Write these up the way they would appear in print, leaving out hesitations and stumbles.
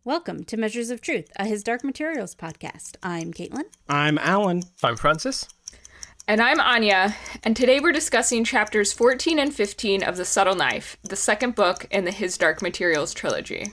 Welcome to Measures of Truth, a His Dark Materials podcast. I'm Caitlin. I'm Alan. I'm Francis. And I'm Anya, and today we're discussing chapters 14 and 15 of The Subtle Knife, the second book in the His Dark Materials trilogy.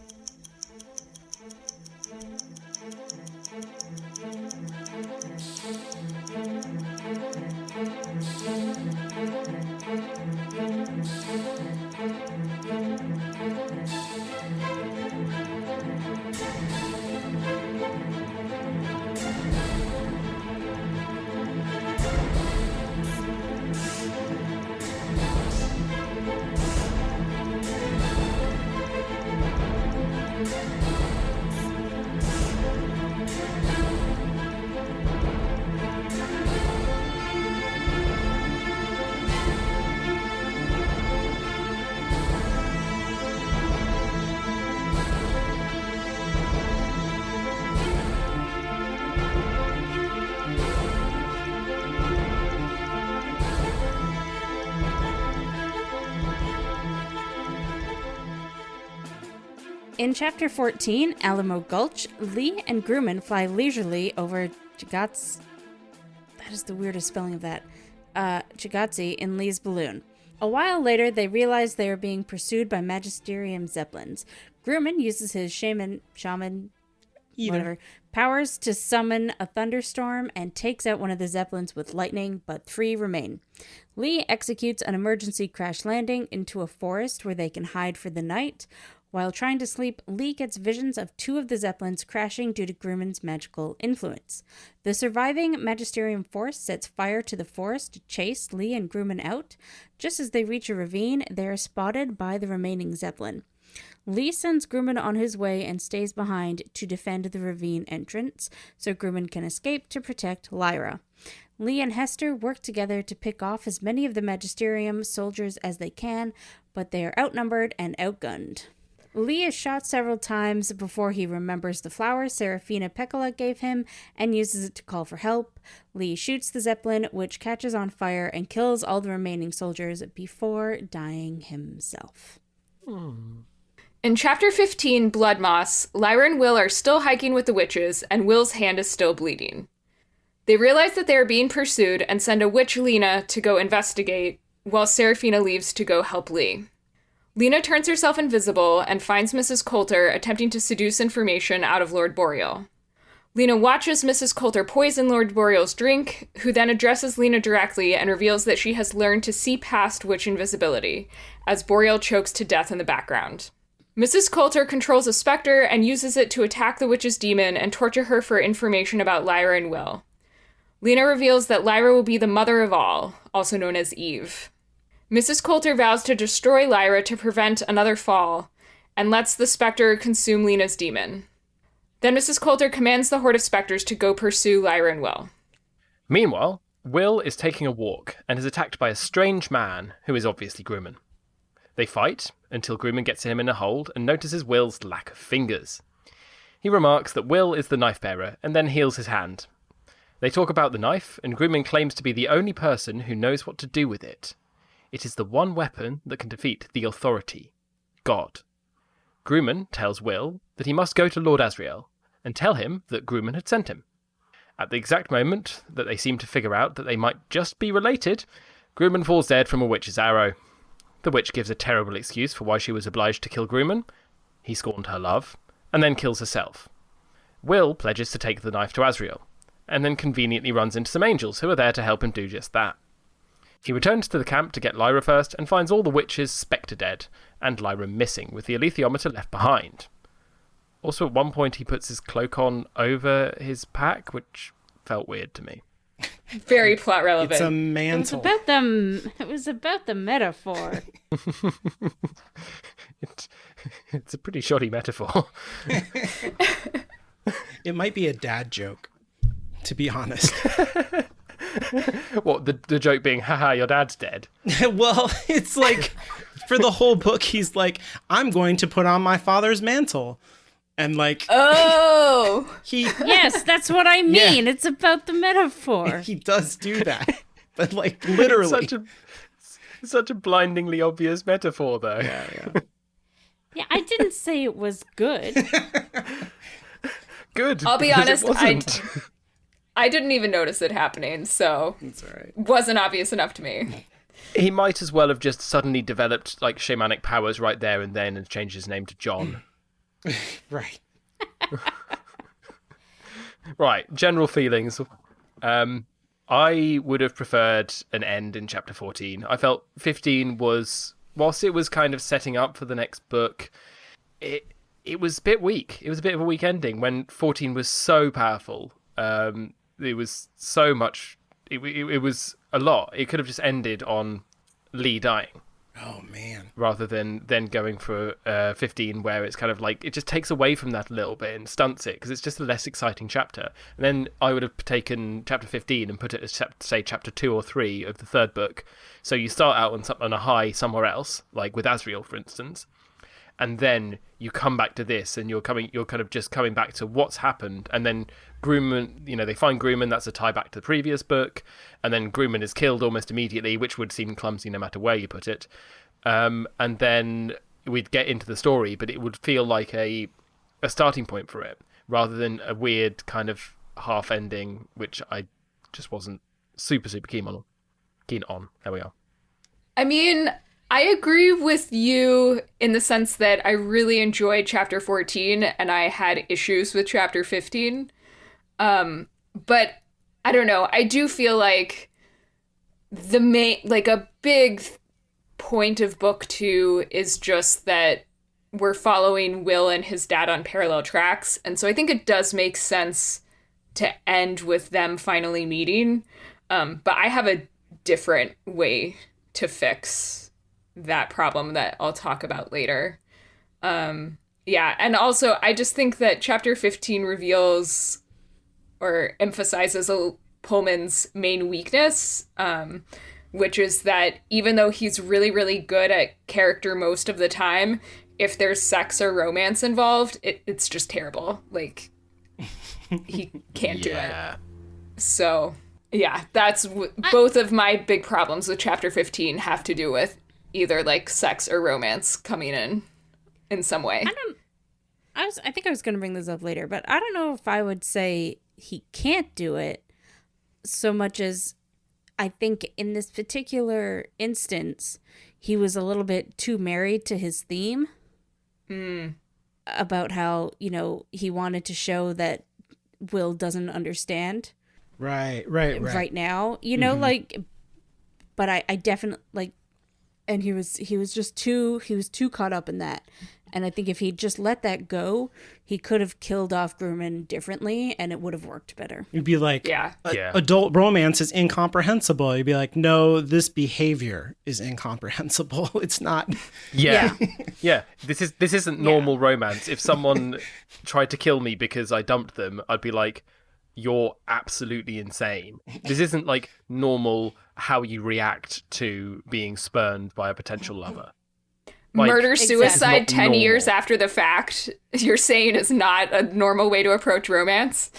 In Chapter 14, Alamo Gulch, Lee and Grumman fly leisurely over Chagats. That is the weirdest spelling of that. Chagatsy in Lee's balloon. A while later, they realize they are being pursued by Magisterium Zeppelins. Grumman uses his shaman, whatever, powers to summon a thunderstorm and takes out one of the Zeppelins with lightning, but 3 remain. Lee executes an emergency crash landing into a forest where they can hide for the night. While trying to sleep, Lee gets visions of 2 of the Zeppelins crashing due to Grumman's magical influence. The surviving Magisterium force sets fire to the forest to chase Lee and Grumman out. Just as they reach a ravine, they are spotted by the remaining Zeppelin. Lee sends Grumman on his way and stays behind to defend the ravine entrance, so Grumman can escape to protect Lyra. Lee and Hester work together to pick off as many of the Magisterium soldiers as they can, but they are outnumbered and outgunned. Lee is shot several times before he remembers the flower Serafina Pecola gave him and uses it to call for help. Lee shoots the Zeppelin, which catches on fire and kills all the remaining soldiers before dying himself. In Chapter 15, Blood Moss, Lyra and Will are still hiking with the witches, and Will's hand is still bleeding. They realize that they are being pursued and send a witch, Lena, to go investigate, while Serafina leaves to go help Lee. Lena turns herself invisible and finds Mrs. Coulter attempting to seduce information out of Lord Boreal. Lena watches Mrs. Coulter poison Lord Boreal's drink, who then addresses Lena directly and reveals that she has learned to see past witch invisibility, as Boreal chokes to death in the background. Mrs. Coulter controls a specter and uses it to attack the witch's demon and torture her for information about Lyra and Will. Lena reveals that Lyra will be the mother of all, also known as Eve. Mrs. Coulter vows to destroy Lyra to prevent another fall, and lets the specter consume Lena's demon. Then Mrs. Coulter commands the horde of specters to go pursue Lyra and Will. Meanwhile, Will is taking a walk and is attacked by a strange man who is obviously Grumman. They fight until Grumman gets him in a hold and notices Will's lack of fingers. He remarks that Will is the knife bearer and then heals his hand. They talk about the knife, and Grumman claims to be the only person who knows what to do with it. It is the one weapon that can defeat the authority, God. Grumman tells Will that he must go to Lord Asriel and tell him that Grumman had sent him. At the exact moment that they seem to figure out that they might just be related, Grumman falls dead from a witch's arrow. The witch gives a terrible excuse for why she was obliged to kill Grumman. He scorned her love, and then kills herself. Will pledges to take the knife to Asriel, and then conveniently runs into some angels who are there to help him do just that. He returns to the camp to get Lyra first and finds all the witches spectre dead, and Lyra missing, with the alethiometer left behind. Also, at one point, he puts his cloak on over his pack, which felt weird to me. Very plot relevant. It's a mantle. It was about the metaphor. It's a pretty shoddy metaphor. It might be a dad joke, to be honest. What, the joke being, haha, your dad's dead? Well, it's like, for the whole book, he's like, I'm going to put on my father's mantle. And like... Oh! Yes, that's what I mean. Yeah. It's about the metaphor. He does do that. But like, literally. Such a blindingly obvious metaphor, though. Yeah. Yeah, I didn't say it was good. Good. I'll be because honest, it wasn't. I didn't even notice it happening, so That's all right. wasn't obvious enough to me. He might as well have just suddenly developed like shamanic powers right there and then and changed his name to John. Right. Right, general feelings. I would have preferred an end in chapter 14. I felt 15 was, whilst it was kind of setting up for the next book, it was a bit weak. It was a bit of a weak ending when 14 was so powerful. It was so much. It was a lot. It could have just ended on Lee dying. Oh man. Rather than going for 15, where it's kind of like it just takes away from that a little bit and stunts it because it's just a less exciting chapter. And then I would have taken chapter 15 and put it as say chapter 2 or 3 of the third book. So you start out on a high somewhere else, like with Asriel, for instance, and then you come back to this, and you're kind of just coming back to what's happened, and then Grumman, they find Grumman, that's a tie back to the previous book, and then Grumman is killed almost immediately, which would seem clumsy no matter where you put it. And then we'd get into the story, but it would feel like a starting point for it, rather than a weird kind of half ending, which I just wasn't super keen on. There we are. I mean, I agree with you in the sense that I really enjoyed chapter 14 and I had issues with chapter 15. But I don't know. I do feel like a big point of book 2 is just that we're following Will and his dad on parallel tracks. And so I think it does make sense to end with them finally meeting. But I have a different way to fix that problem that I'll talk about later. And also I just think that chapter 15 reveals or emphasizes Pullman's main weakness, which is that even though he's really, really good at character most of the time, if there's sex or romance involved, it's just terrible. Like, he can't do it. So, yeah, that's both of my big problems with chapter 15 have to do with either like sex or romance coming in some way. I think I was going to bring this up later, but I don't know if I would say he can't do it so much as I think in this particular instance, he was a little bit too married to his theme about how, he wanted to show that Will doesn't understand. Right now, but I definitely and he was too caught up in that. And I think if he'd just let that go, he could have killed off Grumman differently and it would have worked better. You'd be like, yeah. Adult romance is incomprehensible. You'd be like, no, this behavior is incomprehensible. It's not. Yeah. This isn't normal romance. If someone tried to kill me because I dumped them, I'd be like, you're absolutely insane. This isn't like normal how you react to being spurned by a potential lover. Like, Murder-suicide 10 normal. years after the fact, you're saying is not a normal way to approach romance?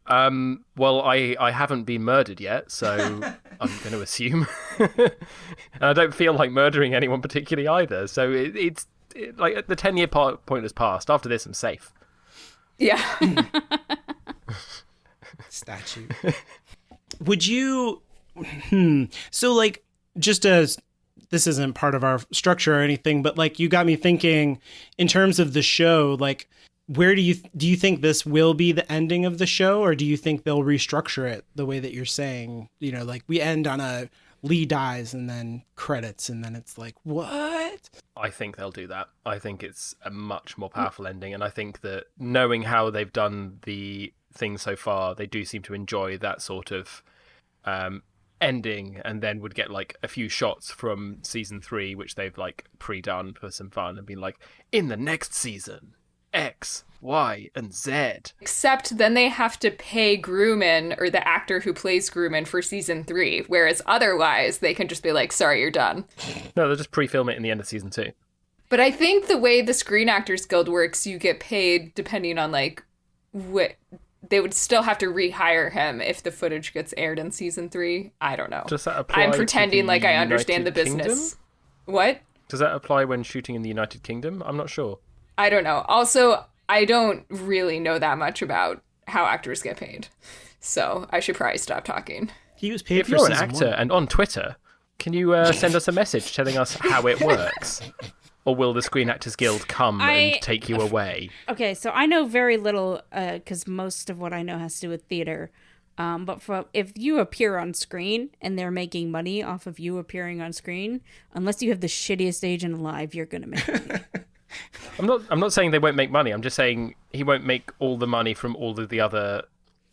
Well, I haven't been murdered yet, so I'm going to assume. And I don't feel like murdering anyone particularly either, so it's like the 10-year point has passed. After this, I'm safe. Yeah. Statue. Would you... So, like, just as... This isn't part of our structure or anything, but like you got me thinking in terms of the show, like where do you think this will be the ending of the show, or do you think they'll restructure it the way that you're saying, like we end on a Lee dies and then credits and then it's like, what? I think they'll do that. I think it's a much more powerful ending, and I think that knowing how they've done the thing so far, they do seem to enjoy that sort of ending, and then would get like a few shots from season 3 which they've like pre-done for some fun and been like, in the next season X, Y, and Z. Except then they have to pay Grumman, or the actor who plays Grumman, for season 3, whereas otherwise they can just be like, sorry, you're done. No, they'll just pre-film it in the end of season 2. But I think the way the Screen Actors Guild works, you get paid depending on like what they would still have to rehire him if the footage gets aired in season 3. I don't know. Does that apply? I'm pretending like I understand United the business. Kingdom? What? Does that apply when shooting in the United Kingdom? I'm not sure. I don't know. Also, I don't really know that much about how actors get paid. So I should probably stop talking. He was paid If for you're an season actor 1. and on Twitter, can you send us a message telling us how it works? Or will the Screen Actors Guild come and take you away? Okay, so I know very little because most of what I know has to do with theater. But if you appear on screen and they're making money off of you appearing on screen, unless you have the shittiest agent alive, you're gonna make money. I'm not saying they won't make money. I'm just saying he won't make all the money from all of the other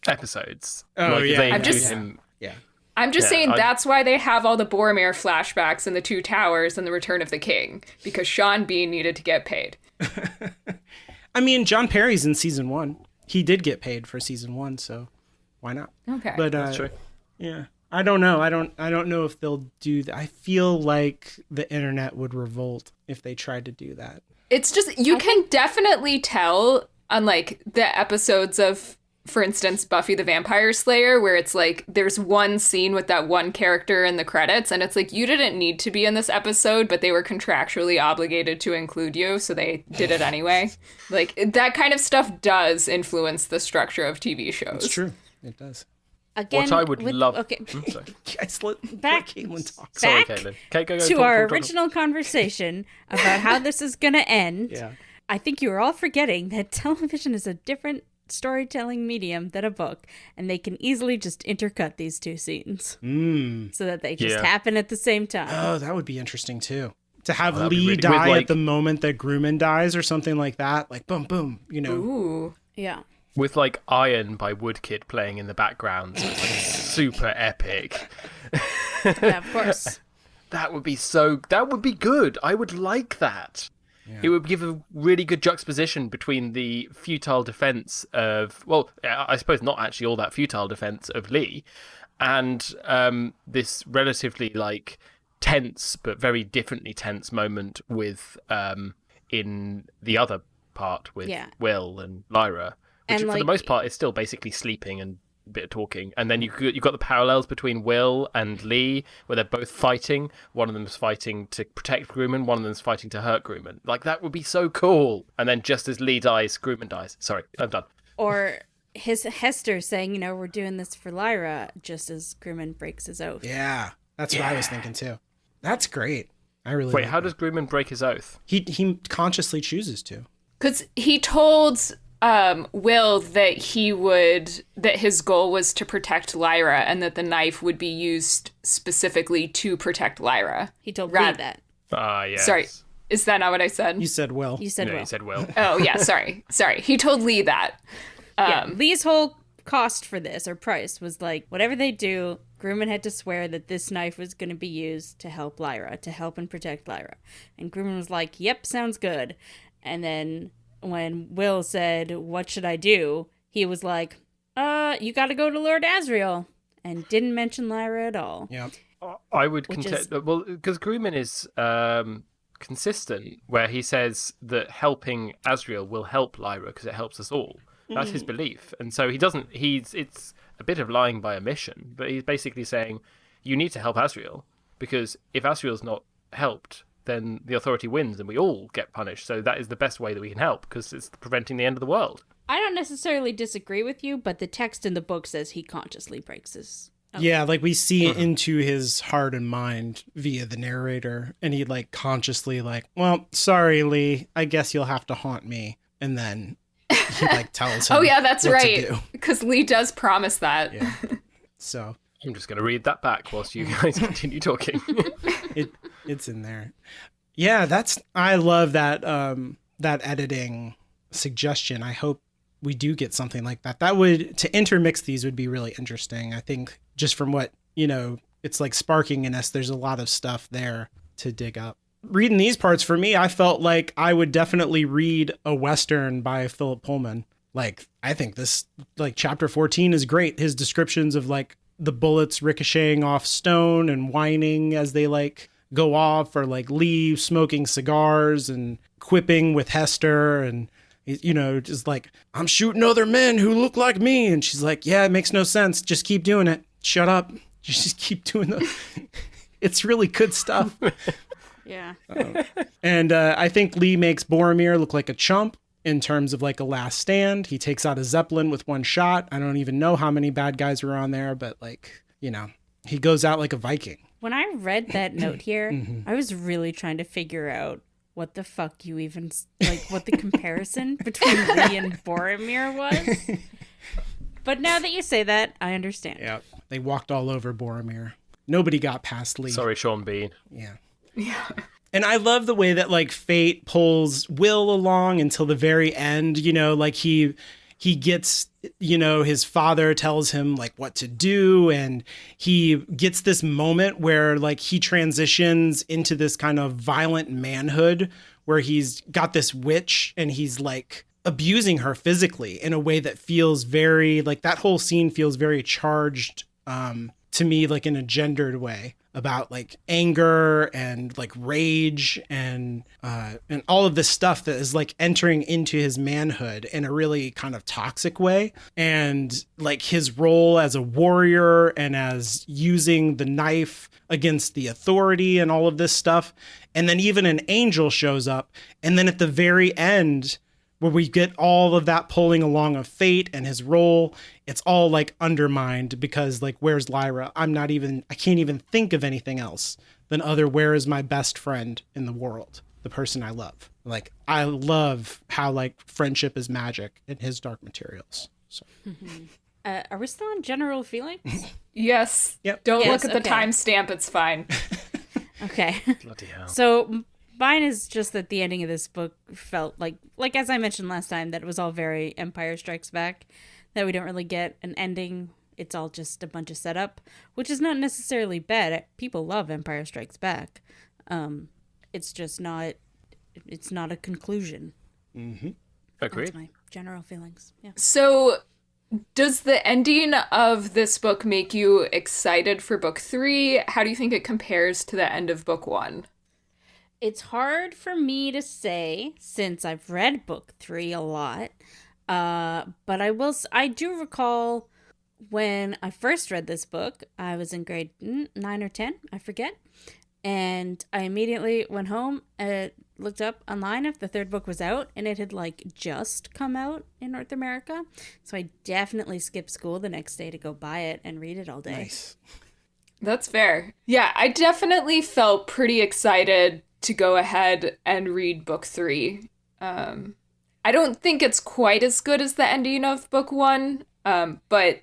episodes. Oh, like, if yeah, they yeah, do yeah. him. Yeah. I'm just Yeah, saying that's why they have all the Boromir flashbacks in the Two Towers and the Return of the King, because Sean Bean needed to get paid. I mean, John Perry's in season 1. He did get paid for season 1, so why not? Okay. But That's true. yeah. I don't know. I don't know if they'll do that. I feel like the internet would revolt if they tried to do that. It's just, you can definitely tell on, like, the episodes of, for instance, Buffy the Vampire Slayer, where it's like, there's one scene with that one character in the credits, and it's like, you didn't need to be in this episode, but they were contractually obligated to include you, so they did it anyway. Like, that kind of stuff does influence the structure of TV shows. It's true. It does. Again, What I would love. Okay, Sorry. Guys, back Caitlin talk. Sorry, back Caitlin. Okay, go, to talk, our talk. original conversation about how this is gonna end. Yeah. I think you are all forgetting that television is a different storytelling medium than a book, and they can easily just intercut these two scenes so that they just Yeah. happen at the same time. Oh, that would be interesting too. To have that'd be Lee really- die with, like- at the moment that Grumman dies or something like that. Like, boom, boom, you know. Ooh. Yeah. With like Iron by Woodkid playing in the background, so it's like super epic. Yeah, of course. That would be good. I would like that. It would give a really good juxtaposition between the futile defense of, well, I suppose not actually all that futile defense of Lee, and this relatively like tense but very differently tense moment with in the other part with Yeah. Will and Lyra, which And, for the like- most part is still basically sleeping and a bit of talking. And then you've got the parallels between Will and Lee, where they're both fighting. One of them's fighting to protect Grumman, one of them's fighting to hurt Grumman. Like, that would be so cool. And then just as Lee dies, Grumman dies. Sorry, I'm done. Or his Hester saying, we're doing this for Lyra, just as Grumman breaks his oath. Yeah, that's what I was thinking too. That's great. I really Wait, like how that. does Grumman break his oath? He consciously chooses to. Because he told Will that his goal was to protect Lyra and that the knife would be used specifically to protect Lyra. He told Lee Rad- that. Ah, yes. Sorry, is that not what I said? You said Will. You said No, Will. you said Will. Oh, yeah, sorry. He told Lee that. Yeah, Lee's whole cost for this, or price, was like, whatever they do, Grumman had to swear that this knife was going to be used to help Lyra, to help and protect Lyra. And Grumman was like, yep, sounds good. And then when Will said, what should I do? He was like, you got to go to Lord Asriel. And didn't mention Lyra at all. Yeah. I would Which contest, is- well, because Grumman is consistent, where he says that helping Asriel will help Lyra because it helps us all. That's his belief, and so it's a bit of lying by omission, but he's basically saying you need to help Asriel, because if Asriel's not helped, then the authority wins and we all get punished. So that is the best way that we can help, because it's preventing the end of the world. I don't necessarily disagree with you, but the text in the book says he consciously breaks his. Yeah, like we see into his heart and mind via the narrator, and he like consciously like, well, sorry, Lee, I guess you'll have to haunt me, and then he like tells him. Oh, yeah, that's what to right. do. Because Lee does promise that. Yeah. So I'm just going to read that back whilst you guys continue talking. it's in there. Yeah, I love that that editing suggestion. I hope we do get something like that. That would, to intermix these would be really interesting. I think just from what, it's like sparking in us, there's a lot of stuff there to dig up. Reading these parts, for me, I felt like I would definitely read a Western by Philip Pullman. Like, I think this, like, chapter 14 is great. His descriptions of, like, the bullets ricocheting off stone and whining as they, like, go off, or, like, Lee smoking cigars and quipping with Hester, and, just like, I'm shooting other men who look like me. And she's like, yeah, it makes no sense. Just keep doing it. Shut up. Just keep doing the... It's really good stuff. Yeah. And I think Lee makes Boromir look like a chump. in terms of like a last stand. He takes out a Zeppelin with one shot. I don't even know how many bad guys were on there, but like, you know, he goes out like a Viking. When I read that note here, I was really trying to figure out what the fuck you even, like, what the comparison between Lee and Boromir was. But now that you say that, I understand. Yeah, they walked all over Boromir. Nobody got past Lee. Sorry, Sean Bean. Yeah. Yeah. And I love the way that like fate pulls Will along until the very end, you know, like he gets, you know, his father tells him like what to do, and he gets this moment where like he transitions into this kind of violent manhood where he's got this witch and he's like abusing her physically in a way that feels very like that whole scene feels very charged to me, like in a gendered way, about like anger and like rage and all of this stuff that is like entering into his manhood in a really kind of toxic way. And like his role as a warrior and as using the knife against the authority and all of this stuff. And then even an angel shows up. And then at the very end, where we get all of that pulling along of fate and his role, it's all like undermined because like, where's Lyra? I can't even think of anything else than where is my best friend in the world? The person I love. Like, I love how like friendship is magic in his Dark Materials. So. Are we still on general feelings? Yes. Yep. Don't Yes, look at the okay. timestamp. It's fine. Okay. Bloody hell. So mine is just that the ending of this book felt like as I mentioned last time, that it was all very Empire Strikes Back, that we don't really get an ending. It's all just a bunch of setup, which is not necessarily bad. People love Empire Strikes Back. It's just not, it's not a conclusion. Agreed. That's my general feelings. Yeah. So, does the ending of this book make you excited for book 3? How do you think it compares to the end of book 1? It's hard for me to say since I've read book 3 a lot. But I do recall when I first read this book, I was in grade 9 or 10, I forget. And I immediately went home and looked up online if the third book was out, and it had like just come out in North America. So I definitely skipped school the next day to go buy it and read it all day. Nice. That's fair. Yeah, I definitely felt pretty excited to go ahead and read book 3. I don't think it's quite as good as the ending of book 1, but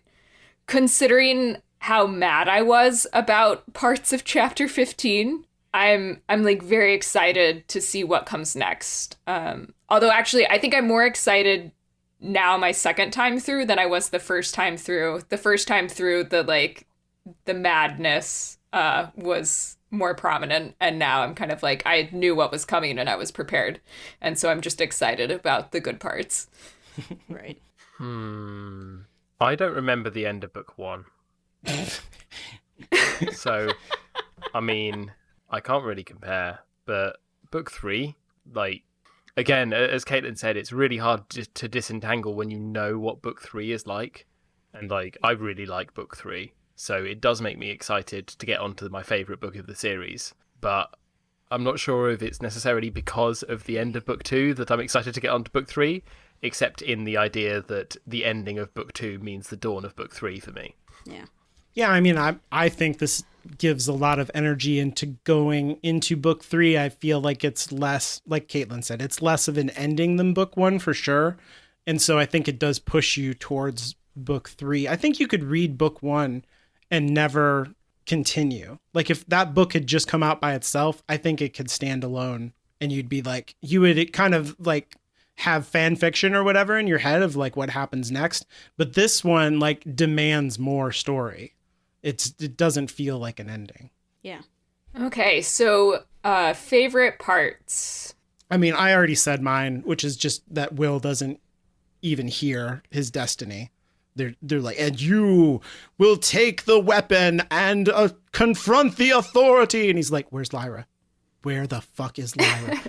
considering how mad I was about parts of chapter 15, I'm like very excited to see what comes next. Although actually, I think I'm more excited now my second time through than I was the first time through. The first time through, the madness was more prominent, and now I'm kind of like, I knew what was coming and I was prepared, and so I'm just excited about the good parts. Right. I don't remember the end of book 1. So, I mean, I can't really compare, but book 3, like, again, as Caitlin said, it's really hard to disentangle when you know what book 3 is like, and like, I really like book 3. So it does make me excited to get onto my favourite book of the series. But I'm not sure if it's necessarily because of the end of book 2 that I'm excited to get onto book 3, except in the idea that the ending of book 2 means the dawn of book 3 for me. Yeah. Yeah, I mean, I think this gives a lot of energy into going into book 3. I feel like it's less, like Caitlin said, it's less of an ending than book 1 for sure. And so I think it does push you towards book 3. I think you could read book 1 and never continue. Like if that book had just come out by itself, I think it could stand alone, and you'd be like, you would kind of like have fan fiction or whatever in your head of like what happens next. But this one like demands more story. It doesn't feel like an ending. Yeah. Okay, so favorite parts. I mean, I already said mine, which is just that Will doesn't even hear his destiny. They're like, and you will take the weapon and confront the authority. And he's like, where's Lyra? Where the fuck is Lyra?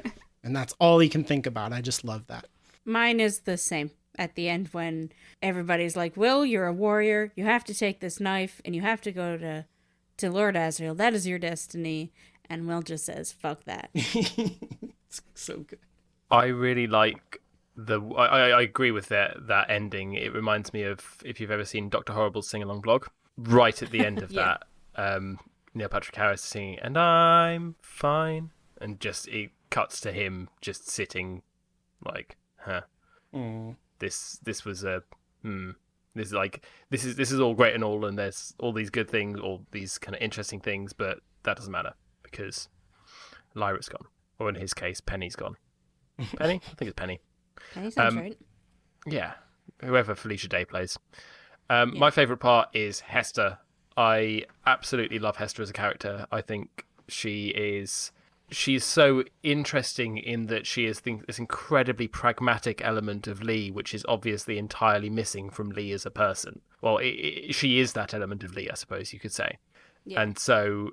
And that's all he can think about. I just love that. Mine is the same. At the end, when everybody's like, Will, you're a warrior. You have to take this knife and you have to go to Lord Asriel. That is your destiny. And Will just says, fuck that. It's so good. I really like I agree with that ending. It reminds me of, if you've ever seen Dr. Horrible's sing-along blog, right at the end of Yeah. that, Neil Patrick Harris singing "And I'm Fine," and just it cuts to him just sitting, like, this was a this is all great and all, and there's all these good things, all these kind of interesting things, but that doesn't matter because Lyra's gone, or in his case, Penny's gone. Penny, I think it's Penny. Penny sounds right. Yeah, whoever Felicia Day plays. My favourite part is Hester. I absolutely love Hester as a character. I think she's so interesting in that she is this incredibly pragmatic element of Lee, which is obviously entirely missing from Lee as a person. Well, she is that element of Lee, I suppose you could say. Yeah. And so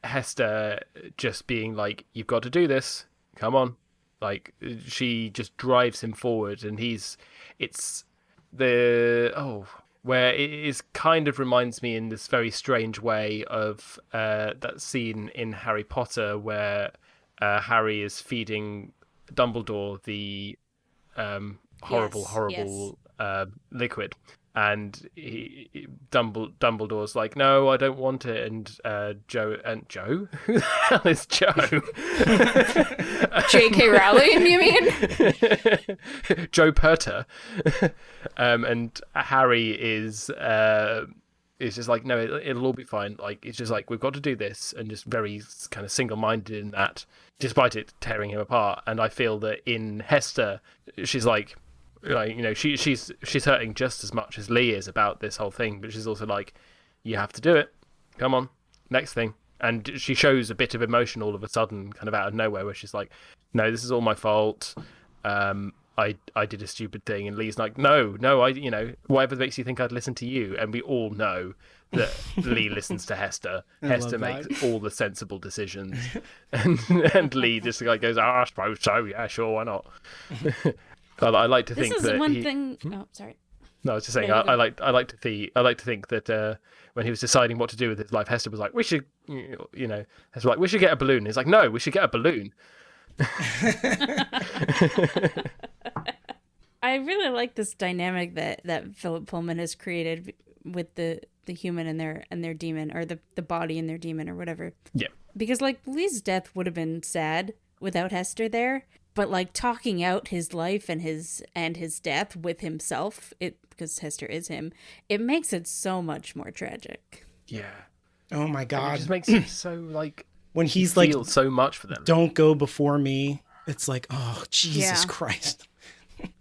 Hester just being like, you've got to do this, come on. Like, she just drives him forward, and where it is kind of reminds me in this very strange way of that scene in Harry Potter where Harry is feeding Dumbledore the horrible liquid, and Dumbledore's like, no, I don't want it, and Joe, who the hell is Joe? J.K. Rowling, you mean? Joe Perter. And Harry is just like, no, it'll all be fine. Like, it's just like, we've got to do this, and just very kind of single-minded in that, despite it tearing him apart. And I feel that in Hester, she's like, you know, she's hurting just as much as Lee is about this whole thing, but she's also like, you have to do it. Come on, next thing. And she shows a bit of emotion all of a sudden, kind of out of nowhere, where she's like, no, this is all my fault. I did a stupid thing. And Lee's like, no, whatever makes you think I'd listen to you. And we all know that Lee listens to Hester. Hester makes all the sensible decisions. And Lee just like goes, I suppose so. Yeah, sure, why not? I like to think This that is one thing. Oh, sorry. No, I was just saying. No, I like to think that when he was deciding what to do with his life, Hester was like, "We should, Hester was like, we should get a balloon." He's like, "No, we should get a balloon." I really like this dynamic that Philip Pullman has created with the human and their demon, or the body and their demon, or whatever. Yeah. Because like Lee's death would have been sad without Hester there. But like talking out his life and his death with himself, because Hester is him, it makes it so much more tragic. Yeah. Oh my It God. just makes it so like When he's like, feel so much for them. don't go before me. It's like, oh, Jesus Yeah. Christ.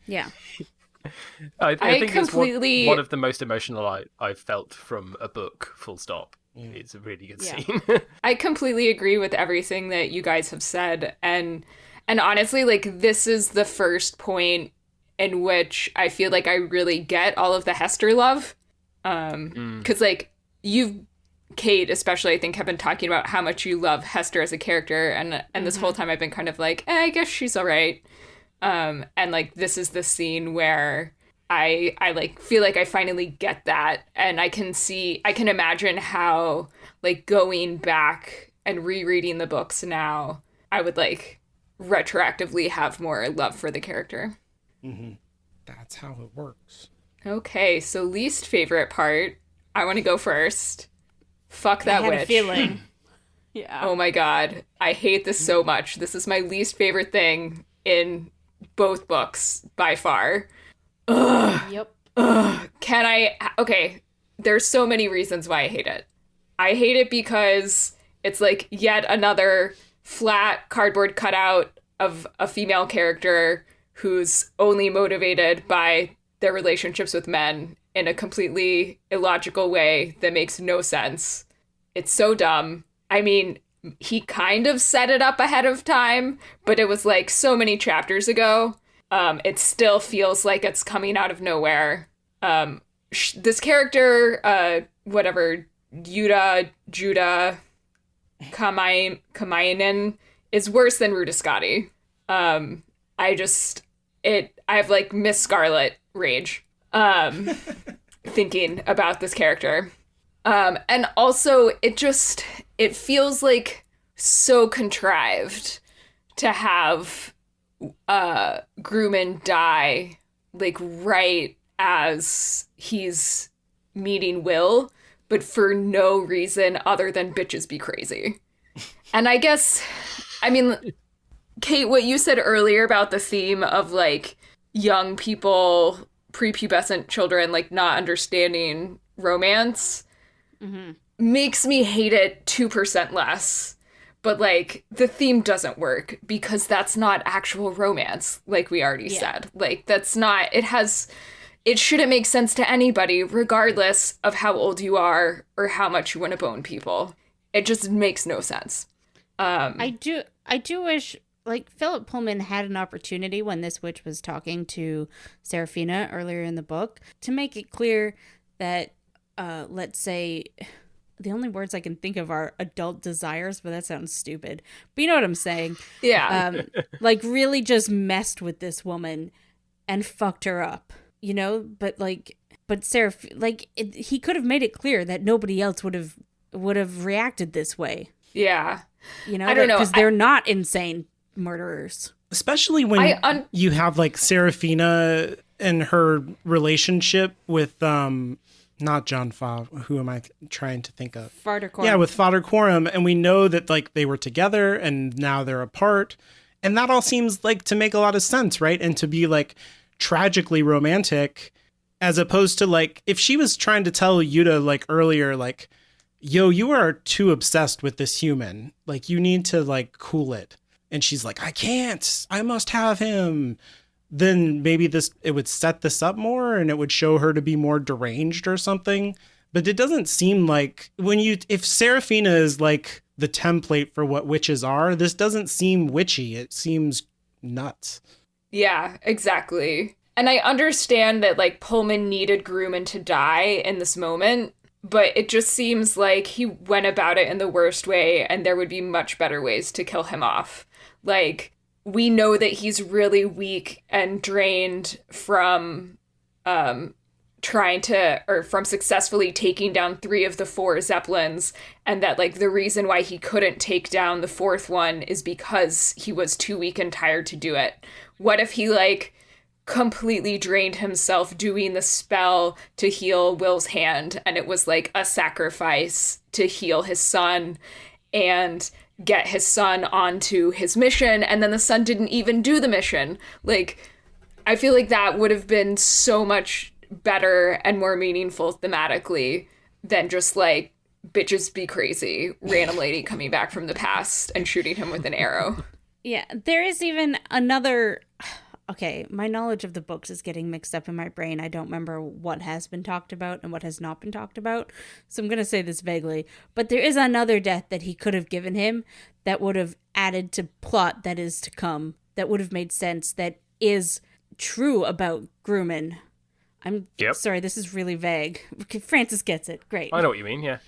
Yeah. I think completely- it's one of the most emotional I've felt from a book. Full stop. It's a really good scene. I completely agree with everything that you guys have said, and honestly, like, this is the first point in which I feel like I really get all of the Hester love. Because, like, Kate especially, I think, have been talking about how much you love Hester as a character, and this whole time I've been kind of like, I guess she's all right. And, like, this is the scene where I like feel like I finally get that, and I can imagine how, like, going back and rereading the books now, I would, like, retroactively have more love for the character. Mm-hmm. That's how it works. Okay, so least favorite part. I want to go first. Fuck that I had witch. a feeling. Yeah. Oh my God. I hate this so much. This is my least favorite thing in both books by far. Ugh. Yep. Ugh. Okay, there's so many reasons why I hate it. I hate it because it's like yet another flat cardboard cutout of a female character who's only motivated by their relationships with men in a completely illogical way that makes no sense. It's so dumb. I mean, he kind of set it up ahead of time, but it was like so many chapters ago. It still feels like it's coming out of nowhere. This character, Judah Kamainen is worse than Rudiscotti. I have like Miss Scarlet rage thinking about this character. And also it feels like so contrived to have Grumman die, like, right as he's meeting Will, but for no reason other than bitches be crazy. And I guess, I mean, Kate, what you said earlier about the theme of, like, young people, prepubescent children, like, not understanding romance makes me hate it 2% less. But, like, the theme doesn't work because that's not actual romance, like we already said. Like, that's not, it shouldn't make sense to anybody, regardless of how old you are or how much you want to bone people. It just makes no sense. I do wish, like, Philip Pullman had an opportunity when this witch was talking to Seraphina earlier in the book to make it clear that, let's say, the only words I can think of are adult desires, but that sounds stupid. But you know what I'm saying? Yeah. Like, really just messed with this woman and fucked her up, you know? But he could have made it clear that nobody else would have reacted this way. Yeah. You know, I don't know. Because they're not insane murderers. Especially when you have, like, Seraphina and her relationship with, not John Favre, who am I trying to think of? Father Coram. Yeah, with Father Coram, and we know that, like, they were together and now they're apart. And that all seems like to make a lot of sense, right? And to be, like, tragically romantic, as opposed to, like, if she was trying to tell Yuta, like, earlier, like, yo, you are too obsessed with this human. Like, you need to, like, cool it. And she's like, I can't. I must have him. Then maybe it would set this up more and it would show her to be more deranged or something. But it doesn't seem like if Seraphina is like the template for what witches are, this doesn't seem witchy. It seems nuts. Yeah, exactly. And I understand that, like, Pullman needed Grumman to die in this moment, but it just seems like he went about it in the worst way and there would be much better ways to kill him off. Like, we know that he's really weak and drained from from successfully taking down 3 of the 4 Zeppelins, and that, like, the reason why he couldn't take down the 4th one is because he was too weak and tired to do it. What if he, like, completely drained himself doing the spell to heal Will's hand, and it was, like, a sacrifice to heal his son and get his son onto his mission, and then the son didn't even do the mission? Like, I feel like that would have been so much better and more meaningful thematically than just, like, bitches be crazy, random lady coming back from the past and shooting him with an arrow. Yeah, there is even another... Okay, my knowledge of the books is getting mixed up in my brain. I don't remember what has been talked about and what has not been talked about. So I'm going to say this vaguely. But there is another death that he could have given him that would have added to plot that is to come, that would have made sense, that is true about Grumman. Sorry, this is really vague. Okay, Francis gets it. Great. I know what you mean, yeah.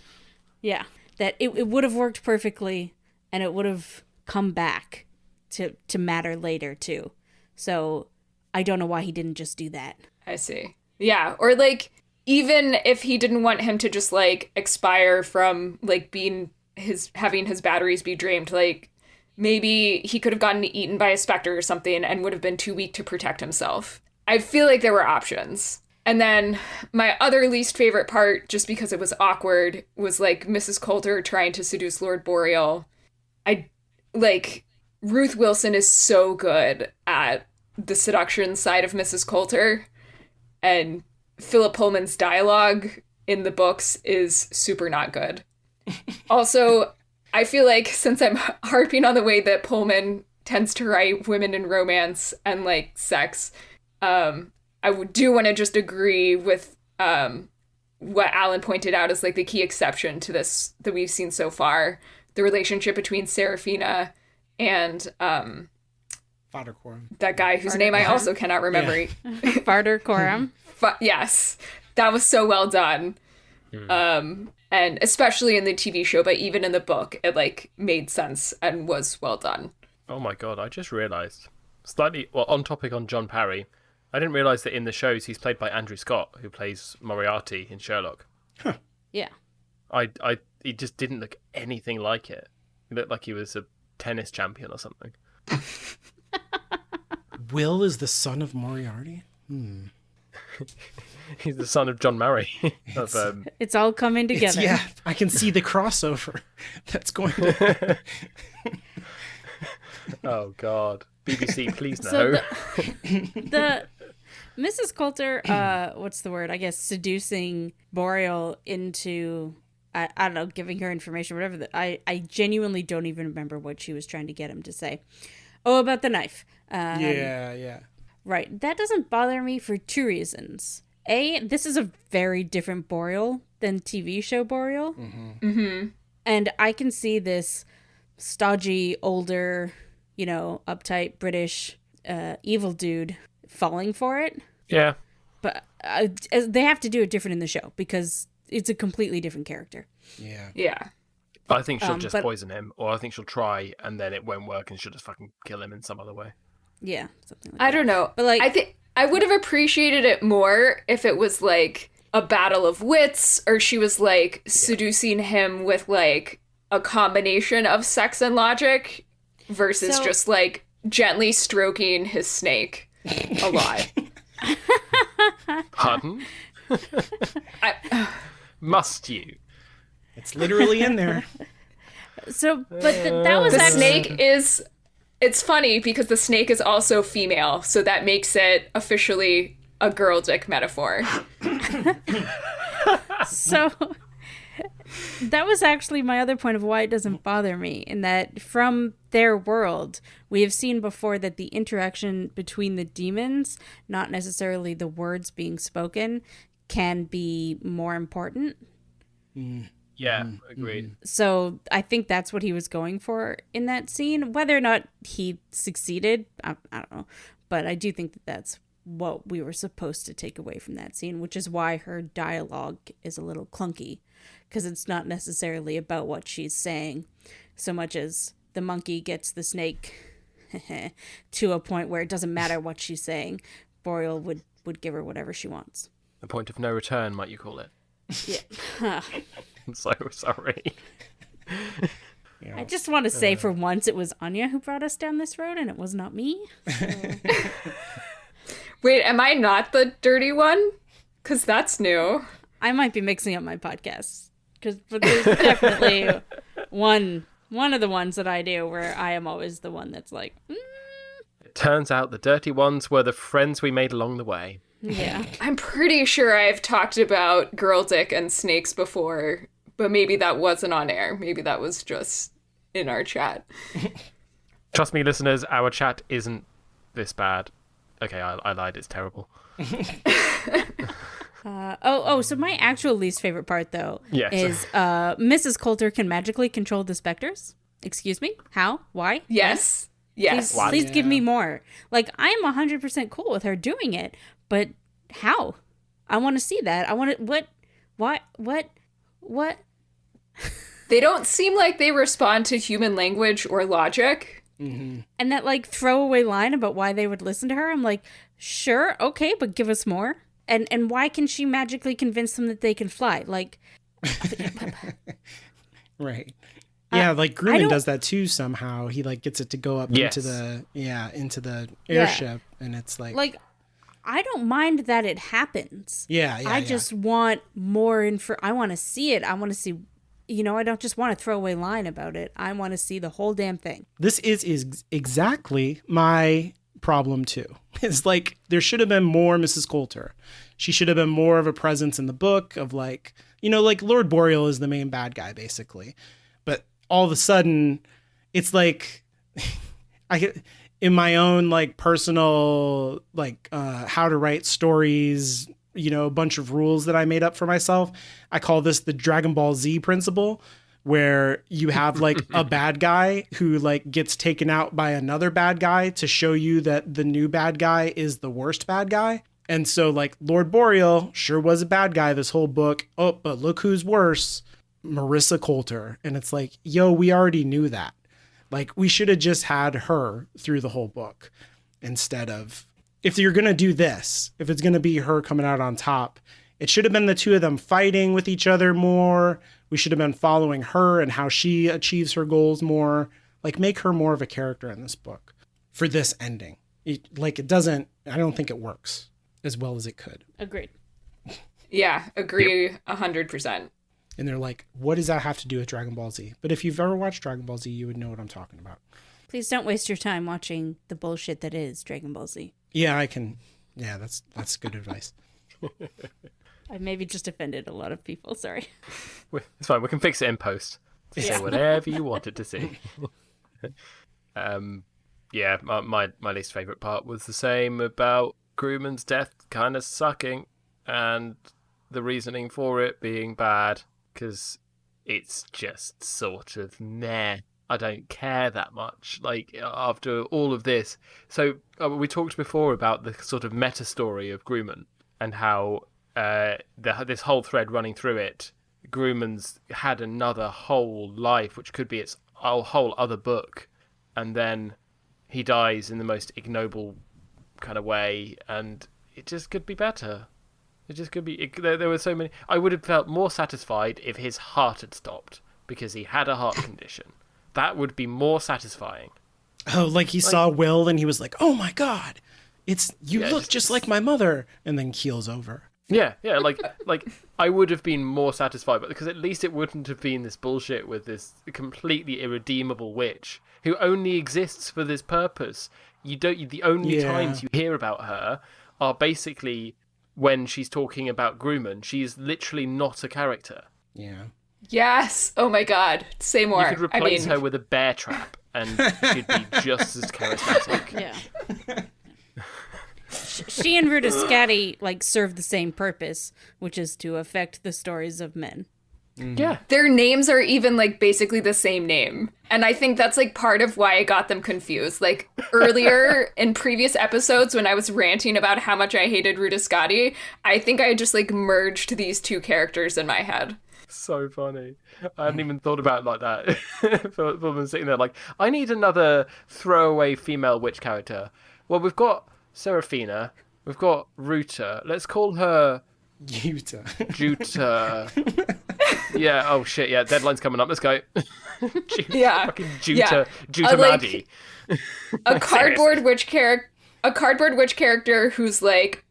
Yeah, that it would have worked perfectly and it would have come back to matter later, too. So I don't know why he didn't just do that. I see. Yeah, or, like, even if he didn't want him to just, like, expire from, like, having his batteries be drained, like, maybe he could have gotten eaten by a specter or something and would have been too weak to protect himself. I feel like there were options. And then my other least favorite part, just because it was awkward, was, like, Mrs. Coulter trying to seduce Lord Boreal. Ruth Wilson is so good at the seduction side of Mrs. Coulter, and Philip Pullman's dialogue in the books is super not good. Also, I feel like, since I'm harping on the way that Pullman tends to write women in romance and, like, sex, I do want to just agree with what Alan pointed out as, like, the key exception to this that we've seen so far, the relationship between Seraphina and Father Coram. That guy whose name I also cannot remember. Yeah. Father Coram. Yes, that was so well done. And especially in the TV show, but even in the book, it, like, made sense and was well done. Oh my god, I just realised. Slightly, well, on topic on John Parry, I didn't realise that in the shows he's played by Andrew Scott, who plays Moriarty in Sherlock. Huh. Yeah. He just didn't look anything like it. He looked like he was a tennis champion or something. Will is the son of Moriarty? He's the son of John Murray. It's all coming together. Yeah, I can see the crossover that's going to... Oh, God. BBC, please no. So the Mrs. Coulter, what's the word? I guess seducing Boreal into, I don't know, giving her information, whatever. I genuinely don't even remember what she was trying to get him to say. Oh, about the knife. Yeah. Right. That doesn't bother me for two reasons. A, this is a very different Boreal than TV show Boreal. And I can see this stodgy, older, uptight British evil dude falling for it. Yeah. But they have to do it different in the show because it's a completely different character. Yeah. I think she'll just but- poison him, or I think she'll try and then it won't work and she'll just fucking kill him in some other way. Yeah, something like I that. don't know. But, like- I think I would have appreciated it more if it was like a battle of wits, or she was like seducing him with like a combination of sex and logic versus So- just like gently stroking his snake a lot. Pardon? Must you? It's literally in there. So, but that was The actually... snake is. It's funny because the snake is also female, so that makes it officially a girl dick metaphor. So that was actually my other point of why it doesn't bother me, in that from their world, we have seen before that the interaction between the demons, not necessarily the words being spoken, can be more important. Yeah, agreed. So I think that's what he was going for in that scene. Whether or not he succeeded, I don't know. But I do think that that's what we were supposed to take away from that scene, which is why her dialogue is a little clunky, because it's not necessarily about what she's saying so much as the monkey gets the snake to a point where it doesn't matter what she's saying. Boreal would give her whatever she wants. The point of no return, might you call it? Yeah. I'm so sorry. I just want to say for once it was Anya who brought us down this road and it was not me. Wait, am I not the dirty one? Because that's new. I might be mixing up my podcasts, but there's definitely one of the ones that I do where I am always the one that's like, It turns out the dirty ones were the friends we made along the way. yeah. I'm pretty sure I've talked about girl dick and snakes before, but maybe that wasn't on air. Maybe that was just in our chat. Trust me, listeners, our chat isn't this bad. Okay, I lied. It's terrible. So my actual least favorite part, though, Yes. is Mrs. Coulter can magically control the specters. Excuse me? How? Why? Yes. Yes. Please give me more. Like, I am 100% cool with her doing it, but how? I want to see that. I want to... What? They don't seem like they respond to human language or logic. And that, like, throwaway line about why they would listen to her, I'm like, sure, okay, but give us more. And why can she magically convince them that they can fly? Like... Right. Yeah, like I Grumman don't- does that too somehow. He like gets it to go up Yes. into the airship, and it's like I don't mind that it happens. I just want more info. I want to see it. I want to see, I don't just want a throwaway line about it. I want to see the whole damn thing. This is exactly my problem too. It's like there should have been more Mrs. Coulter. She should have been more of a presence in the book of like Lord Boreal is the main bad guy basically. But all of a sudden it's like in my own like personal like how to write stories, a bunch of rules that I made up for myself. I call this the Dragon Ball Z principle, where you have like a bad guy who like gets taken out by another bad guy to show you that the new bad guy is the worst bad guy. And so like Lord Boreal sure was a bad guy this whole book. Oh, but look who's worse. Marissa Coulter. And it's like, yo, we already knew that. Like we should have just had her through the whole book instead of, if you're going to do this, if it's going to be her coming out on top, it should have been the two of them fighting with each other more. We should have been following her and how she achieves her goals more. Like make her more of a character in this book for this ending. it doesn't. I don't think it works as well as it could. Agreed. Yeah, agree 100%. And they're like, what does that have to do with Dragon Ball Z? But if you've ever watched Dragon Ball Z, you would know what I'm talking about. Please don't waste your time watching the bullshit that is Dragon Ball Z. Yeah, I can. Yeah, that's good advice. I maybe just offended a lot of people. Sorry. It's fine. We can fix it in post. Say whatever you wanted to see. Yeah, my least favorite part was the same about Grumman's death kind of sucking, and the reasoning for it being bad, because it's just sort of meh. I don't care that much, like, after all of this. So we talked before about the sort of meta story of Grumman and how this whole thread running through it, Grumman's had another whole life, which could be its whole other book, and then he dies in the most ignoble kind of way, and it just could be better. It just could be. There were so many. I would have felt more satisfied if his heart had stopped because he had a heart condition. That would be more satisfying. Oh, like he saw Will and he was like, "Oh my God, you look just like my mother," and then keels over. Yeah, like I would have been more satisfied, but because at least it wouldn't have been this bullshit with this completely irredeemable witch who only exists for this purpose. The only times you hear about her are basically when she's talking about Grumman. She's literally not a character. Yeah. Yes. Oh my God. Say more. You could replace her with a bear trap, and she'd be just as charismatic. Yeah. She and Rudiscati serve the same purpose, which is to affect the stories of men. Yeah. Their names are even basically the same name. And I think that's part of why I got them confused. Earlier in previous episodes when I was ranting about how much I hated Rudiscati, I think I just merged these two characters in my head. So funny. I hadn't even thought about it like that. Pullman sitting there I need another throwaway female witch character. Well, we've got Serafina, we've got Ruta. Let's call her Juta. Yeah, oh shit, yeah, deadline's coming up, let's go. Yeah. Fucking Juta Maddie. A cardboard witch character whose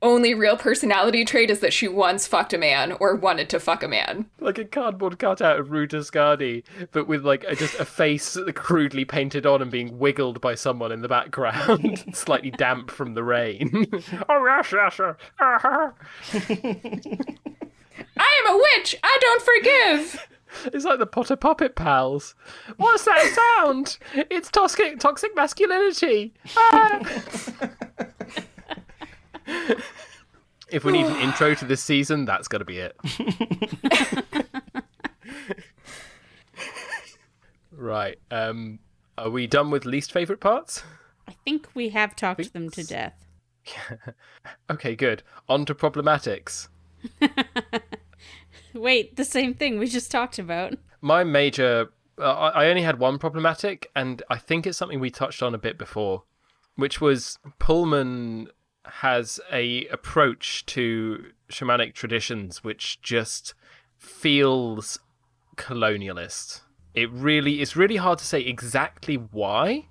only real personality trait is that she once fucked a man or wanted to fuck a man. Like a cardboard cutout of Ruta Skadi, but with just a face crudely painted on and being wiggled by someone in the background, slightly damp from the rain. Oh yes, yes, I am a witch! I don't forgive! It's like the Potter Puppet Pals. What's that sound? It's toxic masculinity. Ah! If we need an intro to this season, that's got to be it. Right. Are we done with least favorite parts? I think we have talked them to death. Okay, good. On to problematics. Wait, the same thing we just talked about. My major... I only had one problematic, and I think it's something we touched on a bit before, which was Pullman has a approach to shamanic traditions which just feels colonialist. It's really hard to say exactly why,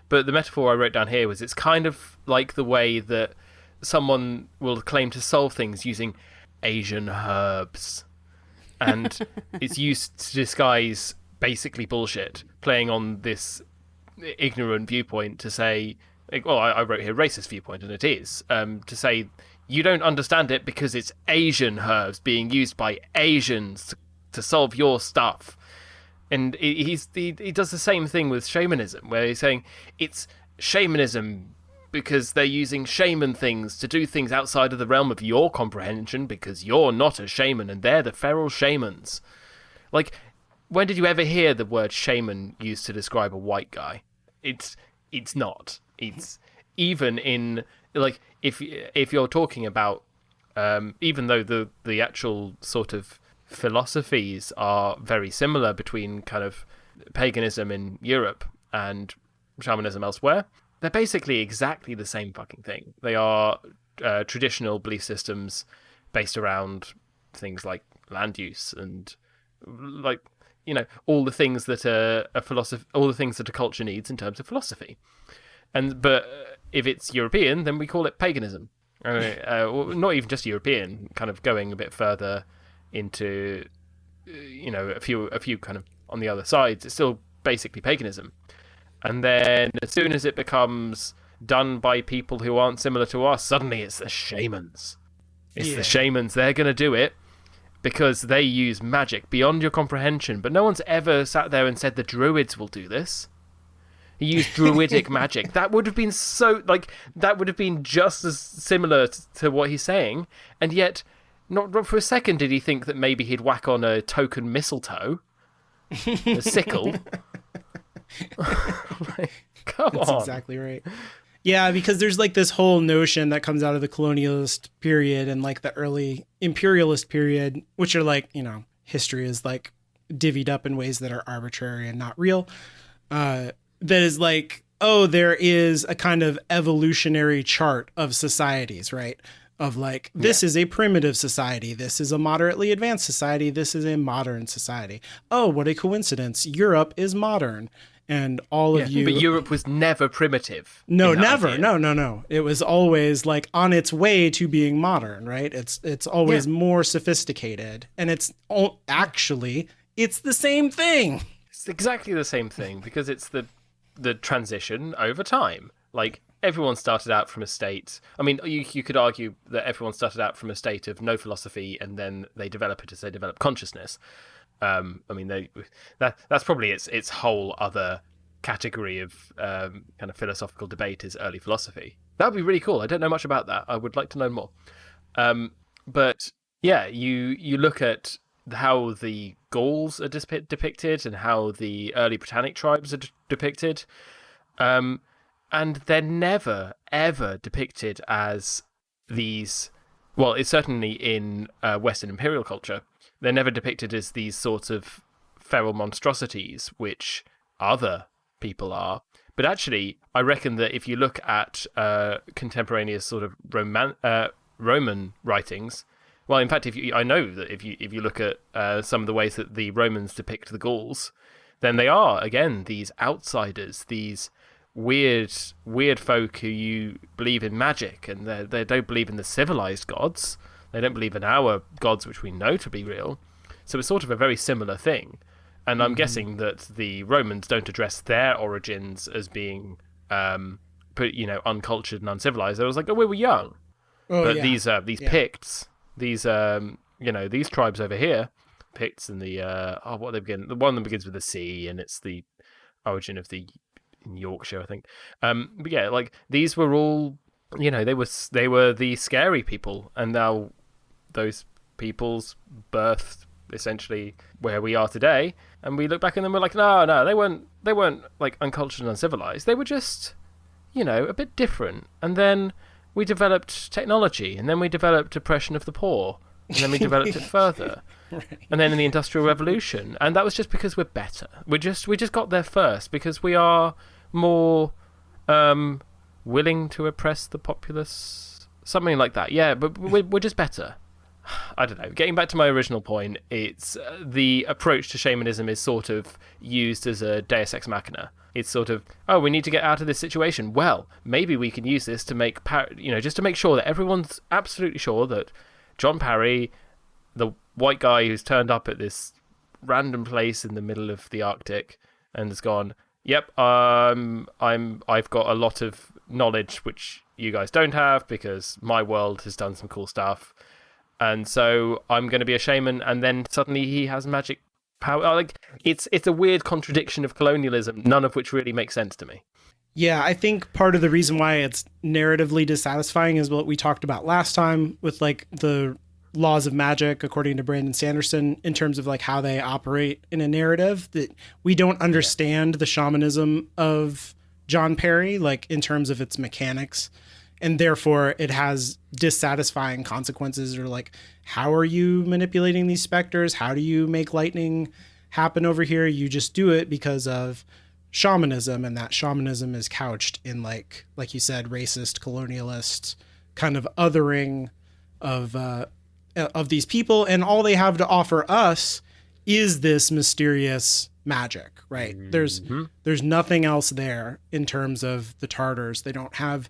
but the metaphor I wrote down here was it's kind of like the way that someone will claim to solve things using Asian herbs. And it's used to disguise basically bullshit, playing on this ignorant viewpoint to say, well, I wrote here racist viewpoint, and it is, to say you don't understand it because it's Asian herbs being used by Asians to solve your stuff. And he does the same thing with shamanism, where he's saying it's shamanism because they're using shaman things to do things outside of the realm of your comprehension because you're not a shaman and they're the feral shamans. When did you ever hear the word shaman used to describe a white guy? It's not. It's even in if you're talking about even though the actual sort of philosophies are very similar between kind of paganism in Europe and shamanism elsewhere, they're basically exactly the same fucking thing. They are traditional belief systems based around things like land use and all the things that all the things that a culture needs in terms of philosophy. But if it's European, then we call it paganism. Well, not even just European, kind of going a bit further into, a few kind of on the other sides. It's still basically paganism. And then as soon as it becomes done by people who aren't similar to us, suddenly it's the shamans. It's the shamans. They're going to do it because they use magic beyond your comprehension. But no one's ever sat there and said the druids will do this. He used druidic magic. That would have been that would have been just as similar to what he's saying. And yet, not for a second did he think that maybe he'd whack on a token mistletoe, a sickle. Come That's on. exactly right. Yeah, because there's like this whole notion that comes out of the colonialist period and like the early imperialist period, which are like, history is like divvied up in ways that are arbitrary and not real. That is like, oh, there is a kind of evolutionary chart of societies, right? Of like, this is a primitive society. This is a moderately advanced society. This is a modern society. Oh, what a coincidence. Europe is modern. And all of you... But Europe was never primitive. No, never. Idea. No. It was always like on its way to being modern, right? It's always more sophisticated. And it's the same thing. It's exactly the same thing because it's the transition over time. Like, everyone started out from a state... I mean, you could argue that everyone started out from a state of no philosophy and then they develop it as they develop consciousness. I mean, that's probably its whole other category of kind of philosophical debate is early philosophy. That would be really cool. I don't know much about that. I would like to know more. But yeah, you look at how the Gauls are depicted and how the early Britannic tribes are depicted, and they're never, ever depicted as these... Well, it's certainly in Western imperial culture. They're never depicted as these sorts of feral monstrosities, which other people are. But actually, I reckon that if you look at contemporaneous sort of Roman writings, well, in fact, I know that if you look at some of the ways that the Romans depict the Gauls, then they are again these outsiders, these weird folk who you believe in magic, and they don't believe in the civilized gods. They don't believe in our gods, which we know to be real. So it's sort of a very similar thing. And I'm guessing that the Romans don't address their origins as being, uncultured and uncivilized. They was like, oh, we were young. But these Picts, these these tribes over here, Picts and the what they begin. The one that begins with a C, and it's the origin of in Yorkshire, I think. But yeah, like these were all, they were the scary people, and now those people's birthed essentially where we are today, and we look back and then we're like, no, they weren't like uncultured and uncivilized. They were just, a bit different. And then we developed technology, and then we developed oppression of the poor, and then we developed it further. Right. And then in the Industrial Revolution, and that was just because we're better. We just got there first because we are more willing to oppress the populace, something like that. Yeah, but we're just better. I don't know. Getting back to my original point, it's the approach to shamanism is sort of used as a deus ex machina. It's sort of, we need to get out of this situation. Well, maybe we can use this to make, just to make sure that everyone's absolutely sure that John Parry, the white guy who's turned up at this random place in the middle of the Arctic and has gone, yep, I've got a lot of knowledge which you guys don't have because my world has done some cool stuff. And so I'm going to be a shaman, and then suddenly he has magic power. Like it's a weird contradiction of colonialism, none of which really makes sense to me. Yeah, I think part of the reason why it's narratively dissatisfying is what we talked about last time with like the laws of magic, according to Brandon Sanderson, in terms of like how they operate in a narrative, that we don't understand the shamanism of John Parry, like in terms of its mechanics. And therefore it has dissatisfying consequences, or like, how are you manipulating these specters? How do you make lightning happen over here? You just do it because of shamanism, and that shamanism is couched in like you said, racist, colonialist kind of othering of these people, and all they have to offer us is this mysterious magic, right? There's nothing else there in terms of the Tartars. They don't have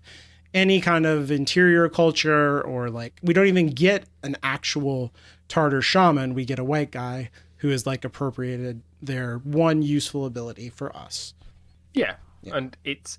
any kind of interior culture, or like, we don't even get an actual Tartar shaman. We get a white guy who has like appropriated their one useful ability for us. Yeah. And it's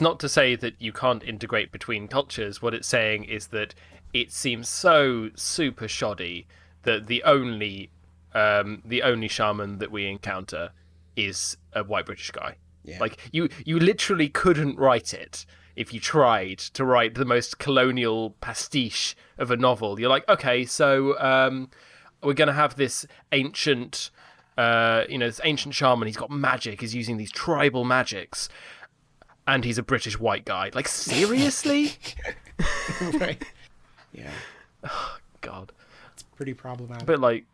not to say that you can't integrate between cultures. What it's saying is that it seems so super shoddy that the only shaman that we encounter is a white British guy. Yeah. Like, you literally couldn't write it if you tried to write the most colonial pastiche of a novel. You're like, okay, so we're going to have this ancient, this ancient shaman. He's got magic. He's using these tribal magics. And he's a British white guy. Like, seriously? Right. Yeah. Oh, God. It's pretty problematic. But, like,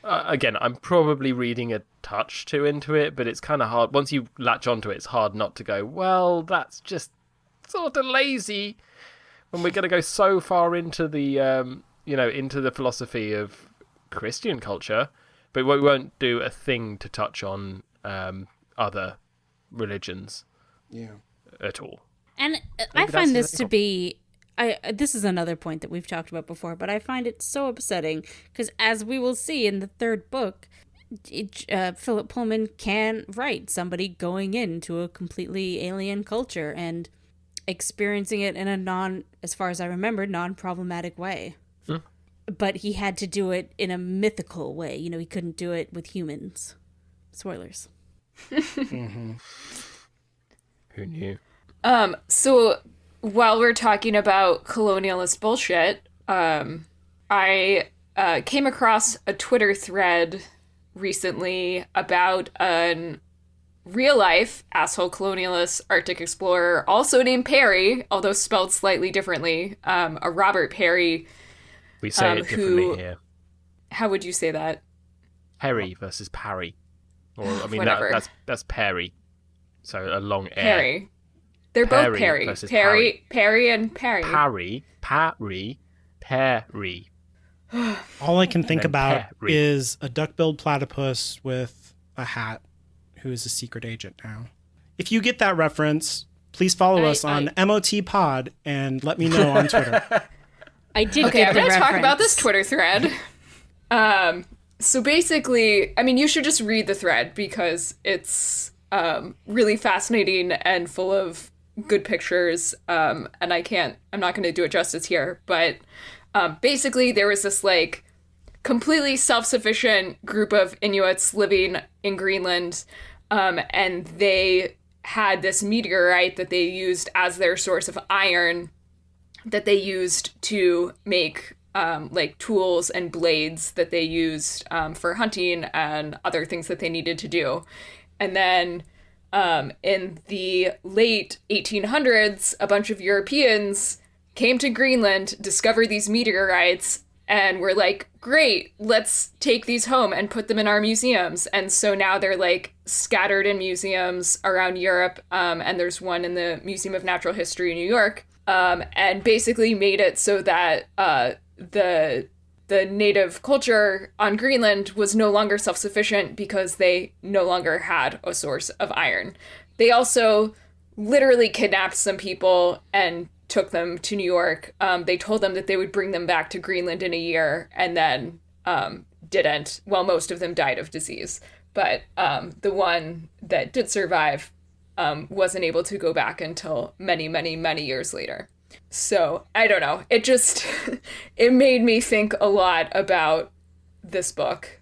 again, I'm probably reading a touch too into it, but it's kind of hard. Once you latch onto it, it's hard not to go, well, that's just sort of lazy. When we're going to go so far into the, into the philosophy of Christian culture, but we won't do a thing to touch on other religions. Yeah. At all. And I find this to be... this is another point that we've talked about before, but I find it so upsetting because, as we will see in the third book, Philip Pullman can write somebody going into a completely alien culture and experiencing it in a as far as I remember, non-problematic way. But he had to do it in a mythical way. He couldn't do it with humans. Spoilers. Mm-hmm. Who knew? So while we're talking about colonialist bullshit, I came across a Twitter thread recently about a real-life asshole colonialist Arctic explorer, also named Perry, although spelled slightly differently, a Robert Perry. We say it differently here. How would you say that? Perry versus Parry. Or, I mean, Whatever. that's Perry. So a long air. Perry. They're both Perry. versus Perry and Perry. Perry. All I can think then about Perry. is a duck-billed platypus with a hat who is a secret agent now. If you get that reference, please follow us on MOT Pod and let me know on Twitter. I did Okay, get I'm the going to talk about reference. this Twitter thread. So basically, I mean, you should just read the thread because it's really fascinating and full of good pictures. And I'm not going to do it justice here, but basically there was this like completely self-sufficient group of Inuits living in Greenland, and they had this meteorite that they used as their source of iron that they used to make like tools and blades that they used for hunting and other things that they needed to do. And then in the late 1800s, a bunch of Europeans came to Greenland, discovered these meteorites, and were like, great, let's take these home and put them in our museums. And so now they're like scattered in museums around Europe, and there's one in the Museum of Natural History in New York, and basically made it so that the native culture on Greenland was no longer self-sufficient because they no longer had a source of iron. They also literally kidnapped some people and took them to New York. They told them that they would bring them back to Greenland in a year, and then didn't. Well, most of them died of disease. But the one that did survive wasn't able to go back until many, many, many years later. So, I don't know. It just, it made me think a lot about this book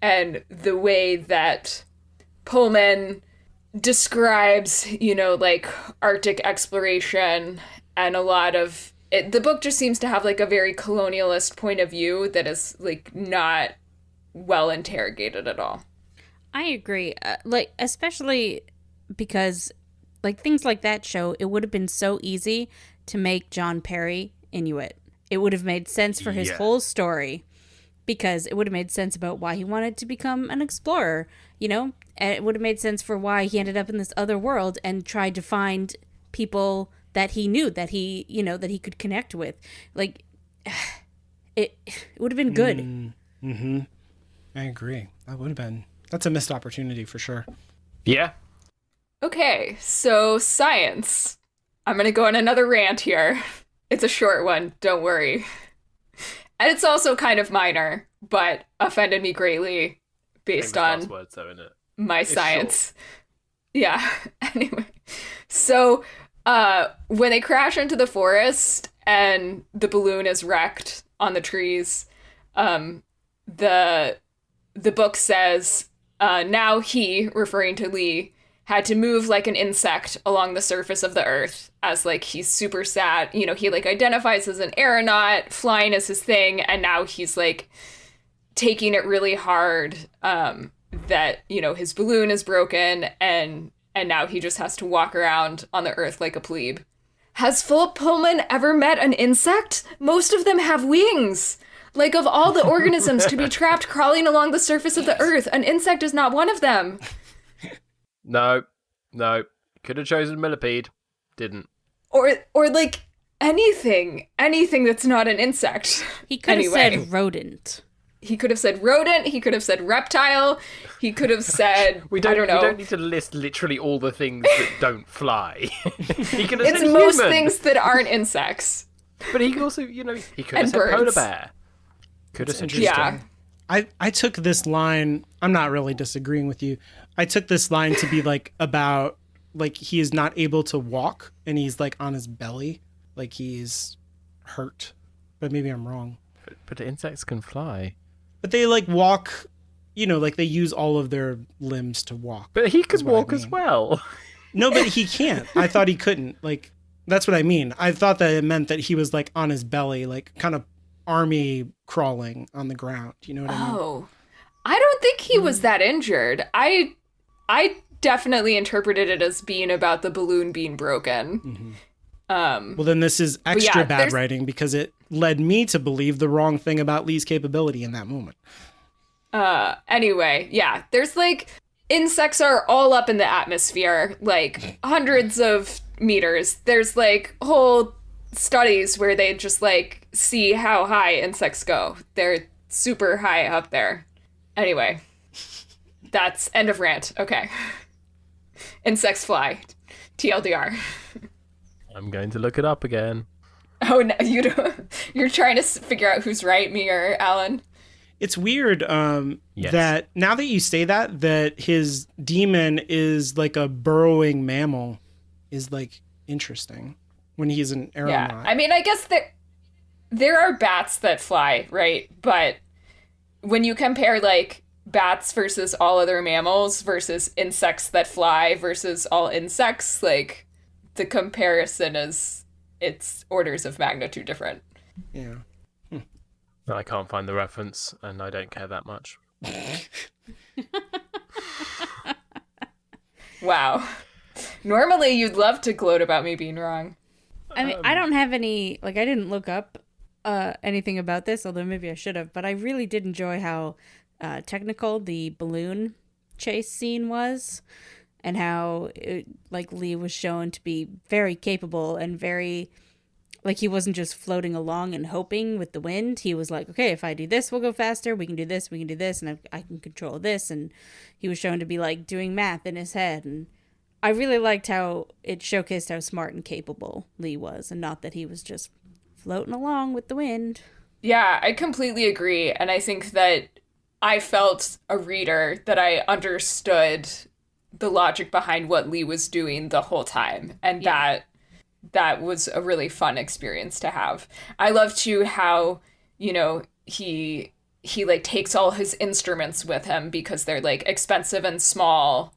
and the way that Pullman describes, like Arctic exploration, and a lot of it. The book just seems to have like a very colonialist point of view that is like not well interrogated at all. I agree. Especially because things like that show, it would have been so easy to make John Perry Inuit. It would have made sense for his whole story because it would have made sense about why he wanted to become an explorer, and it would have made sense for why he ended up in this other world and tried to find people that he knew, that he, that he could connect with. It would have been good. Mm-hmm. I agree. That's a missed opportunity for sure. Yeah. Okay, so science. I'm gonna go on another rant here. It's a short one, don't worry. And it's also kind of minor, but offended me greatly based Famous last on words, though, isn't it? my It's science. Yeah. Anyway, so when they crash into the forest and the balloon is wrecked on the trees, the book says now he, referring to Lee, had to move like an insect along the surface of the earth as like he's super sad. You know, he like identifies as an aeronaut, flying is his thing, and now he's like taking it really hard that, you know, his balloon is broken and now he just has to walk around on the earth like a plebe. Has Philip Pullman ever met an insect? Most of them have wings. Like, of all the organisms to be trapped crawling along the surface of the earth, an insect is not one of them. No. Could have chosen millipede. Didn't. Or like anything that's not an insect. He could have said rodent. He could have said rodent. He could have said reptile. He could have said We don't know. We don't need to list literally all the things that don't fly. He could have It's said most human. things that aren't insects. But he could also, you know, he could have And said polar birds. bear. Could have said interesting. Yeah. I took this line, I'm not really disagreeing with you. I took this line to be like about like he is not able to walk and he's like on his belly, like he's hurt. But maybe I'm wrong. But insects can fly. But they like walk, you know, like they use all of their limbs to walk. But he could is what I walk as mean. well. No, but he can't. I thought he couldn't. Like that's what I mean. I thought that it meant that he was like on his belly, like kind of army crawling on the ground. You know what I mean? Oh, I don't think he was that injured. I definitely interpreted it as being about the balloon being broken. Well, then this is extra yeah, bad there's- writing because it led me to believe the wrong thing about Lee's capability in that moment. Anyway, yeah, there's like insects are all up in the atmosphere, like hundreds of meters. There's like whole studies where they just like see how high insects go. They're super high up there. Anyway, that's end of rant. Okay. Insects fly. TLDR. I'm going to look it up again. Oh, no, you don't. You're trying to figure out who's right, me or Alan. It's weird Yes. that now that you say that his demon is like a burrowing mammal is like interesting when he's an aeronaut. Yeah, I mean, I guess there are bats that fly, right? But when you compare like bats versus all other mammals versus insects that fly versus all insects, like the comparison is it's orders of magnitude different. Yeah. I can't find the reference, and I don't care that much. Wow. Normally you'd love to gloat about me being wrong. I mean, I don't have any, like, I didn't look up anything about this, although maybe I should have, but I really did enjoy how technical the balloon chase scene was, and how, like, Lee was shown to be very capable and very, like, he wasn't just floating along and hoping with the wind. He was like, okay, if I do this, we'll go faster. We can do this, and I can control this. And he was shown to be, like, doing math in his head, and I really liked how it showcased how smart and capable Lee was, and not that he was just floating along with the wind. Yeah, I completely agree. And I think that I felt a reader that I understood the logic behind what Lee was doing the whole time. And that was a really fun experience to have. I love too how, you know, he like takes all his instruments with him because they're like expensive and small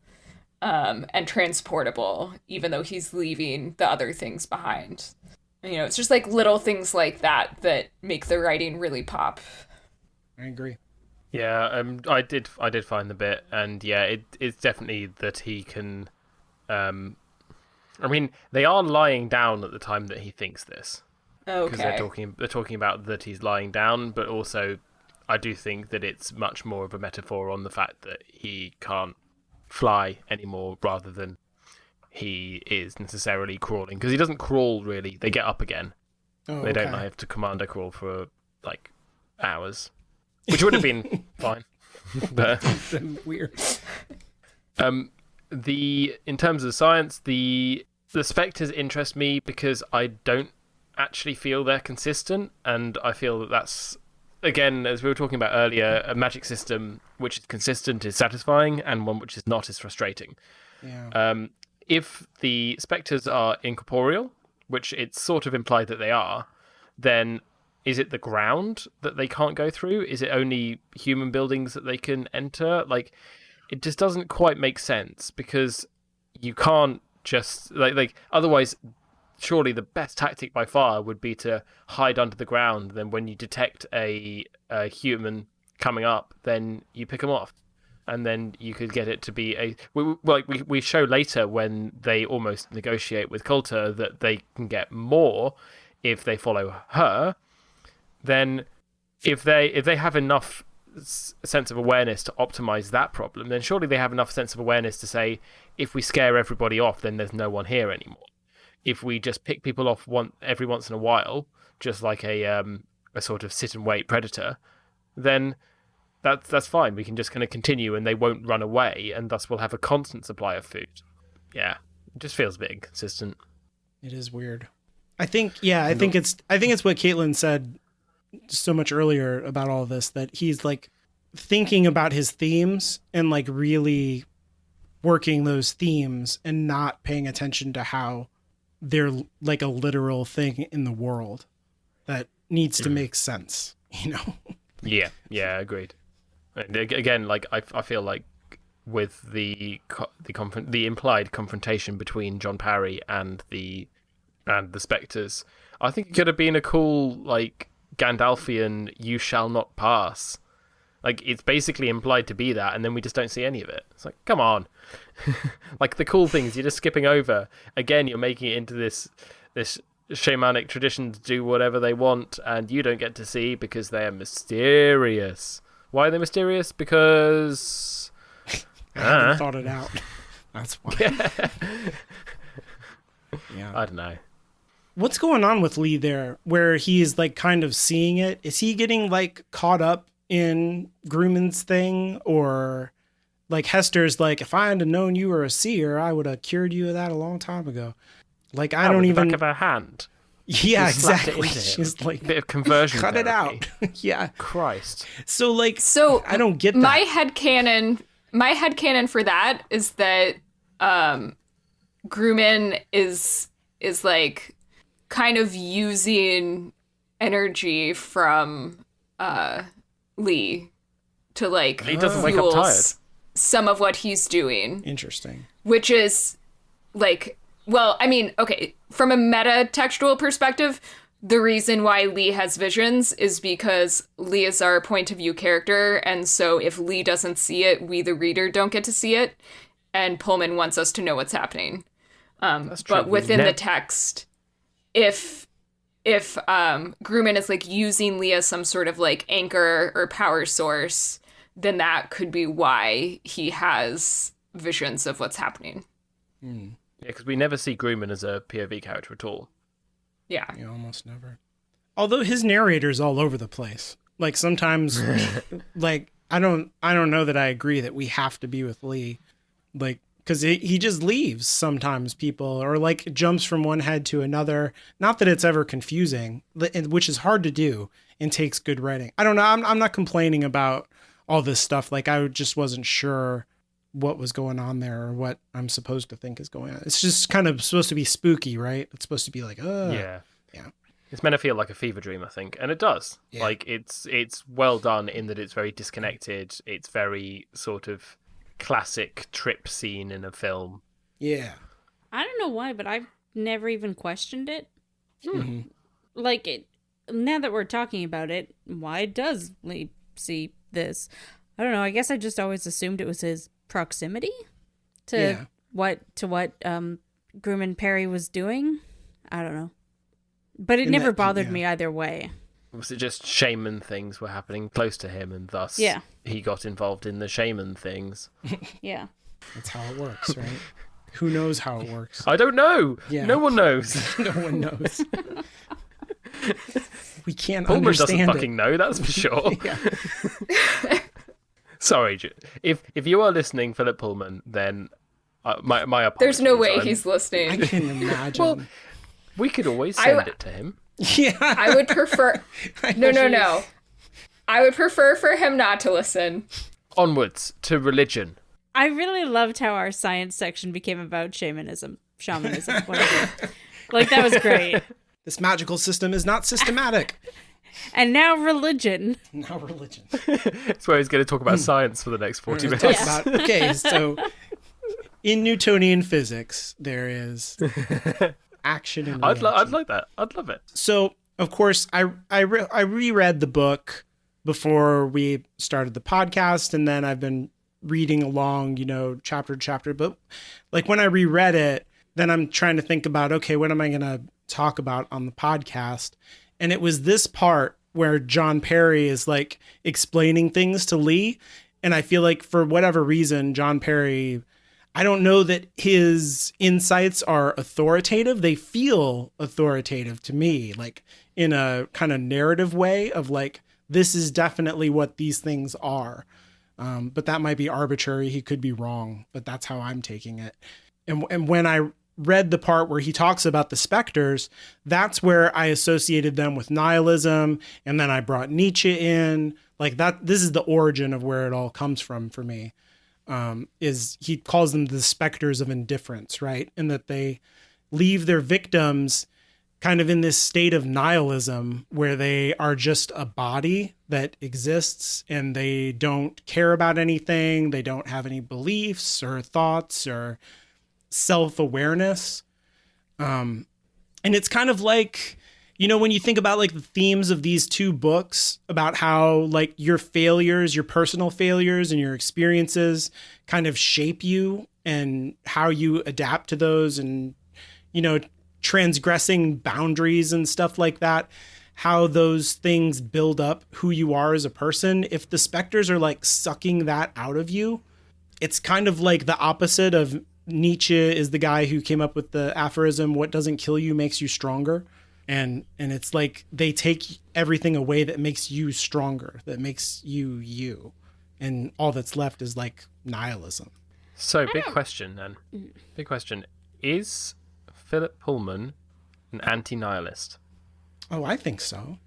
and transportable, even though he's leaving the other things behind. You know, it's just like little things like that make the writing really pop. I agree. Yeah, I did find the bit, and yeah, it's definitely that he can. I mean, they are lying down at the time that he thinks this, because Okay. they're talking about that he's lying down, but also I do think that it's much more of a metaphor on the fact that he can't fly anymore, rather than he is necessarily crawling, because he doesn't crawl really. They get up again. Oh, They don't have to commando crawl for like hours, which would have been fine. But Weird. in terms of science, the spectres interest me because I don't actually feel they're consistent, and I feel that that's, again, as we were talking about earlier, a magic system which is consistent is satisfying, and one which is not is frustrating. Yeah. If the spectres are incorporeal, which it's sort of implied that they are, then is it the ground that they can't go through? Is it only human buildings that they can enter? Like, it just doesn't quite make sense, because you can't just like otherwise. Surely the best tactic by far would be to hide under the ground. Then when you detect a human coming up, then you pick them off, and then you could get it to be we show later when they almost negotiate with Coulter that they can get more if they follow her. Then if they have enough sense of awareness to optimize that problem, then surely they have enough sense of awareness to say, if we scare everybody off, then there's no one here anymore. If we just pick people off every once in a while, just like a sort of sit and wait predator, then that's fine. We can just kind of continue, and they won't run away, and thus we'll have a constant supply of food. Yeah, it just feels a bit inconsistent. It is weird. I think it's what Caitlin said so much earlier about all of this, that he's like thinking about his themes and like really working those themes and not paying attention to how they're like a literal thing in the world that needs to make sense, you know? Yeah, agreed. And again, like I feel like with the implied confrontation between John Parry and the spectres, I think it could have been a cool, like, Gandalfian "you shall not pass." Like, it's basically implied to be that, and then we just don't see any of it. It's like, come on. Like, the cool things you're just skipping over. Again, you're making it into this shamanic tradition to do whatever they want, and you don't get to see because they are mysterious. Why are they mysterious? Because I haven't thought it out. That's why. Yeah. I don't know. What's going on with Lee there, where he's like kind of seeing it? Is he getting like caught up in Grumman's thing, or like Hester's like, if I had known you were a seer, I would have cured you of that a long time ago. Like, I don't even. The back of her hand. Yeah, Just slapped it exactly. into him. She's like, Bit of conversion. cut it therapy. out. Yeah. Christ. So like, I don't get My that. headcanon for that is that Grumman is like kind of using energy from Lee to like Lee doesn't wake up fuel tired. some of what he's doing, Interesting. which is like, well, I mean, okay, from a meta-textual perspective, the reason why Lee has visions is because Lee is our point of view character, and so if Lee doesn't see it, we the reader don't get to see it, and Pullman wants us to know what's happening. That's true. But within the text, if Grumman is like using Lee as some sort of like anchor or power source, then that could be why he has visions of what's happening. Yeah, because we never see Grumman as a POV character at all. Yeah. You almost never. Although his narrator's all over the place. Like sometimes, like I don't know that I agree that we have to be with Lee, like because he just leaves sometimes people, or like jumps from one head to another. Not that it's ever confusing, which is hard to do and takes good writing. I don't know. I'm not complaining about all this stuff. Like I just wasn't sure what was going on there or what I'm supposed to think is going on. It's just kind of supposed to be spooky, right? It's supposed to be like, Yeah. Yeah. It's meant to feel like a fever dream, I think, and it does. Yeah. Like it's well done in that it's very disconnected. It's very sort of classic trip scene in a film. Yeah. I don't know why, but I've never even questioned it. Mhm. Like, it, now that we're talking about it, why does Lee see this? I don't know. I guess I just always assumed it was his proximity to what Grumman Parry was doing. I don't know. But it never bothered me either way. Was it just shaman things were happening close to him, and thus he got involved in the shaman things? Yeah. That's how it works, right? Who knows how it works? I don't know. Yeah. No one knows. No one knows. We can't Pullman understand doesn't it. fucking know, that's for sure. Yeah. Sorry, if you are listening, Philip Pullman, then my apologies. There's no way I'm- he's I listening. can imagine. Well, we could always send it to him. yeah. I would prefer. No. I would prefer for him not to listen. Onwards to religion. I really loved how our science section became about shamanism, whatever. Like, that was great. This magical system is not systematic. And now religion. Now religion. That's where he's going to talk about science for the next 40 Talk minutes. about, okay, so in Newtonian physics, there is action and reaction. I'd like that. I'd love it. So, of course, I reread the book before we started the podcast, and then I've been reading along, chapter to chapter. But like when I reread it, then I'm trying to think about, okay, what am I going to talk about on the podcast? And it was this part where John Perry is like explaining things to Lee. And I feel like for whatever reason, John Perry, I don't know that his insights are authoritative. They feel authoritative to me, like in a kind of narrative way of like, this is definitely what these things are. But that might be arbitrary. He could be wrong, but that's how I'm taking it. And when I read the part where he talks about the specters, that's where I associated them with nihilism. And then I brought Nietzsche in like that. This is the origin of where it all comes from for me. Is he calls them the specters of indifference, right? And that they leave their victims kind of in this state of nihilism where they are just a body that exists and they don't care about anything. They don't have any beliefs or thoughts or self-awareness. And it's kind of like, when you think about like the themes of these two books about how like your failures, your personal failures and your experiences kind of shape you and how you adapt to those and, transgressing boundaries and stuff like that, how those things build up who you are as a person. If the specters are like sucking that out of you, it's kind of like the opposite of Nietzsche is the guy who came up with the aphorism, what doesn't kill you makes you stronger. And it's like they take everything away that makes you stronger, that makes you you. And all that's left is like nihilism. So, big question then. Big question. Is Philip Pullman an anti-nihilist? Oh, I think so.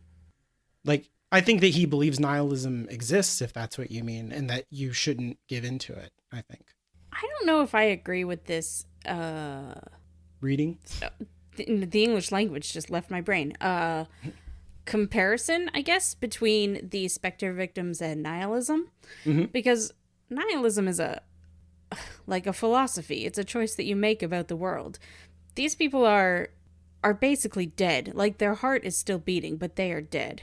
Like, I think that he believes nihilism exists, if that's what you mean, and that you shouldn't give into it, I think. I don't know if I agree with this. Reading? The English language just left my brain. Comparison, I guess, between the specter victims and nihilism. Mm-hmm. Because nihilism is a philosophy. It's a choice that you make about the world. These people are basically dead. Like, their heart is still beating, but they are dead.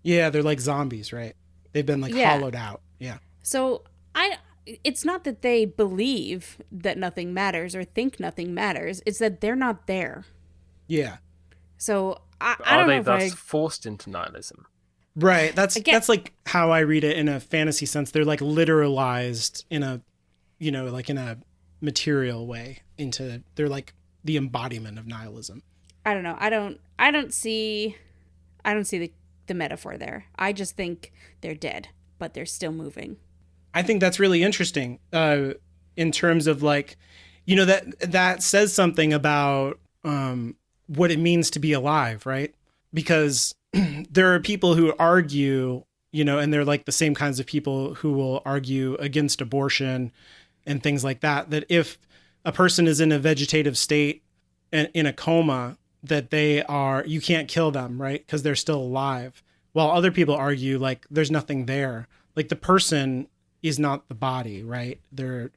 Yeah, they're like zombies, right? They've been like hollowed out. Yeah. So it's not that they believe that nothing matters or think nothing matters. It's that they're not there. Yeah. So I Are don't they know if thus forced into nihilism? Right. That's Again- that's like how I read it in a fantasy sense. They're like literalized in a, like in a material way they're like the embodiment of nihilism. I don't know. I don't see the metaphor there. I just think they're dead, but they're still moving. I think that's really interesting in terms of like, that says something about what it means to be alive, right? Because there are people who argue, and they're like the same kinds of people who will argue against abortion and things like that, that if a person is in a vegetative state and in a coma, that you can't kill them, right? Because they're still alive. While other people argue like there's nothing there. Like the person is not the body, right? There's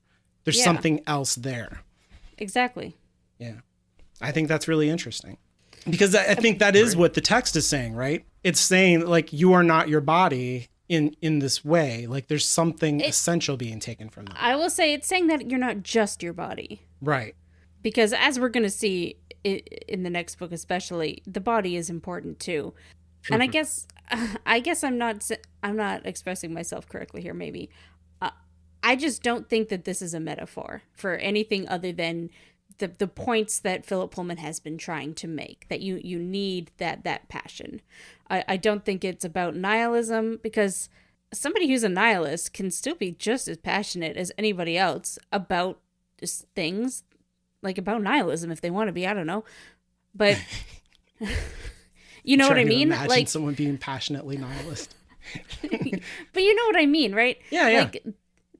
something else there. Exactly. Yeah. I think that's really interesting. Because I think that is what the text is saying, right? It's saying like you are not your body in this way. Like there's something essential being taken from that. I will say it's saying that you're not just your body. Right. Because as we're going to see in the next book especially, the body is important too. And I guess I'm not expressing myself correctly here maybe. I just don't think that this is a metaphor for anything other than the points that Philip Pullman has been trying to make, that you need that passion. I don't think it's about nihilism because somebody who's a nihilist can still be just as passionate as anybody else about just things, like about nihilism if they want to be. I don't know. But you know what I Trying to mean? imagine Like, someone being passionately nihilist. but you know what I mean, right? Yeah, yeah. Like,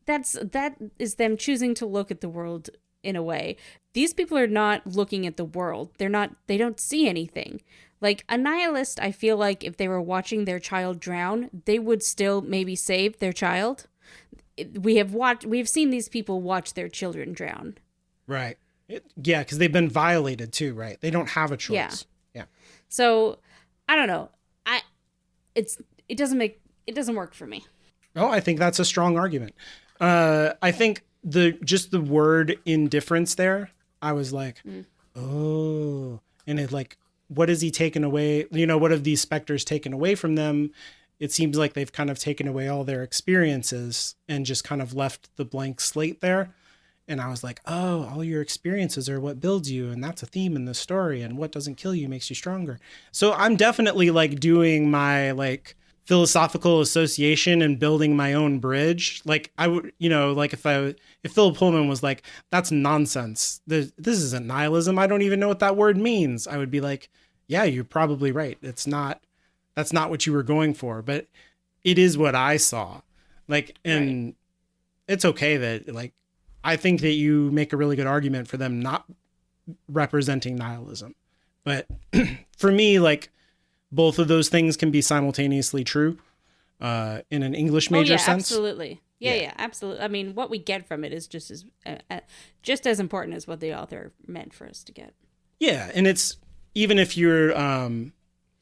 that is them choosing to look at the world in a way. These people are not looking at the world. They don't see anything. Like, a nihilist, I feel like if they were watching their child drown, they would still maybe save their child. We've seen these people watch their children drown. Right. Yeah, because they've been violated too, right? They don't have a choice. Yeah. Yeah. So, I don't know. It doesn't work for me. Oh, I think that's a strong argument. I think the word indifference there, I was like, oh, and it like, what has he taken away? You know, what have these specters taken away from them? It seems like they've kind of taken away all their experiences and just kind of left the blank slate there. And I was like, oh, all your experiences are what builds you. And that's a theme in the story. And what doesn't kill you makes you stronger. So I'm definitely like doing my like philosophical association and building my own bridge. Like I would, you know, like if Philip Pullman was like, that's nonsense. This isn't nihilism. I don't even know what that word means. I would be like, yeah, you're probably right. That's not what you were going for, but it is what I saw. Like, and right. It's okay that like, I think that you make a really good argument for them not representing nihilism. But for me, like both of those things can be simultaneously true in an English major sense. Absolutely. Yeah, absolutely. I mean, what we get from it is just as important as what the author meant for us to get. Yeah, and it's even if you're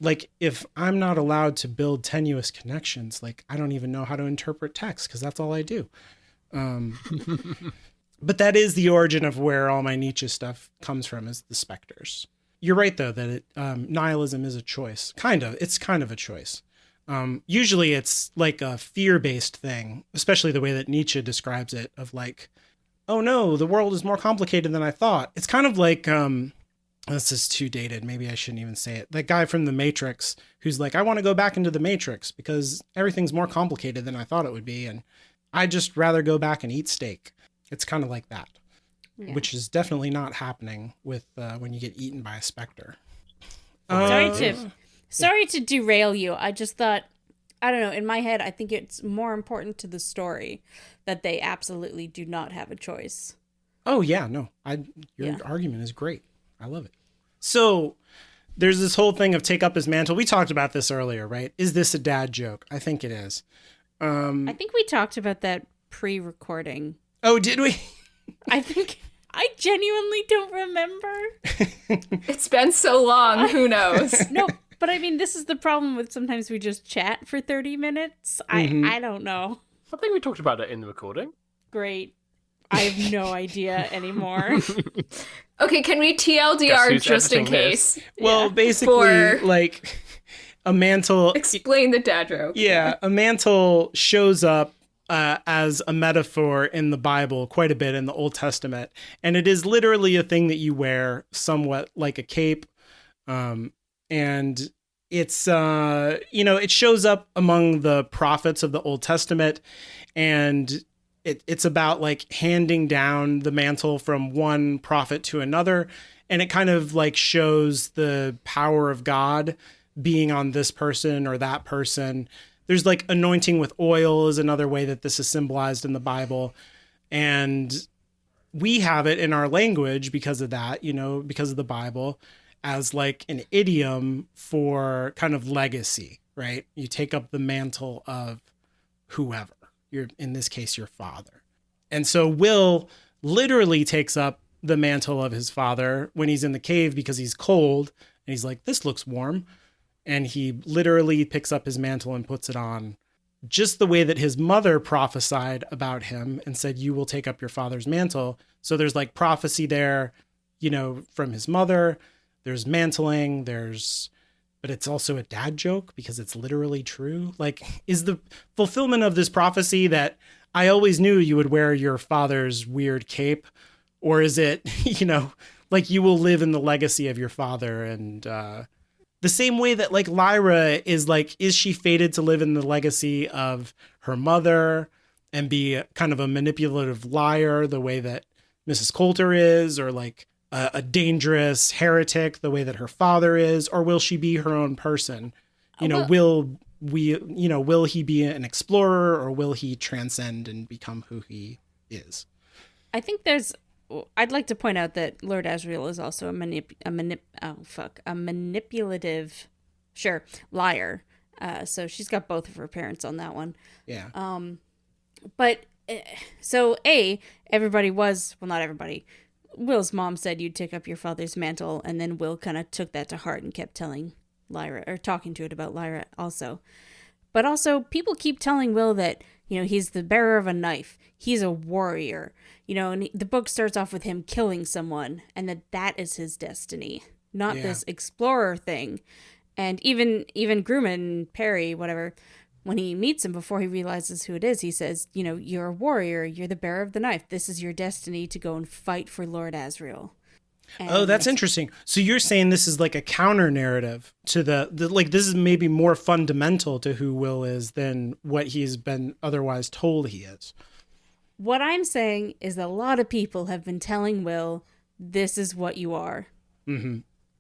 like if I'm not allowed to build tenuous connections, like I don't even know how to interpret text because that's all I do. But that is the origin of where all my Nietzsche stuff comes from, is the specters. You're right, though, that nihilism is a choice. It's kind of a choice. Usually it's like a fear-based thing, especially the way that Nietzsche describes it, of like, oh no, the world is more complicated than I thought. It's kind of like, this is too dated, maybe I shouldn't even say it. That guy from The Matrix who's like, I want to go back into the Matrix because everything's more complicated than I thought it would be, and I'd just rather go back and eat steak. It's kind of like that, which is definitely not happening with when you get eaten by a specter. Sorry to derail you. I just thought, I don't know, in my head, I think it's more important to the story that they absolutely do not have a choice. Oh, yeah, no. Your argument is great. I love it. So there's this whole thing of take up his mantle. We talked about this earlier, right? Is this a dad joke? I think it is. I think we talked about that pre-recording. Oh, did we? I genuinely don't remember. It's been so long. Who knows? No, but I mean, this is the problem with sometimes we just chat for 30 minutes. I don't know. I think we talked about it in the recording. Great. I have no idea anymore. Okay, can we TLDR just in case? Well, basically, like a mantle. Explain the dad joke. Yeah, a mantle shows up as a metaphor in the Bible quite a bit in the Old Testament. And it is literally a thing that you wear somewhat like a cape. And it's, it shows up among the prophets of the Old Testament. And it's about like handing down the mantle from one prophet to another. And it kind of like shows the power of God being on this person or that person. There's like anointing with oil is another way that this is symbolized in the Bible. And we have it in our language because of that, because of the Bible, as like an idiom for kind of legacy, right? You take up the mantle of whoever, in this case, your father. And so Will literally takes up the mantle of his father when he's in the cave because he's cold. And he's like, this looks warm. And he literally picks up his mantle and puts it on just the way that his mother prophesied about him and said, you will take up your father's mantle. So there's like prophecy there, from his mother. There's mantling. But it's also a dad joke because it's literally true. Like, is the fulfillment of this prophecy that I always knew you would wear your father's weird cape? Or is it, like you will live in the legacy of your father and, the same way that like Lyra is like, is she fated to live in the legacy of her mother and be kind of a manipulative liar the way that Mrs. Coulter is, or like a dangerous heretic the way that her father is, or will she be her own person? Will he be an explorer, or will he transcend and become who he is? I think I'd like to point out that Lord Asriel is also a manipulative, liar. So she's got both of her parents on that one. Yeah. But so everybody was, well, not everybody. Will's mom said you'd take up your father's mantle, and then Will kind of took that to heart and kept telling Lyra, or talking to it about Lyra also. But also, people keep telling Will that, he's the bearer of a knife. He's a warrior, and the book starts off with him killing someone, and that is his destiny, not this explorer thing. And even Grumman, Perry, whatever, when he meets him, before he realizes who it is, he says, you're a warrior, you're the bearer of the knife. This is your destiny to go and fight for Lord Asriel. Oh, that's interesting. So you're saying this is like a counter narrative to the like, this is maybe more fundamental to who Will is than what he's been otherwise told he is. What I'm saying is that a lot of people have been telling Will, this is what you are. Mm-hmm.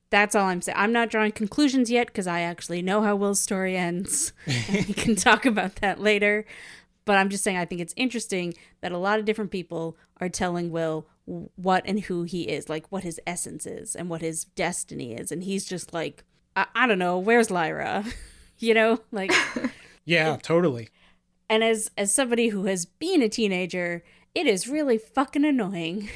That's all I'm saying. I'm not drawing conclusions yet because I actually know how Will's story ends. And we can talk about that later. But I'm just saying I think it's interesting that a lot of different people are telling Will what and who he is, like what his essence is and what his destiny is. And he's just like, I don't know, where's Lyra? Like... Yeah, totally. And as somebody who has been a teenager, it is really fucking annoying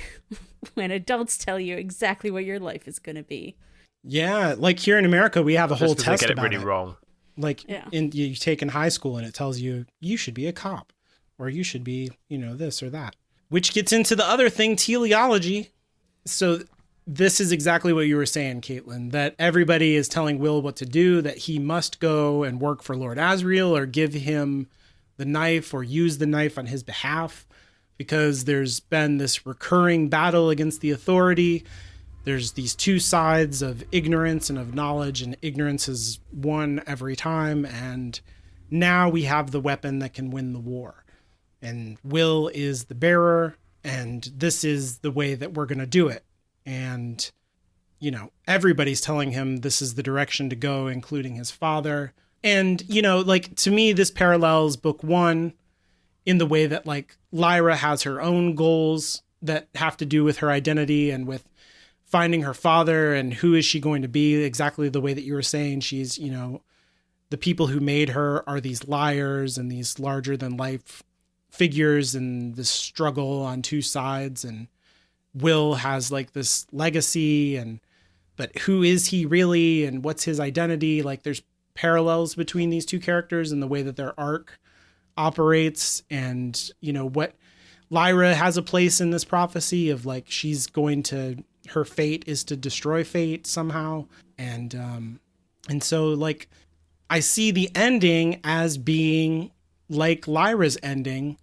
when adults tell you exactly what your life is going to be. Yeah, like here in America, we have a whole test they get it about really wrong. Like you take in high school and it tells you should be a cop, or you should be, this or that, which gets into the other thing, teleology. So this is exactly what you were saying, Caitlin, that everybody is telling Will what to do, that he must go and work for Lord Asriel or give him the knife or use the knife on his behalf, because there's been this recurring battle against the authority. There's these two sides of ignorance and of knowledge, and ignorance has won every time. And now we have the weapon that can win the war. And Will is the bearer, and this is the way that we're going to do it. And, everybody's telling him this is the direction to go, including his father. And, like, to me, this parallels book one in the way that, like, Lyra has her own goals that have to do with her identity and with finding her father and who is she going to be, exactly the way that you were saying. She's, the people who made her are these liars and these larger than life figures, and this struggle on two sides. And Will has like this legacy, but who is he really, and what's his identity? Like, there's parallels between these two characters and the way that their arc operates. And, what Lyra has a place in this prophecy of, like, she's going to, her fate is to destroy fate somehow. And so, like, I see the ending as being like Lyra's ending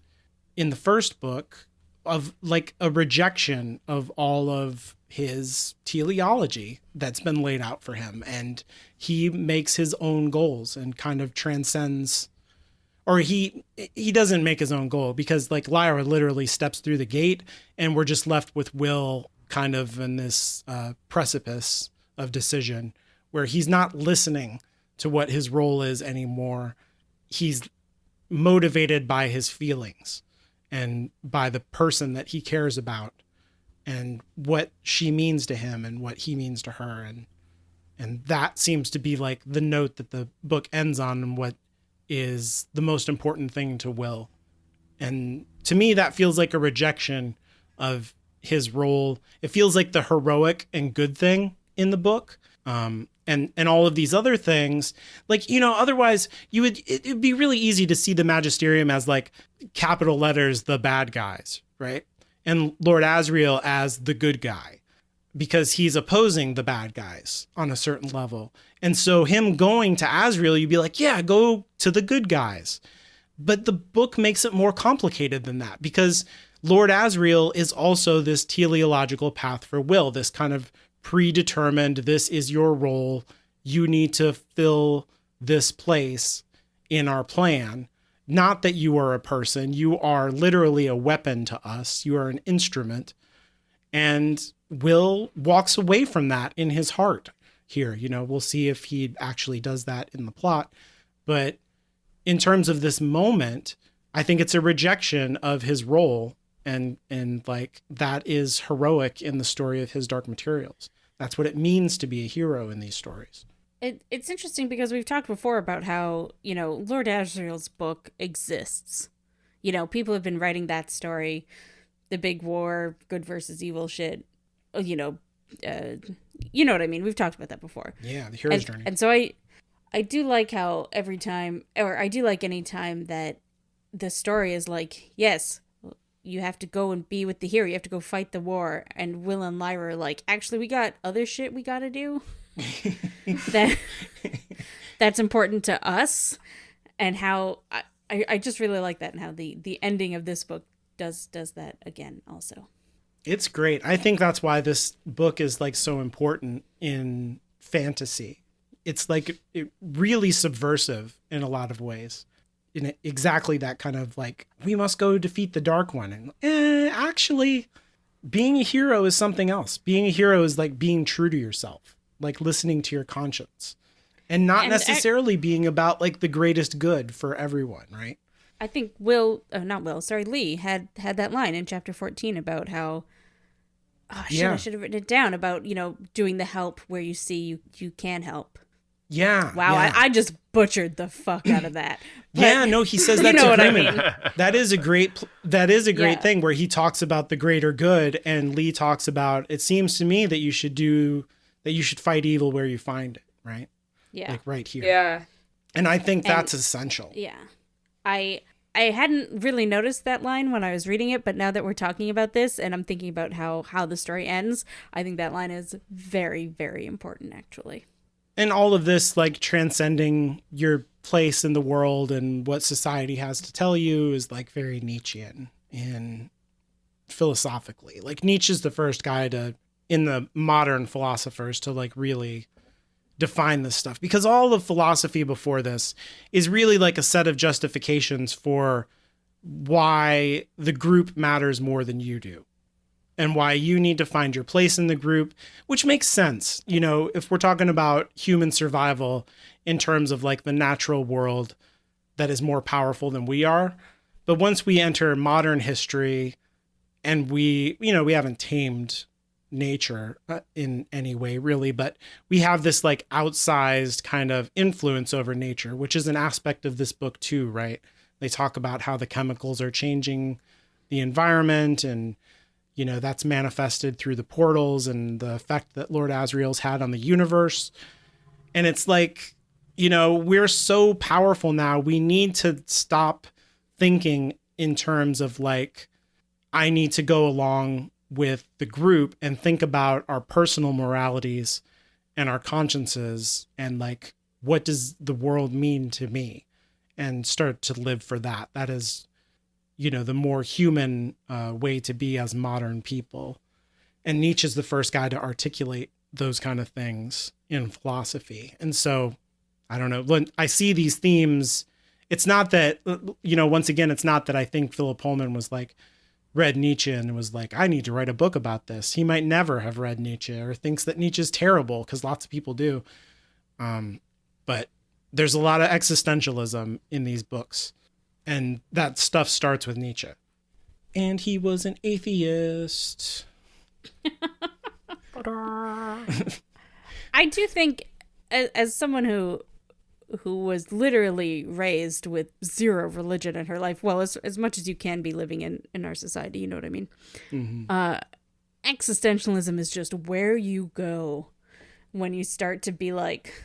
in the first book, of like a rejection of all of his teleology that's been laid out for him. And he makes his own goals and kind of transcends, or he doesn't make his own goal, because like Lyra literally steps through the gate and we're just left with Will kind of in this precipice of decision where he's not listening to what his role is anymore. He's motivated by his feelings and by the person that he cares about and what she means to him and what he means to her. And that seems to be like the note that the book ends on, and what is the most important thing to Will. And to me, that feels like a rejection of his role. It feels like the heroic and good thing in the book. And all of these other things, like, otherwise it'd be really easy to see the Magisterium as like capital letters, the bad guys, right? And Lord Asriel as the good guy, because he's opposing the bad guys on a certain level. And so him going to Asriel, you'd be like, yeah, go to the good guys. But the book makes it more complicated than that, because Lord Asriel is also this teleological path for Will, this kind of predetermined, this is your role, you need to fill this place in our plan. Not that you are a person, you are literally a weapon to us. You are an instrument. And Will walks away from that in his heart here. You know, we'll see if he actually does that in the plot. But in terms of this moment, I think it's a rejection of his role. And like, that is heroic in the story of his Dark Materials. That's what it means to be a hero in these stories. It's interesting because we've talked before about how, you know, Lord Asriel's book exists. You know, people have been writing that story, the big war, good versus evil shit. You know what I mean? We've talked about that before. Yeah, the hero's journey. And so I do like how every time, or I do like any time that the story is like, yes, you have to go and be with the hero. You have to go fight the war. And Will and Lyra are like, actually, we got other shit we got to do. That's important to us, and how I just really like that, and how the ending of this book does that again also. It's great. I think that's why this book is like so important in fantasy. It's like really subversive in a lot of ways. In exactly that kind of like, we must go defeat the Dark One, and actually being a hero is something else. Being a hero is like being true to yourself. Like listening to your conscience, and not necessarily being about like the greatest good for everyone, right? I think Lee had that line in chapter 14 about how, I should have written it down, about, you know, doing the help where you see you can help. Yeah. Wow, yeah. I just butchered the fuck out of that. But, yeah, no, he says that you know to what I Pullman. mean. That is a great thing where he talks about the greater good, and Lee talks about, it seems to me that you should fight evil where you find it, right? Yeah. Like right here. Yeah. And I think that's essential. Yeah. I hadn't really noticed that line when I was reading it, but now that we're talking about this and I'm thinking about how the story ends, I think that line is very, very important, actually. And all of this, like transcending your place in the world and what society has to tell you, is like very Nietzschean and philosophically. Like Nietzsche's the first guy in the modern philosophers to like really define this stuff, because all of philosophy before this is really like a set of justifications for why the group matters more than you do, and why you need to find your place in the group, which makes sense. You know, if we're talking about human survival in terms of like the natural world that is more powerful than we are. But once we enter modern history and we haven't tamed nature in any way really, but we have this like outsized kind of influence over nature, which is an aspect of this book too, right? They talk about how the chemicals are changing the environment, and you know, that's manifested through the portals and the effect that Lord Asriel's had on the universe. And it's like, you know, we're so powerful now, we need to stop thinking in terms of like, I need to go along with the group, and think about our personal moralities and our consciences, and like, what does the world mean to me, and start to live for that. That is, you know, the more human way to be as modern people. And Nietzsche's the first guy to articulate those kind of things in philosophy. And so, I don't know, when I see these themes, it's not that, you know, once again, it's not that I think Philip Pullman was like, read Nietzsche and was like, I need to write a book about this. He might never have read Nietzsche, or thinks that Nietzsche's terrible, because lots of people do. But there's a lot of existentialism in these books, and that stuff starts with Nietzsche. And he was an atheist. I do think, as someone who was literally raised with zero religion in her life, well, as much as you can be living in our society, you know what I mean? Mm-hmm. Existentialism is just where you go when you start to be like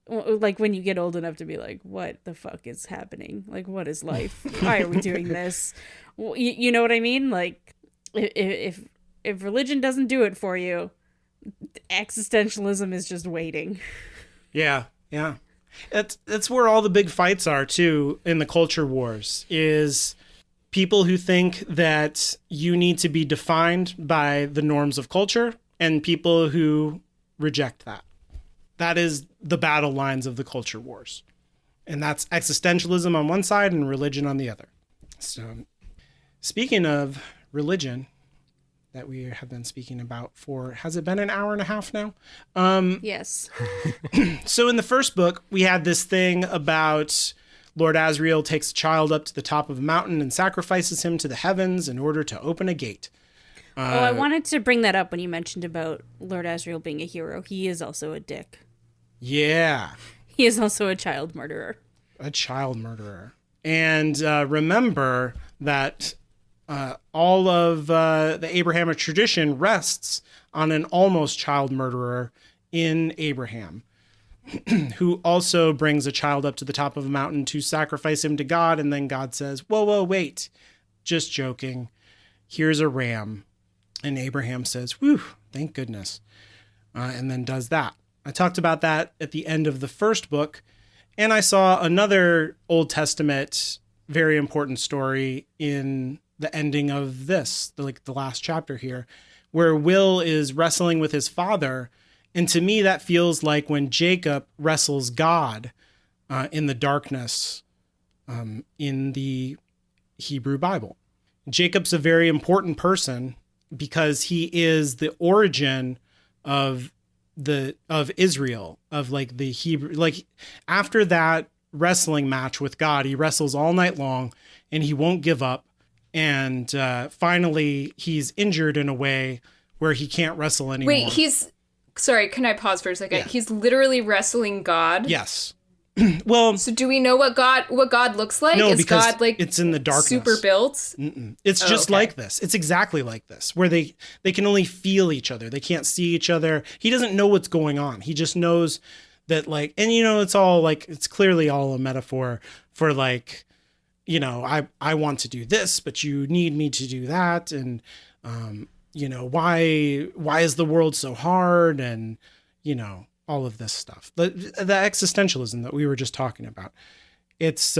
when you get old enough to be like, what the fuck is happening? Like, what is life? Why are we doing this? You know what I mean? Like, if religion doesn't do it for you, existentialism is just waiting. Yeah. That's where all the big fights are too in the culture wars, is people who think that you need to be defined by the norms of culture, and people who reject that. That is the battle lines of the culture wars. And that's existentialism on one side and religion on the other. So speaking of religion that we have been speaking about for, has it been an hour and a half now? Yes. So in the first book, we had this thing about Lord Asriel takes a child up to the top of a mountain and sacrifices him to the heavens in order to open a gate. I wanted to bring that up when you mentioned about Lord Asriel being a hero. He is also a dick. Yeah. He is also a child murderer. A child murderer. And remember that all of the Abrahamic tradition rests on an almost child murderer in Abraham, who also brings a child up to the top of a mountain to sacrifice him to God. And then God says, whoa, wait, just joking. Here's a ram. And Abraham says, whew, thank goodness. And then does that. I talked about that at the end of the first book. And I saw another Old Testament very important story in the ending of this, the last chapter here, where Will is wrestling with his father. And to me, that feels like when Jacob wrestles God in the darkness in the Hebrew Bible. Jacob's a very important person because he is the origin of Israel, of like the Hebrew, like after that wrestling match with God, he wrestles all night long and he won't give up. And finally he's injured in a way where he can't wrestle anymore. Wait, sorry, can I pause for a second? Yeah. He's literally wrestling God? Yes. Well, so do we know what God looks like? No, is because God like it's in the darkness. Super built? Mm-mm. It's just like this. It's exactly like this, where they can only feel each other. They can't see each other. He doesn't know what's going on. He just knows that like, and it's all like, it's clearly all a metaphor for like, I want to do this, but you need me to do that. And, why is the world so hard? And, all of this stuff, the existentialism that we were just talking about. It's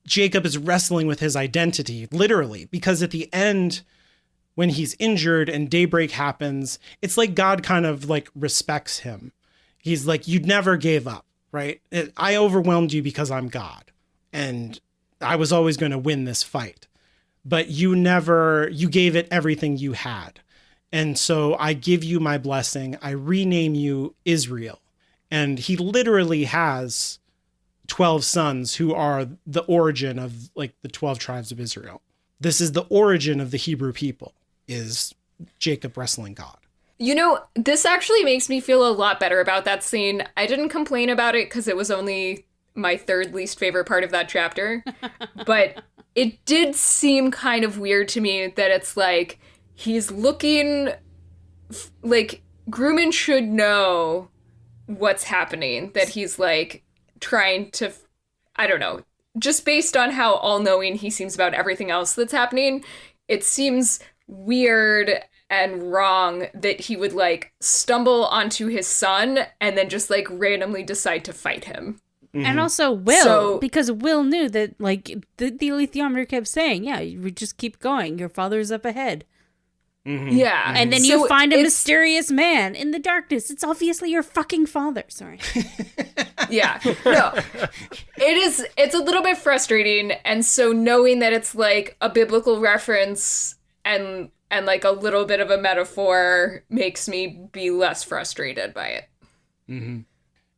Jacob is wrestling with his identity, literally, because at the end, when he's injured and daybreak happens, it's like God kind of like respects him. He's like, you never gave up, right? I overwhelmed you because I'm God, and I was always going to win this fight, but you gave it everything you had. And so I give you my blessing. I rename you Israel. And he literally has 12 sons who are the origin of like the 12 tribes of Israel. This is the origin of the Hebrew people, is Jacob wrestling God. This actually makes me feel a lot better about that scene. I didn't complain about it because it was only my third least favorite part of that chapter. But it did seem kind of weird to me that it's like, he's looking like Grumman should know what's happening, that he's like trying to, I don't know, just based on how all-knowing he seems about everything else that's happening, it seems weird and wrong that he would like stumble onto his son and then just like randomly decide to fight him. Mm-hmm. And also Will, because Will knew that like the alethiometer kept saying, yeah, we just keep going. Your father's up ahead. Mm-hmm. Yeah. And then you find a mysterious man in the darkness. It's obviously your fucking father. Sorry. Yeah. No. It's a little bit frustrating. And so knowing that it's like a biblical reference and like a little bit of a metaphor makes me be less frustrated by it. Mm-hmm.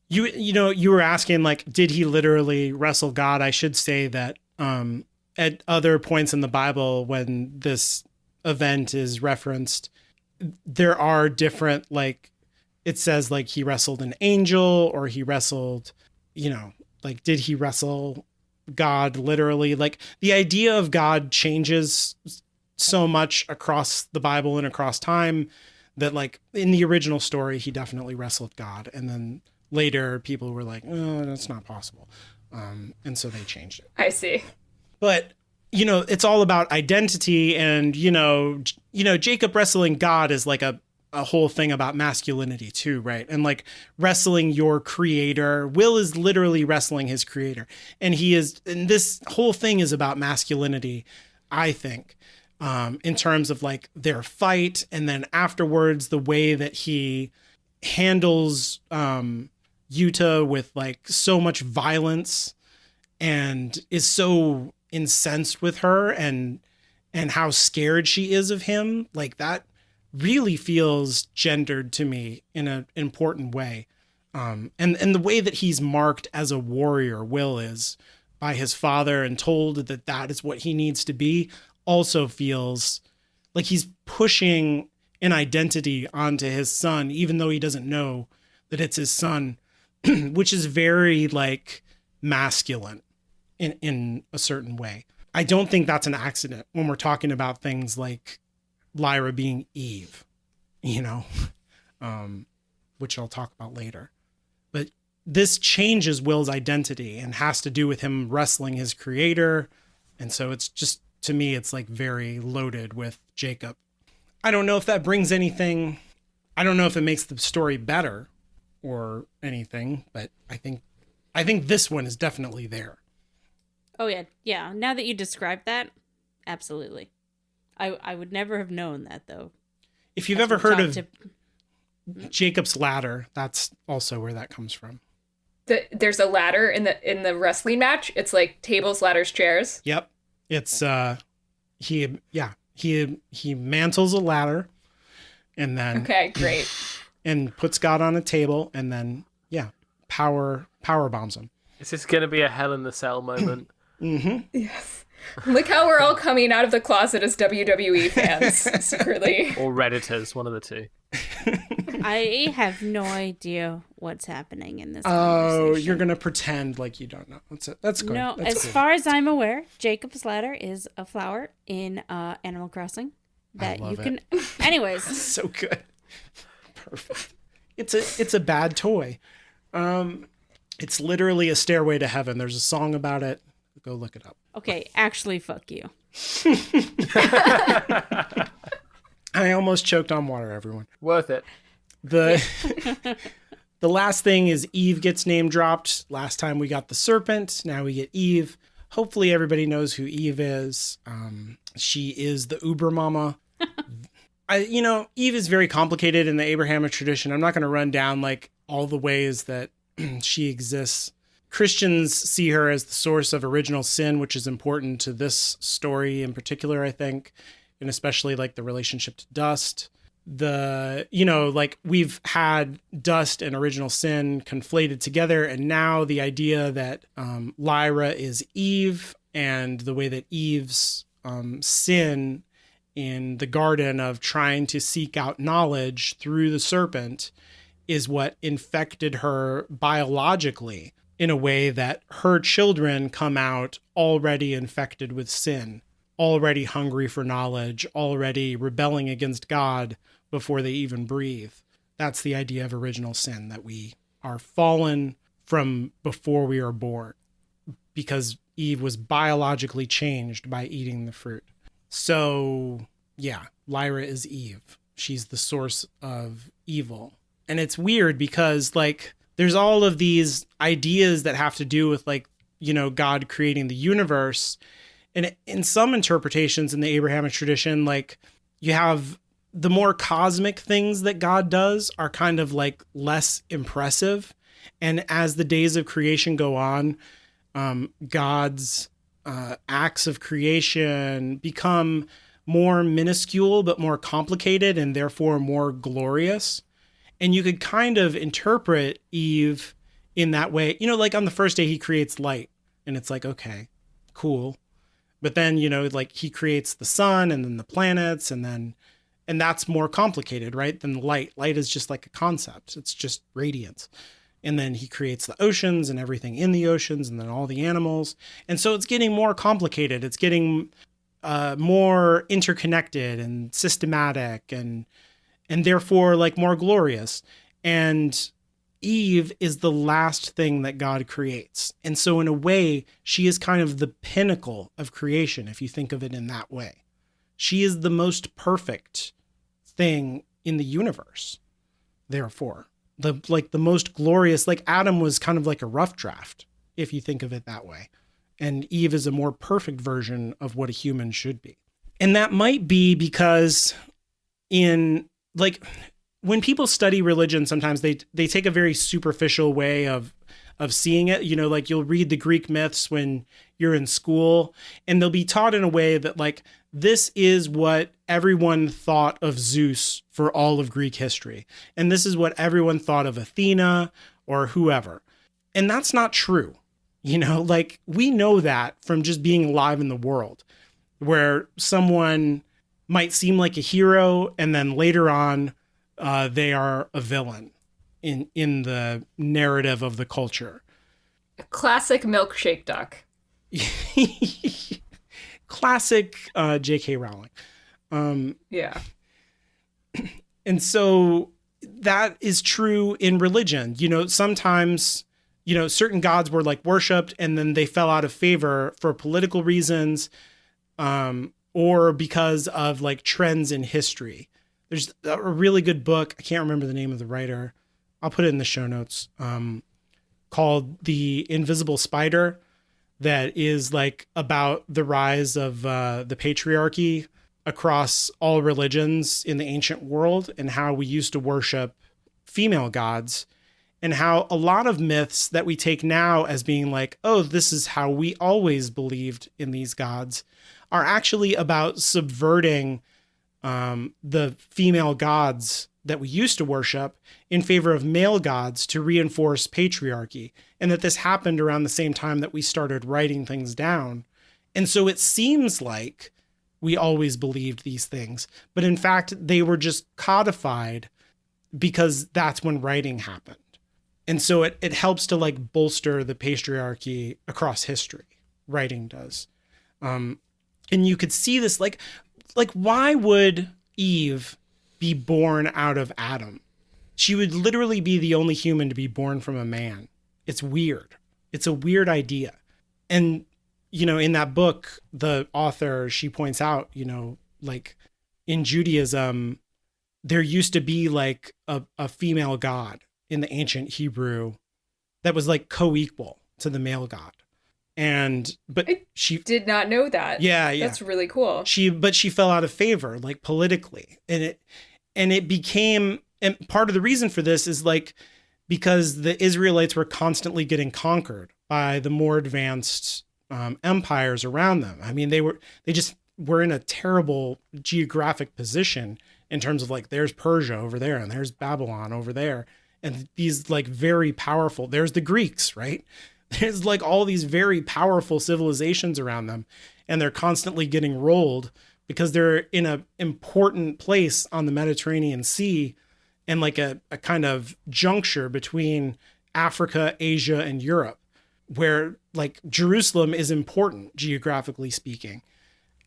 You were asking like, did he literally wrestle God? I should say that at other points in the Bible when this event is referenced, there are different, like it says like he wrestled an angel or he wrestled, like did he wrestle God literally? Like the idea of God changes so much across the Bible and across time that like in the original story he definitely wrestled God, and then later people were like, oh, that's not possible, and so they changed it. I see. But it's all about identity, and, Jacob wrestling God is like a whole thing about masculinity too, right? And like wrestling your creator. Will is literally wrestling his creator. And this whole thing is about masculinity, I think, in terms of like their fight. And then afterwards, the way that he handles Yuta with like so much violence and is so incensed with her and how scared she is of him, like that really feels gendered to me in an important way. And the way that he's marked as a warrior, Will is, by his father and told that that is what he needs to be, also feels like he's pushing an identity onto his son, even though he doesn't know that it's his son, which is very like masculine in a certain way. I don't think that's an accident when we're talking about things like Lyra being Eve, you know, which I'll talk about later. But this changes Will's identity and has to do with him wrestling his creator. And so it's just, to me, it's like very loaded with Jacob. I don't know if that brings anything. I don't know if it makes the story better or anything, but I think this one is definitely there. Oh, yeah. Yeah. Now that you described that, absolutely. I would never have known that, though. If you've ever heard of Jacob's Ladder, that's also where that comes from. There's a ladder in the wrestling match. It's like tables, ladders, chairs. Yep. It's he mantles a ladder and then okay, great. And puts God on a table and then power bombs him. Is this gonna be a Hell in the Cell moment? Mm-hmm. Yes. Look how we're all coming out of the closet as WWE fans secretly. Or Redditors, one of the two. I have no idea what's happening in this conversation. conversation. You're going to pretend like you don't know. That's good. No, that's as cool. far as I'm aware, Jacob's Ladder is a flower in Animal Crossing that you can... Anyways. So good. Perfect. It's a bad toy. It's literally a stairway to heaven. There's a song about it. Go look it up. Okay, actually, fuck you. I almost choked on water, everyone. Worth it. The last thing is Eve gets name dropped. Last time we got the serpent. Now we get Eve. Hopefully everybody knows who Eve is. She is the Uber mama. Eve is very complicated in the Abrahamic tradition. I'm not going to run down like all the ways that she exists. Christians see her as the source of original sin, which is important to this story in particular, I think, and especially like the relationship to dust. We've had dust and original sin conflated together, and now the idea that Lyra is Eve and the way that Eve's sin in the garden of trying to seek out knowledge through the serpent is what infected her biologically, in a way that her children come out already infected with sin, already hungry for knowledge, already rebelling against God before they even breathe. That's the idea of original sin, that we are fallen from before we are born, because Eve was biologically changed by eating the fruit. So, yeah, Lyra is Eve. She's the source of evil. And it's weird because, like, there's all of these ideas that have to do with, like, God creating the universe. And in some interpretations in the Abrahamic tradition, like, you have the more cosmic things that God does are kind of like less impressive. And as the days of creation go on, God's acts of creation become more minuscule, but more complicated and therefore more glorious. And you could kind of interpret Eve in that way. Like on the first day he creates light and it's like, okay, cool. But then, like he creates the sun and then the planets and that's more complicated, right? Than the light. Light is just like a concept. It's just radiance. And then he creates the oceans and everything in the oceans and then all the animals. And so it's getting more complicated. It's getting more interconnected and systematic and therefore like more glorious. And Eve is the last thing that God creates. And so in a way, she is kind of the pinnacle of creation, if you think of it in that way. She is the most perfect thing in the universe. Therefore, the most glorious, like Adam was kind of like a rough draft, if you think of it that way. And Eve is a more perfect version of what a human should be. And that might be because when people study religion, sometimes they take a very superficial way of seeing it. You know, like you'll read the Greek myths when you're in school, and they'll be taught in a way that like, this is what everyone thought of Zeus for all of Greek history. And this is what everyone thought of Athena or whoever. And that's not true. You know, like we know that from just being alive in the world, where someone might seem like a hero and then later on they are a villain in the narrative of the culture. A classic milkshake duck. Classic J.K. Rowling. Yeah. And so that is true in religion. You know, sometimes, you know, certain gods were like worshipped and then they fell out of favor for political reasons, or because of like trends in history. There's a really good book. I can't remember the name of the writer. I'll put it in the show notes. Called The Invisible Spider, that is like about the rise of the patriarchy across all religions in the ancient world, and how we used to worship female gods, and how a lot of myths that we take now as being like, oh, this is how we always believed in these gods, are actually about subverting the female gods that we used to worship in favor of male gods to reinforce patriarchy. And that this happened around the same time that we started writing things down. And so it seems like we always believed these things, but in fact, they were just codified because that's when writing happened. And so it helps to like bolster the patriarchy across history. Writing does. And you could see this, like why would Eve be born out of Adam? She would literally be the only human to be born from a man. It's weird. It's a weird idea. And, you know, in that book, the author, she points out, you know, like in Judaism, there used to be like a female god in the ancient Hebrew that was like co-equal to the male god. But she did not know that. Yeah. That's really cool. She fell out of favor, like politically, and it became, and part of the reason for this is like, because the Israelites were constantly getting conquered by the more advanced empires around them. I mean, they just were in a terrible geographic position in terms of like, there's Persia over there and there's Babylon over there. And these like very powerful, there's the Greeks, right? There's like all these very powerful civilizations around them, and they're constantly getting rolled because they're in an important place on the Mediterranean Sea, and like a kind of juncture between Africa, Asia, and Europe, where like Jerusalem is important geographically speaking.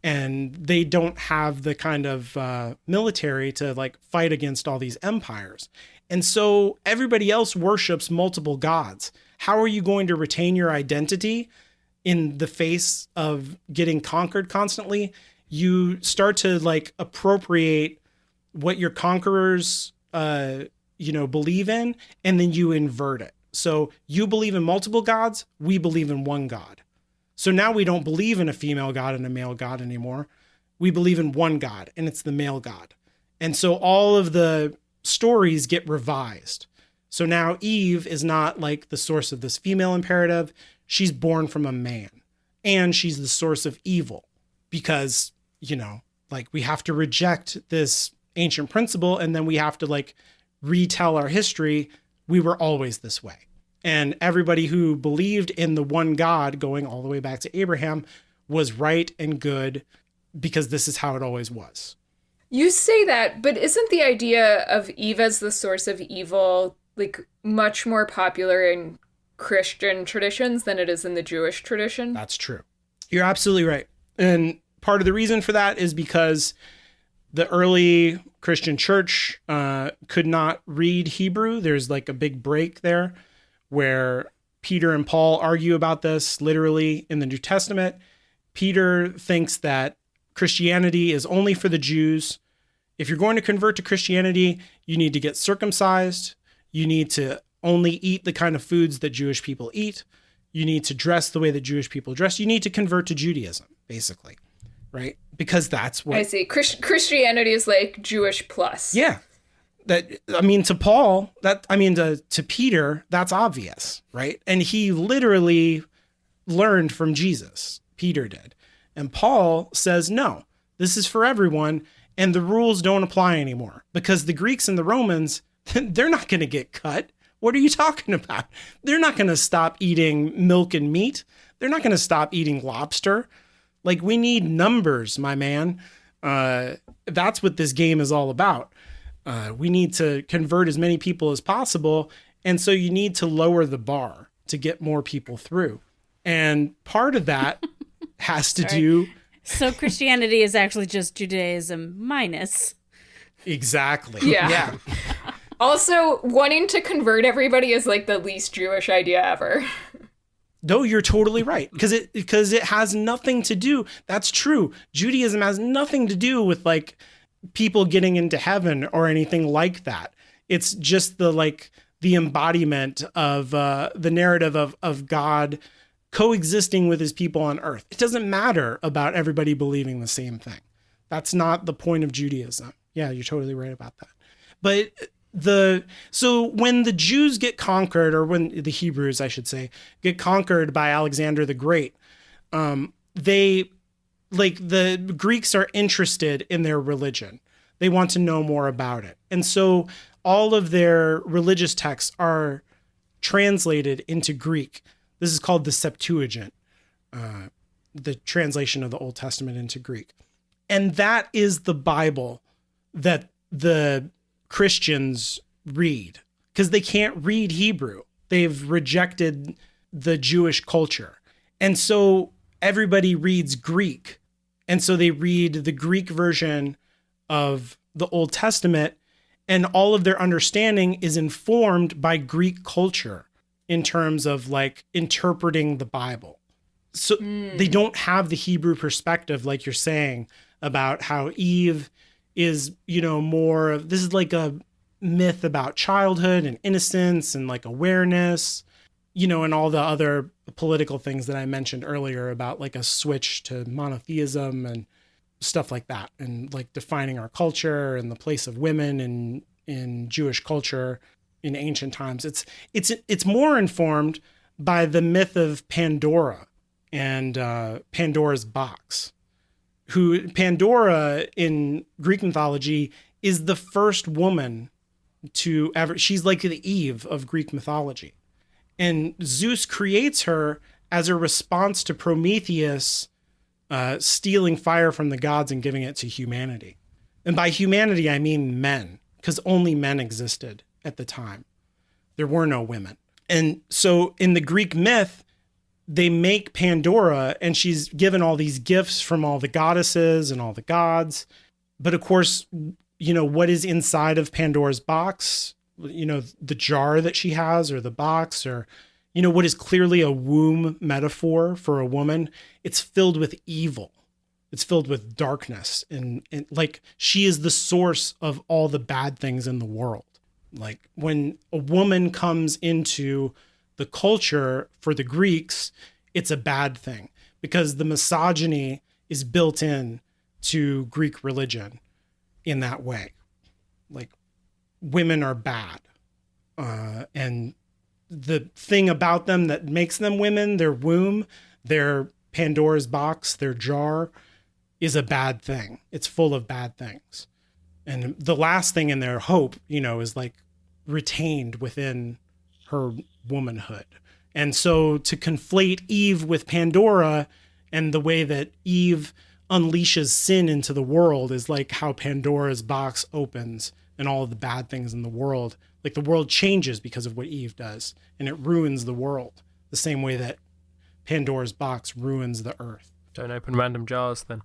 And they don't have the kind of military to like fight against all these empires. And so everybody else worships multiple gods. How are you going to retain your identity in the face of getting conquered constantly? You start to like appropriate what your conquerors, believe in, and then you invert it. So you believe in multiple gods. We believe in one God. So now we don't believe in a female god and a male god anymore. We believe in one God, and it's the male god. And so all of the stories get revised. So now Eve is not like the source of this female imperative. She's born from a man, and she's the source of evil because, like we have to reject this ancient principle, and then we have to like retell our history. We were always this way. And everybody who believed in the one God going all the way back to Abraham was right and good because this is how it always was. You say that, but isn't the idea of Eve as the source of evil like much more popular in Christian traditions than it is in the Jewish tradition? That's true. You're absolutely right. And part of the reason for that is because the early Christian church could not read Hebrew. There's like a big break there where Peter and Paul argue about this literally in the New Testament. Peter thinks that Christianity is only for the Jews. If you're going to convert to Christianity, you need to get circumcised. You need to only eat the kind of foods that Jewish people eat. You need to dress the way that Jewish people dress. You need to convert to Judaism, basically, right? Because that's what... I see. Christianity is like Jewish plus. Yeah. To Paul, to Peter, that's obvious, right? And he literally learned from Jesus. Peter did. And Paul says, no, this is for everyone. And the rules don't apply anymore because the Greeks and the Romans, they're not going to get cut. What are you talking about? They're not going to stop eating milk and meat. They're not going to stop eating lobster. Like, we need numbers, my man. That's what this game is all about. We need to convert as many people as possible. And so you need to lower the bar to get more people through. And part of that has to do... So Christianity is actually just Judaism minus. Exactly. Yeah. Also, wanting to convert everybody is like the least Jewish idea ever. No, you're totally right. Because it has nothing to do. That's true. Judaism has nothing to do with like people getting into heaven or anything like that. It's just the embodiment of the narrative of God coexisting with his people on earth. It doesn't matter about everybody believing the same thing. That's not the point of Judaism. Yeah, you're totally right about that. But so when the Jews get conquered, or when the Hebrews, I should say, get conquered by Alexander the Great, the Greeks are interested in their religion. They want to know more about it. And so all of their religious texts are translated into Greek. This is called the Septuagint, the translation of the Old Testament into Greek. And that is the Bible that the Christians read, because they can't read Hebrew. They've rejected the Jewish culture. And so everybody reads Greek. And so they read the Greek version of the Old Testament, and all of their understanding is informed by Greek culture in terms of like interpreting the Bible. So they don't have the Hebrew perspective, like you're saying, about how Eve is, more of, this is like a myth about childhood and innocence and like awareness, and all the other political things that I mentioned earlier about like a switch to monotheism and stuff like that, and like defining our culture and the place of women in Jewish culture in ancient times. It's more informed by the myth of Pandora and Pandora's box. Pandora in Greek mythology is the first woman to ever, she's like the Eve of Greek mythology. And Zeus creates her as a response to Prometheus stealing fire from the gods and giving it to humanity. And by humanity, I mean men, because only men existed at the time. There were no women. And so in the Greek myth, they make Pandora, and she's given all these gifts from all the goddesses and all the gods. But of course, what is inside of Pandora's box? The jar that she has, or the box, or, what is clearly a womb metaphor for a woman. It's filled with evil. It's filled with darkness. And like, she is the source of all the bad things in the world. Like, when a woman comes into the culture for the Greeks, it's a bad thing, because the misogyny is built in to Greek religion in that way. Like, women are bad. And the thing about them that makes them women, their womb, their Pandora's box, their jar, is a bad thing. It's full of bad things. And the last thing in their hope, is like retained within her womanhood. And so to conflate Eve with Pandora, and the way that Eve unleashes sin into the world, is like how Pandora's box opens and all of the bad things in the world. Like, the world changes because of what Eve does, and it ruins the world the same way that Pandora's box ruins the earth. Don't open random jars then.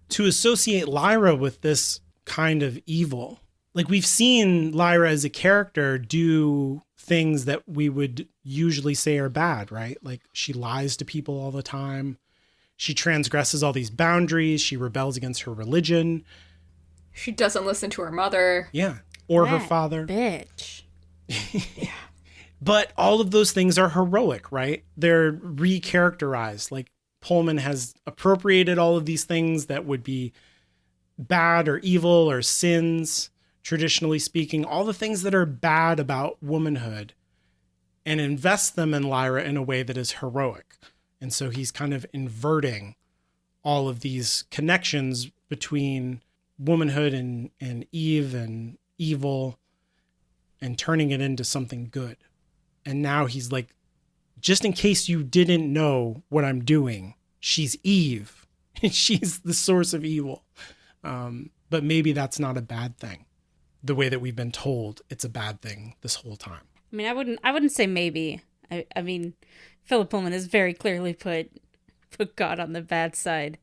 To associate Lyra with this kind of evil, like, we've seen Lyra as a character do things that we would usually say are bad, right? Like, she lies to people all the time. She transgresses all these boundaries. She rebels against her religion. She doesn't listen to her mother. Yeah. Or her That father. Bitch. But all of those things are heroic, right? They're recharacterized. Like, Pullman has appropriated all of these things that would be bad or evil or sins traditionally speaking, all the things that are bad about womanhood and invests them in Lyra in a way that is heroic. And so he's kind of inverting all of these connections between womanhood and Eve and evil and turning it into something good. And now he's like, just in case you didn't know what I'm doing, she's Eve. And she's the source of evil. But maybe that's not a bad thing. The way that we've been told it's a bad thing this whole time. I mean, I wouldn't say maybe. I mean, Philip Pullman has very clearly put God on the bad side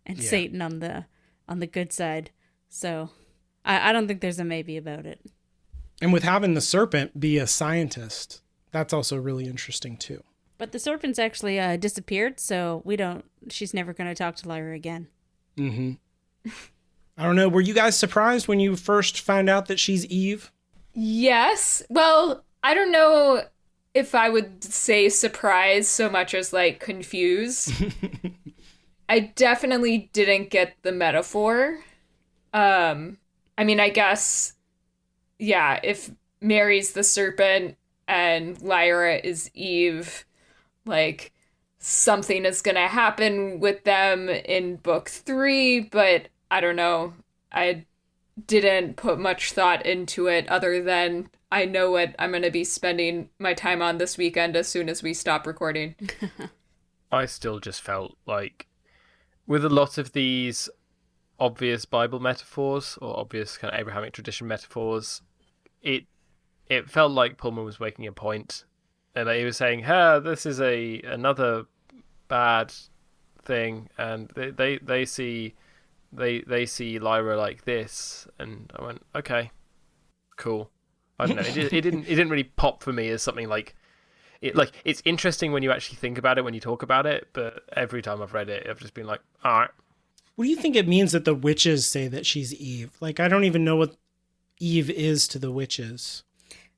and Satan on the good side. So I don't think there's a maybe about it. And with having the serpent be a scientist, that's also really interesting too. But the serpent's actually disappeared, so she's never going to talk to Lyra again. Mm-hmm. I don't know. Were you guys surprised when you first found out that she's Eve? Yes. Well, I don't know if I would say surprised so much as like confused. I definitely didn't get the metaphor. I mean, I guess, yeah, if Mary's the serpent and Lyra is Eve, like something is going to happen with them in book 3, but I don't know. I didn't put much thought into it other than I know what I'm going to be spending my time on this weekend as soon as we stop recording. I still just felt like with a lot of these obvious Bible metaphors or obvious kind of Abrahamic tradition metaphors, it felt like Pullman was making a point, and he was saying, this is another bad thing, and they see Lyra like this, and I went, okay, cool. I don't know. It didn't really pop for me as something like it. Like, it's interesting when you actually think about it, when you talk about it, but every time I've read it, I've just been like, all right. What do you think it means that the witches say that she's Eve? Like, I don't even know what Eve is to the witches.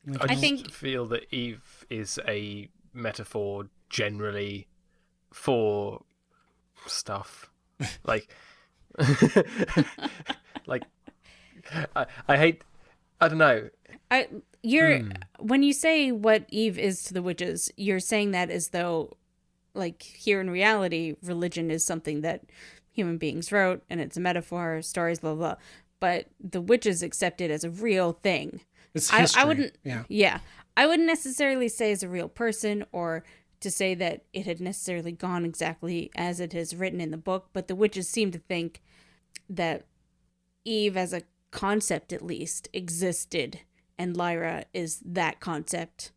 Like, I think feel that Eve is a metaphor generally for stuff. Like, like I hate. I don't know. When you say what Eve is to the witches, you're saying that as though, like, here in reality, religion is something that human beings wrote, and it's a metaphor, stories, blah, blah. But the witches accept it as a real thing. It's history. I wouldn't. Yeah. I wouldn't necessarily say as a real person, or to say that it had necessarily gone exactly as it is written in the book. But the witches seem to think that Eve, as a concept at least, existed, and Lyra is that concept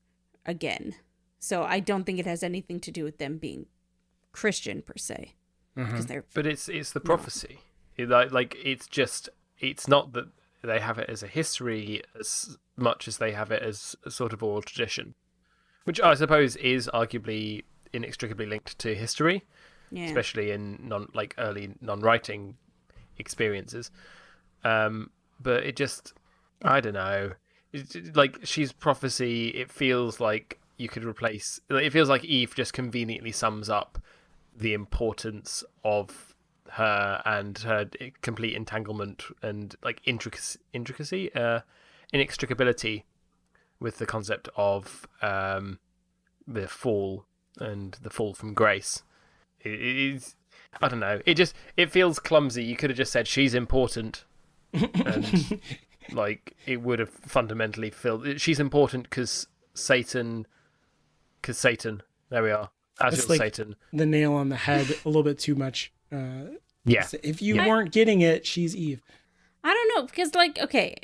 again. So I don't think it has anything to do with them being Christian per se. But it's the prophecy. It's not that they have it as a history as much as they have it as a sort of oral tradition, which I suppose is arguably inextricably linked to history, especially in early non-writing experiences. But it just, I don't know. Like, she's prophecy. It feels like you could replace. It feels like Eve just conveniently sums up the importance of her and her complete entanglement and like inextricability with the concept of the fall and the fall from grace. It is, I don't know. It feels clumsy. You could have just said she's important, and like it would have fundamentally filled. She's important because Satan. There we are. As like Satan. The nail on the head a little bit too much. Yeah. If you weren't getting it, she's Eve. I don't know, because, like, okay,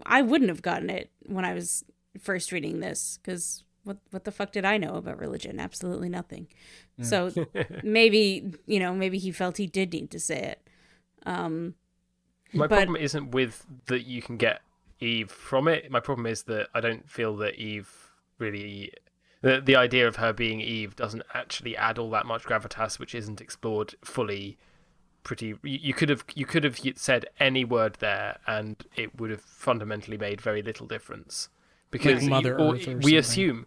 I wouldn't have gotten it when I was first reading this, because what the fuck did I know about religion? Absolutely nothing. Yeah. So maybe he felt he did need to say it. My problem isn't with that you can get Eve from it. My problem is that I don't feel that Eve really... The idea of her being Eve doesn't actually add all that much gravitas, which isn't explored fully. You could have said any word there, and it would have fundamentally made very little difference. Because like Mother Earth we assume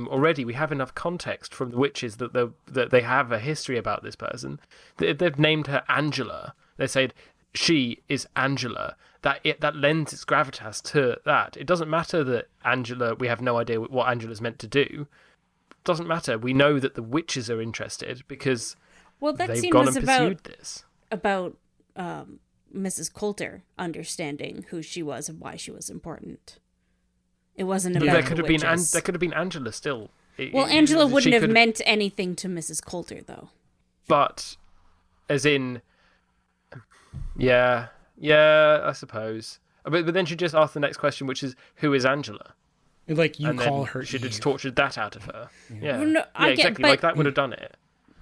already we have enough context from the witches that they have a history about this person. They've named her Angela. They said she is Angela, that lends its gravitas to that. It doesn't matter that Angela, we have no idea what Angela's meant to do. It doesn't matter. We know that the witches are interested because that they've scene gone was and pursued this. about Mrs. Coulter understanding who she was and why she was important. It wasn't about There the could have witches. there could have been Angela still. Angela She wouldn't have could- meant anything to Mrs. Coulter, though. But, as in, yeah, I suppose. But then she just asked the next question, which is, who is Angela? Like you And call then her she'd have Eve. tortured that out of her. Yeah, Well, no, I get- exactly. but- Like that would have done it.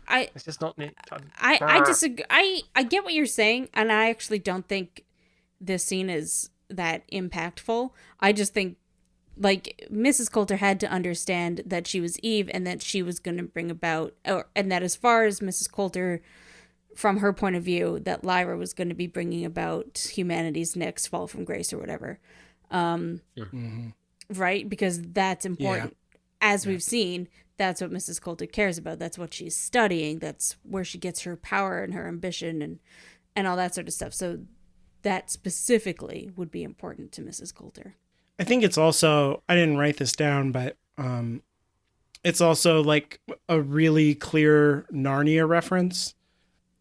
I It's just not. I disagree. I get what you're saying, and I actually don't think this scene is that impactful. I just think, like, Mrs. Coulter had to understand that she was Eve and that she was going to bring about, and that as far as Mrs. Coulter, from her point of view, that Lyra was going to be bringing about humanity's next fall from grace or whatever. Right? Because that's important. As we've seen, that's what Mrs. Coulter cares about. That's what she's studying. That's where she gets her power and her ambition and all that sort of stuff. So that specifically would be important to Mrs. Coulter. I think it's also, I didn't write this down, but it's also like a really clear Narnia reference,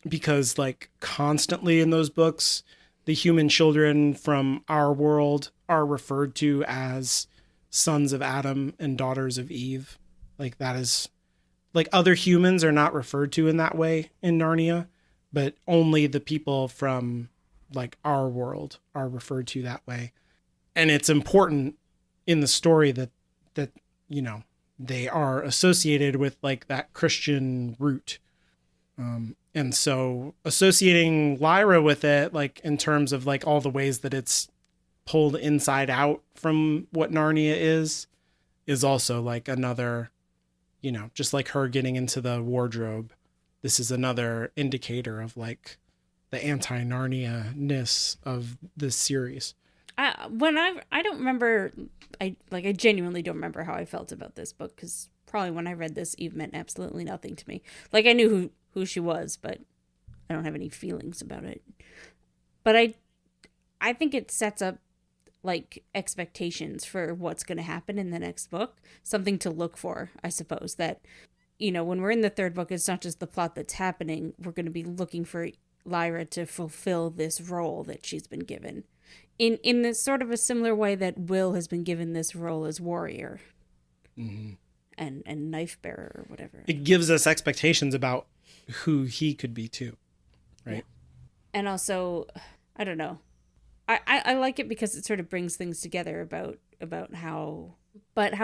because like constantly in those books, the human children from our world are referred to as sons of Adam and daughters of Eve. Like that is, like, other humans are not referred to in that way in Narnia, but only the people from like our world are referred to that way. And it's important in the story that you know, they are associated with like that Christian root. And so associating Lyra with it, like in terms of like all the ways that it's pulled inside out from what Narnia is also like another, you know, just like her getting into the wardrobe. This is another indicator of like the anti-Narnia-ness of this series. I don't remember, I genuinely don't remember how I felt about this book, because probably when I read this, Eve meant absolutely nothing to me. Like, I knew who she was, but I don't have any feelings about it. But I think it sets up like expectations for what's going to happen in the next book, something to look for, I suppose, that, you know, when we're in the third book, it's not just the plot that's happening. We're going to be looking for Lyra to fulfill this role that she's been given in this sort of a similar way that Will has been given this role as warrior and knife bearer or whatever. It gives us expectations about who he could be too, right? And also, I don't know. I like it because it sort of brings things together about how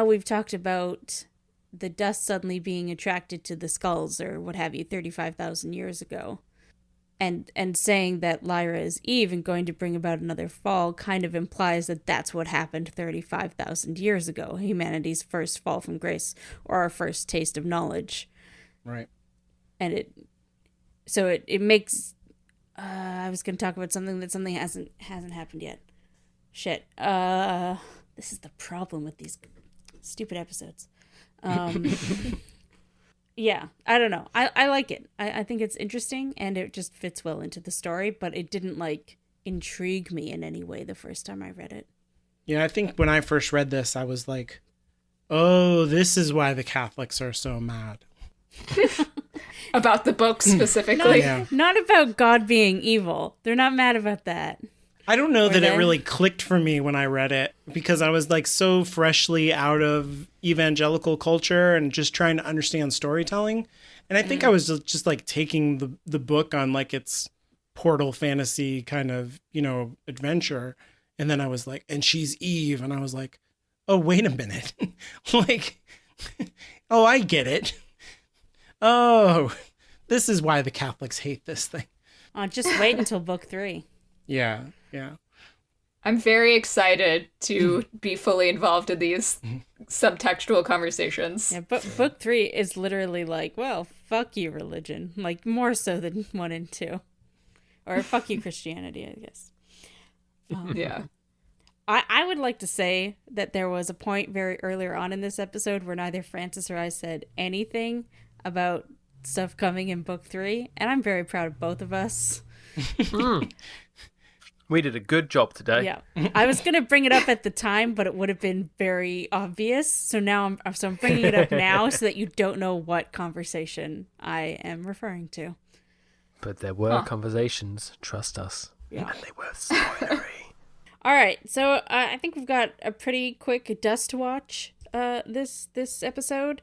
we've talked about the dust suddenly being attracted to the skulls or what have you 35,000 years ago. And saying that Lyra is Eve and going to bring about another fall kind of implies that that's what happened 35,000 years ago, humanity's first fall from grace, or our first taste of knowledge. Right. And it makes... I was going to talk about something hasn't happened yet. Shit. This is the problem with these stupid episodes. Yeah, I don't know. I like it. I think it's interesting, and it just fits well into the story, but it didn't, like, intrigue me in any way the first time I read it. Yeah, I think when I first read this, I was like, oh, this is why the Catholics are so mad. About the book specifically. Yeah. Not about God being evil. They're not mad about that. I don't know Or that they- it really clicked for me when I read it, because I was like so freshly out of evangelical culture and just trying to understand storytelling. And I think I was just like taking the book on like its portal fantasy kind of, you know, adventure. And then I was like, and she's Eve. And I was like, oh, wait a minute. Like, oh, I get it. Oh, this is why the Catholics hate this thing. Just wait until book 3. Yeah. Yeah. I'm very excited to be fully involved in these subtextual conversations. Yeah, but book 3 is literally like, well, fuck you, religion. Like, more so than 1 and 2. Or fuck you, Christianity, I guess. Yeah. I would like to say that there was a point very earlier on in this episode where neither Francis or I said anything about stuff coming in book 3, and I'm very proud of both of us. We did a good job today. Yeah. I was going to bring it up at the time, but it would have been very obvious. So now I'm bringing it up now so that you don't know what conversation I am referring to. But there were conversations, trust us. Yeah. And they were spoilery. All right. So I think we've got a pretty quick dust watch this episode.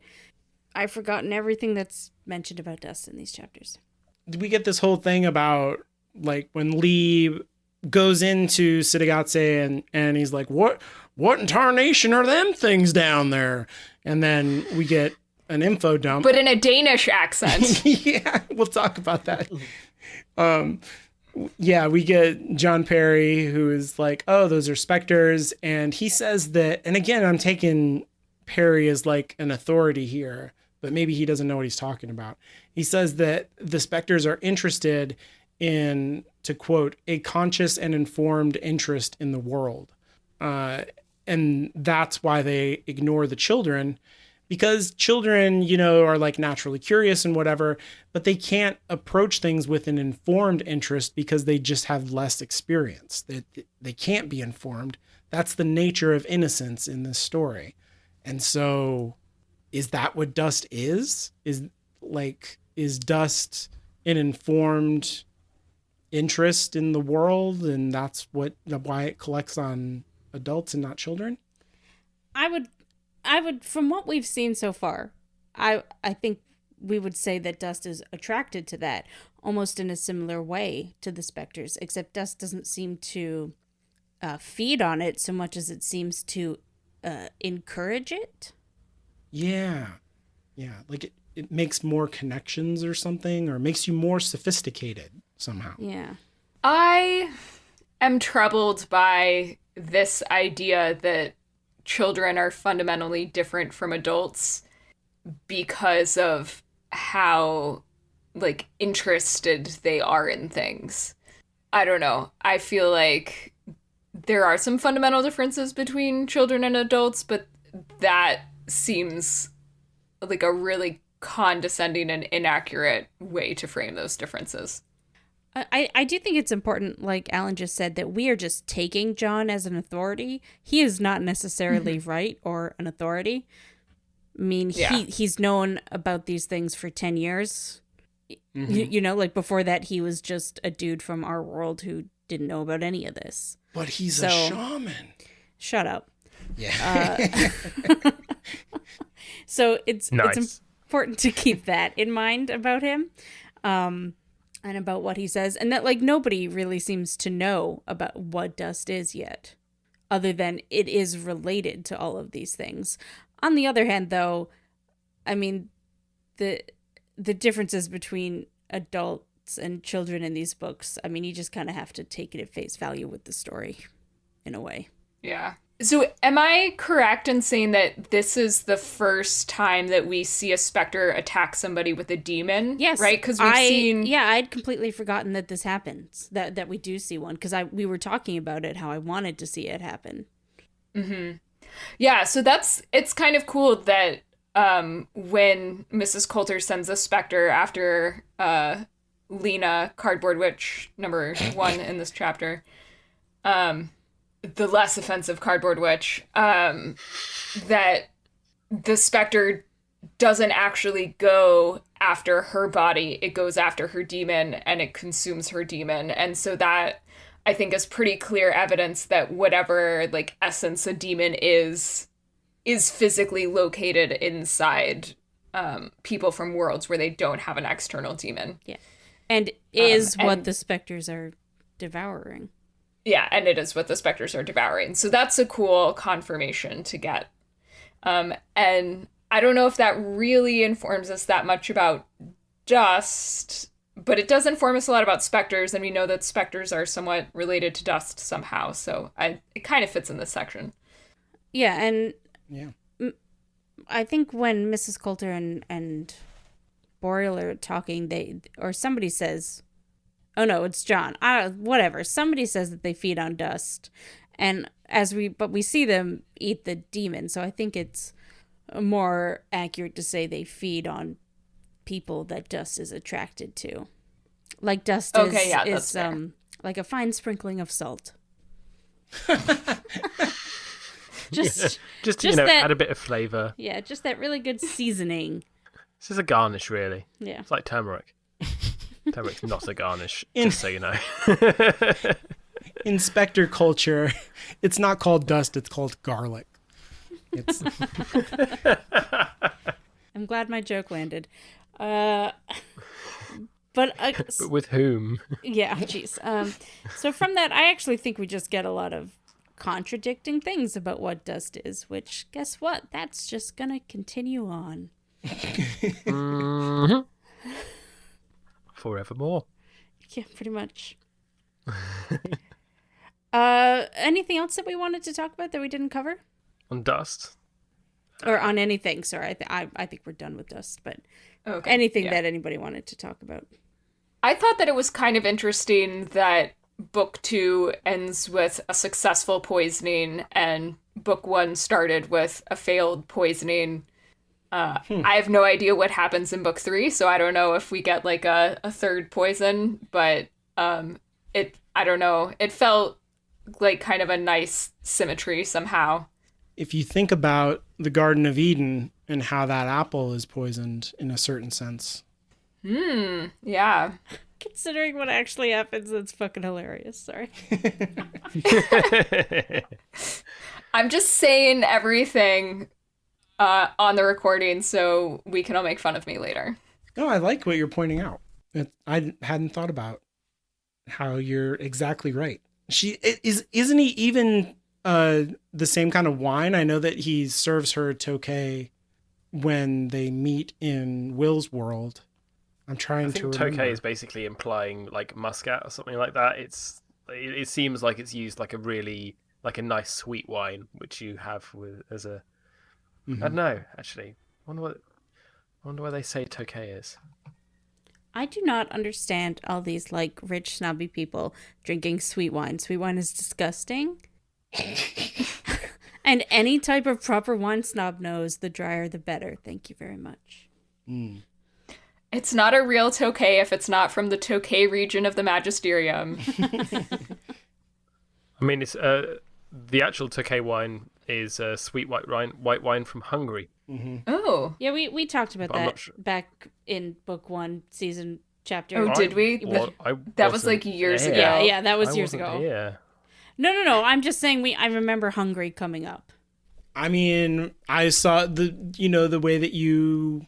I've forgotten everything that's mentioned about dust in these chapters. We get this whole thing about like when Lee goes into Sitagatse and he's like, what in tarnation are them things down there? And then we get an info dump. But in a Danish accent. Yeah, we'll talk about that. Yeah, we get John Perry, who is like, oh, those are specters. And he says that, and again, I'm taking Perry as like an authority here, but maybe he doesn't know what he's talking about. He says that the specters are interested in, to quote, a conscious and informed interest in the world. And that's why they ignore the children, because children, you know, are like naturally curious and whatever, but they can't approach things with an informed interest because they just have less experience. They can't be informed. That's the nature of innocence in this story. And so is that what dust is? Is dust an informed interest in the world, and that's why it collects on adults and not children? I would from what we've seen so far, I think we would say that dust is attracted to that almost in a similar way to the specters, except dust doesn't seem to feed on it so much as it seems to encourage it. Yeah, like it makes more connections or something, or makes you more sophisticated somehow. Yeah. I am troubled by this idea that children are fundamentally different from adults because of how, like, interested they are in things. I don't know. I feel like there are some fundamental differences between children and adults, but that seems like a really condescending and inaccurate way to frame those differences. I do think it's important, like Alan just said, that we are just taking John as an authority. He is not necessarily right or an authority. I mean, he's known about these things for 10 years. You know, like before that, he was just a dude from our world who didn't know about any of this. But he's a shaman. Shut up. Yeah. So it's nice. It's important to keep that in mind about him. And about what he says, and that like nobody really seems to know about what dust is yet, other than it is related to all of these things. On the other hand, though, I mean, the differences between adults and children in these books, I mean, you just kind of have to take it at face value with the story, in a way. Yeah. So am I correct in saying that this is the first time that we see a specter attack somebody with a demon? Yes. Right? Because we've seen... Yeah, I'd completely forgotten that this happens, that we do see one, because we were talking about it, how I wanted to see it happen. Mm-hmm. Yeah, so it's kind of cool that when Mrs. Coulter sends a specter after Lena, Cardboard Witch, number 1 in this chapter, the less offensive Cardboard Witch, that the specter doesn't actually go after her body. It goes after her demon, and it consumes her demon. And so that, I think, is pretty clear evidence that whatever, like, essence a demon is physically located inside people from worlds where they don't have an external demon. Yeah. And what the specters are devouring. Yeah, and it is what the specters are devouring. So that's a cool confirmation to get. And I don't know if that really informs us that much about dust, but it does inform us a lot about specters, and we know that specters are somewhat related to dust somehow. So it kind of fits in this section. Yeah, and yeah, I think when Mrs. Coulter and Boreal are talking, somebody says... Oh no, it's John. Whatever. Somebody says that they feed on dust, and but we see them eat the demon. So I think it's more accurate to say they feed on people that dust is attracted to. Like dust is like a fine sprinkling of salt. just Just that, add a bit of flavour. Yeah, just that really good seasoning. This is a garnish, really. Yeah. It's like turmeric. Turmeric's not a garnish, just so you know. In Spectre culture, it's not called dust, it's called garlic. It's I'm glad my joke landed. But But with whom? yeah, jeez. So from that, I actually think we just get a lot of contradicting things about what dust is, which, guess what? That's just going to continue on. Mm-hmm. Forevermore. Yeah, pretty much. Anything else that we wanted to talk about that we didn't cover? On dust? Or on anything, sorry. I think we're done with dust, but Okay. anything Yeah. that anybody wanted to talk about. I thought that it was kind of interesting that book 2 ends with a successful poisoning and book 1 started with a failed poisoning. I have no idea what happens in book 3, so I don't know if we get like a third poison, but I don't know. It felt like kind of a nice symmetry somehow. if you think about the Garden of Eden and how that apple is poisoned in a certain sense. Yeah. Considering what actually happens, that's fucking hilarious. Sorry. I'm just saying everything on the recording so we can all make fun of me later. No, I like what you're pointing out. I hadn't thought about how you're exactly right. Isn't he even the same kind of wine? I know that he serves her Tokay when they meet in Will's world. I'm trying I to think remember. Tokay is basically implying like muscat or something like that. It seems like it's used like a nice sweet wine, which you have with as a. I don't know. Actually, wonder where they say Tokay is. I do not understand all these like rich snobby people drinking sweet wine. Sweet wine is disgusting. And any type of proper wine snob knows the drier the better. Thank you very much. It's not a real Tokay if it's not from the Tokay region of the Magisterium. I mean, it's the actual Tokay wine is sweet white wine from Hungary. Oh. Yeah, we talked about But I'm that not sure. back in book 1, season chapter. Oh, did we? That was, like, years ago. Yeah, that was I years wasn't ago. here. No. I'm just saying I remember Hungary coming up. I mean, I saw the way that you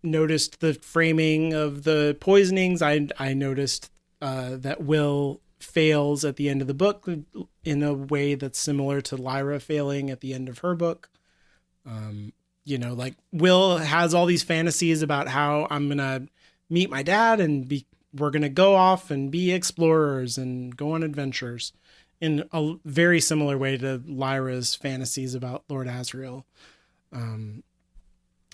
noticed the framing of the poisonings. I noticed that Will fails at the end of the book in a way that's similar to Lyra failing at the end of her book. Like Will has all these fantasies about how I'm going to meet my dad and we're going to go off and be explorers and go on adventures in a very similar way to Lyra's fantasies about Lord Asriel.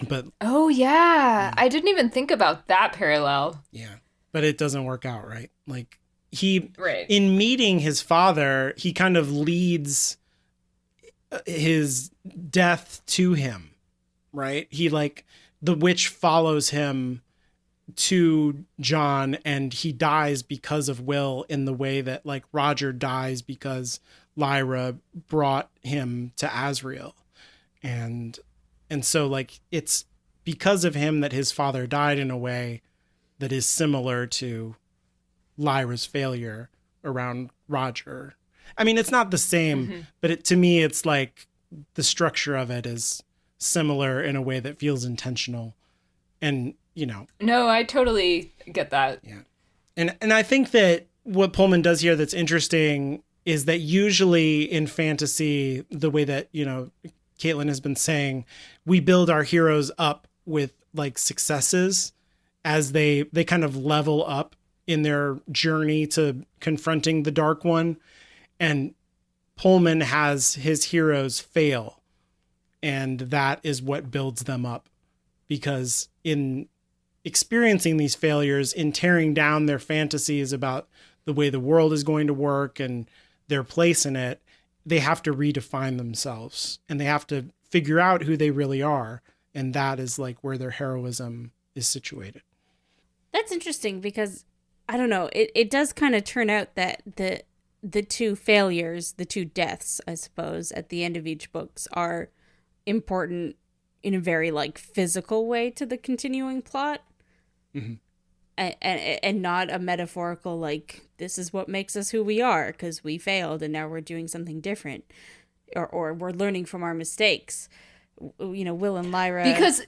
But Oh, yeah. I didn't even think about that parallel. yeah, but it doesn't work out, right? Like Right. in meeting his father, he kind of leads his death to him, right? The witch follows him to John and he dies because of Will in the way that like Roger dies because Lyra brought him to Asriel. And so like it's because of him that his father died in a way that is similar to Lyra's failure around Roger. I mean, it's not the same, but to me, it's like the structure of it is similar in a way that feels intentional. And, No, I totally get that. yeah. And I think that what Pullman does here that's interesting is that usually in fantasy, the way that, Caitlin has been saying, we build our heroes up with like successes as they kind of level up in their journey to confronting the Dark One. And Pullman has his heroes fail. And that is what builds them up. Because in experiencing these failures, in tearing down their fantasies about the way the world is going to work and their place in it, they have to redefine themselves and they have to figure out who they really are. And that is like where their heroism is situated. That's interesting because I don't know. It does kind of turn out that the two failures, the two deaths, I suppose, at the end of each books are important in a very like physical way to the continuing plot. Mhm. And not a metaphorical like this is what makes us who we are because we failed and now we're doing something different or we're learning from our mistakes. You know, Will and Lyra. Because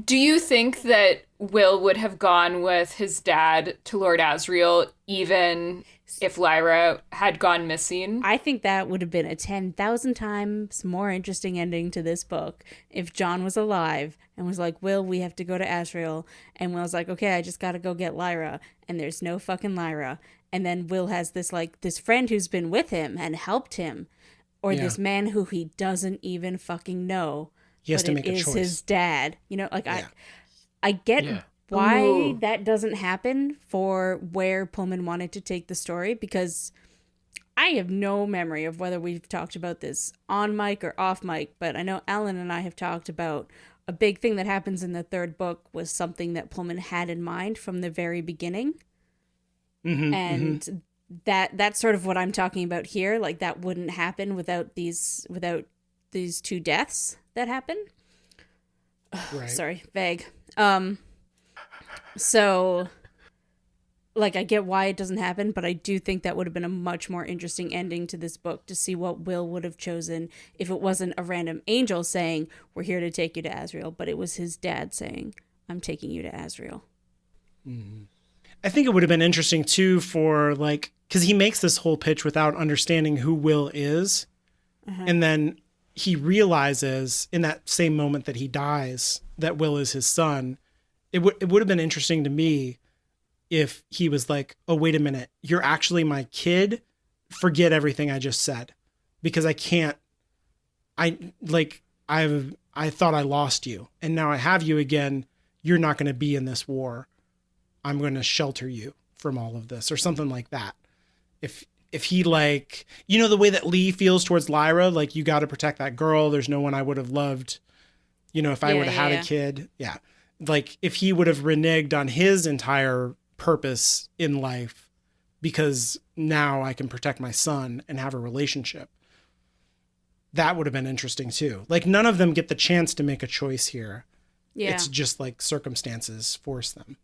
do you think that Will would have gone with his dad to Lord Asriel even if Lyra had gone missing? I think that would have been a 10,000 times more interesting ending to this book if John was alive and was like, Will, we have to go to Asriel. And Will's like, okay, I just got to go get Lyra. And there's no fucking Lyra. And then Will has this like this friend who's been with him and helped him. Or Yeah. this man who he doesn't even fucking know. He has but to it make a is choice. his dad. You know, like Yeah. I get Yeah. why Ooh. that doesn't happen for where Pullman wanted to take the story because I have no memory of whether we've talked about this on mic or off mic, but I know Alan and I have talked about a big thing that happens in the third book was something that Pullman had in mind from the very beginning. Mhm, And that's sort of what I'm talking about here. Like that wouldn't happen without these two deaths that happen. right. Sorry, vague. So like I get why it doesn't happen, but I do think that would have been a much more interesting ending to this book to see what Will would have chosen if it wasn't a random angel saying, we're here to take you to Asriel, but it was his dad saying, I'm taking you to Asriel. I think it would have been interesting too for like, because he makes this whole pitch without understanding who Will is. And then he realizes in that same moment that he dies that Will is his son. It would have been interesting to me if he was like, oh, wait a minute, you're actually my kid. Forget everything I just said because I thought I lost you and now I have you again. You're not going to be in this war. I'm going to shelter you from all of this or something like that. If he like, you know, the way that Lee feels towards Lyra, like you got to protect that girl. There's no one I would have loved, you know, if I Yeah, would have had yeah. a kid. Yeah. Like if he would have reneged on his entire purpose in life because now I can protect my son and have a relationship. That would have been interesting too. Like none of them get the chance to make a choice here. Yeah. It's just like circumstances force them.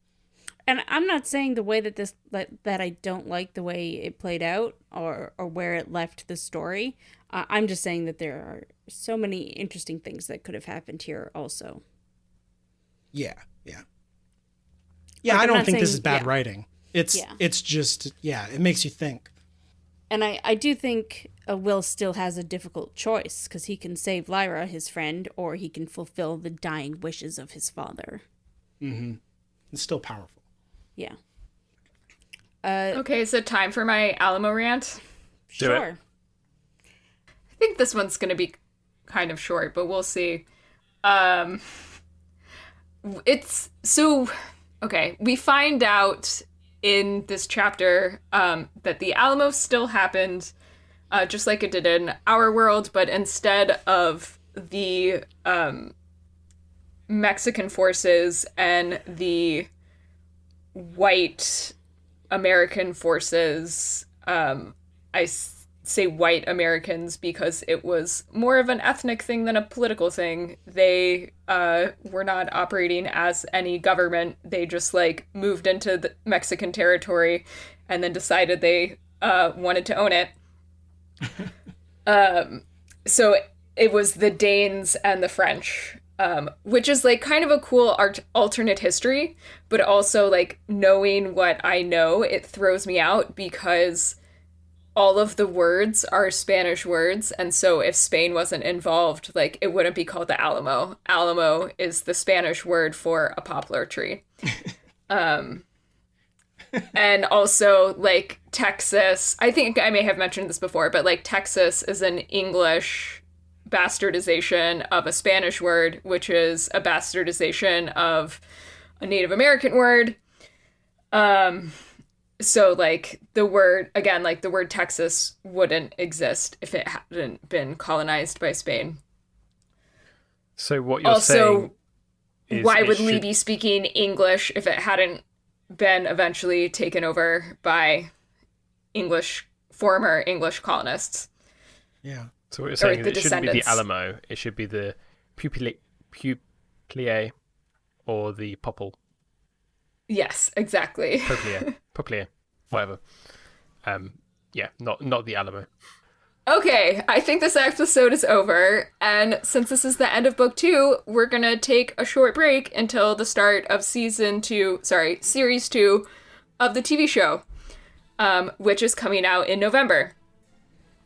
And I'm not saying the way that that I don't like the way it played out or where it left the story. I'm just saying that there are so many interesting things that could have happened here also. Yeah. Yeah. Yeah. Like, I I'm don't not think this saying- is bad yeah. writing. It's just, yeah, it makes you think. And I do think Will still has a difficult choice because he can save Lyra, his friend, or he can fulfill the dying wishes of his father. It's still powerful. Yeah. Okay, is it time for my Alamo rant? Do it. Sure. I think this one's going to be kind of short, but we'll see. It's so okay. We find out in this chapter that the Alamo still happened, just like it did in our world, but instead of the Mexican forces and the white American forces, say white Americans because it was more of an ethnic thing than a political thing. They were not operating as any government. They just like moved into the Mexican territory and then decided they wanted to own it. So it was the Danes and the French, which is like kind of a cool alternate history, but also like knowing what I know, it throws me out because all of the words are Spanish words, and so if Spain wasn't involved, like, it wouldn't be called the Alamo. Alamo is the Spanish word for a poplar tree. And also, like, Texas, I think I may have mentioned this before, but, like, Texas is an English bastardization of a Spanish word, which is a bastardization of a Native American word. So, like, the word, again, like, the word Texas wouldn't exist if it hadn't been colonized by Spain. So what you're saying Also, is why it would Lee should- be speaking English if it hadn't been eventually taken over by former English colonists. Yeah. So what you're saying is the it shouldn't be the descendants. Alamo, it should be the Puplier or the Popple. Yes, exactly. Puplier, whatever. Yeah, not the Alamo. Okay, I think this episode is over, and since this is the end of book 2, we're gonna take a short break until the start of series 2 of the TV show, which is coming out in November.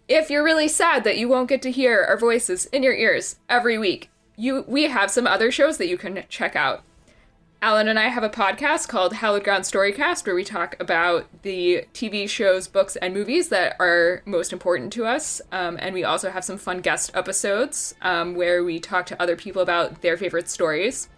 If you're really sad that you won't get to hear our voices in your ears every week, we have some other shows that you can check out. Alan and I have a podcast called Hallowed Ground Storycast, where we talk about the TV shows, books, and movies that are most important to us. And we also have some fun guest episodes where we talk to other people about their favorite stories.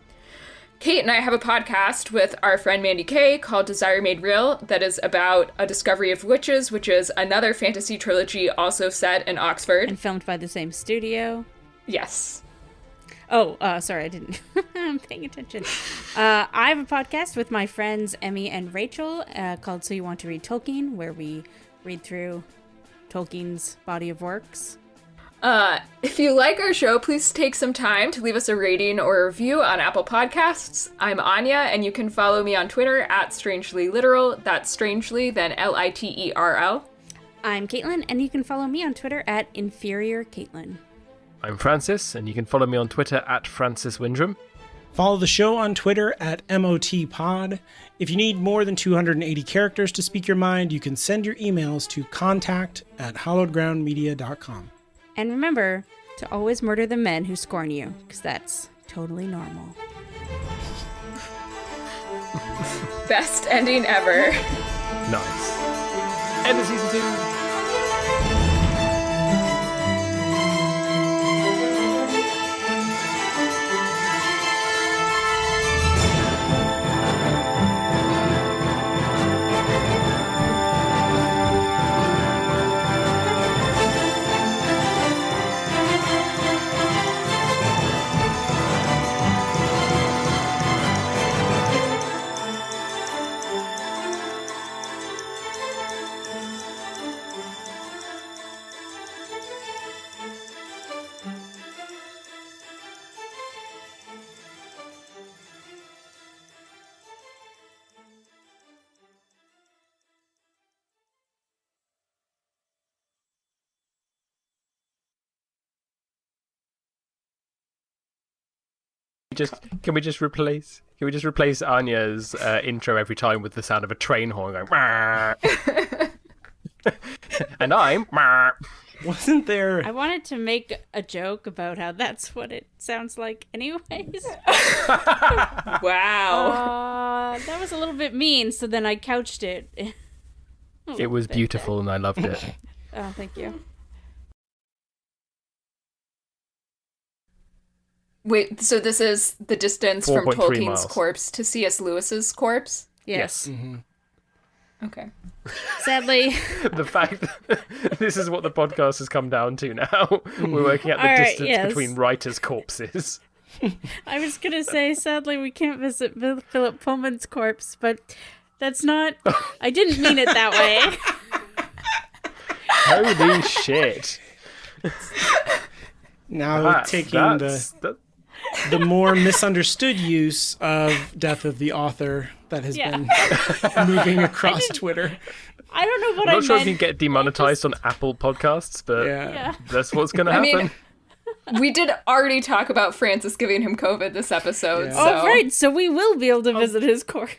Kate and I have a podcast with our friend Mandy Kay called Desire Made Real that is about A Discovery of Witches, which is another fantasy trilogy also set in Oxford. And filmed by the same studio. Yes. Oh, sorry, I didn't. I'm paying attention. I have a podcast with my friends Emmy and Rachel called So You Want to Read Tolkien, where we read through Tolkien's body of works. If you like our show, please take some time to leave us a rating or a review on Apple Podcasts. I'm Anya, and you can follow me on Twitter at StrangelyLiteral. That's strangely, then Literl. I'm Caitlin, and you can follow me on Twitter at Inferior Caitlin. I'm Francis, and you can follow me on Twitter at Francis Windrum. Follow the show on Twitter at MOTPod. If you need more than 280 characters to speak your mind, you can send your emails to contact@hallowedgroundmedia.com. And remember to always murder the men who scorn you, because that's totally normal. Best ending ever. Nice. End of season 2. Can we just replace Anya's intro every time with the sound of a train horn going "Wah." And I'm "Wah." Wasn't there... I wanted to make a joke about how that's what it sounds like anyways. Wow. That was a little bit mean, so then I couched it. It was beautiful and I loved it. Oh, thank you. Wait, so this is the distance from 4.3 Tolkien's miles. corpse to C.S. Lewis's corpse? Yes. Mm-hmm. Okay. Sadly, The fact that this is what the podcast has come down to now. We're working out the All right, distance yes. between writers' corpses. I was going to say, sadly, we can't visit Philip Pullman's corpse, but that's not... I didn't mean it that way. Holy shit. Now taking the more misunderstood use of Death of the Author that has been moving across Twitter. I don't know what I'm I not sure if meant. you can get demonetized on Apple Podcasts, but Yeah. that's what's going to I happen. mean, we did already talk about Francis giving him COVID this episode. Yeah. So. Oh, right, so we will be able to visit his corpse.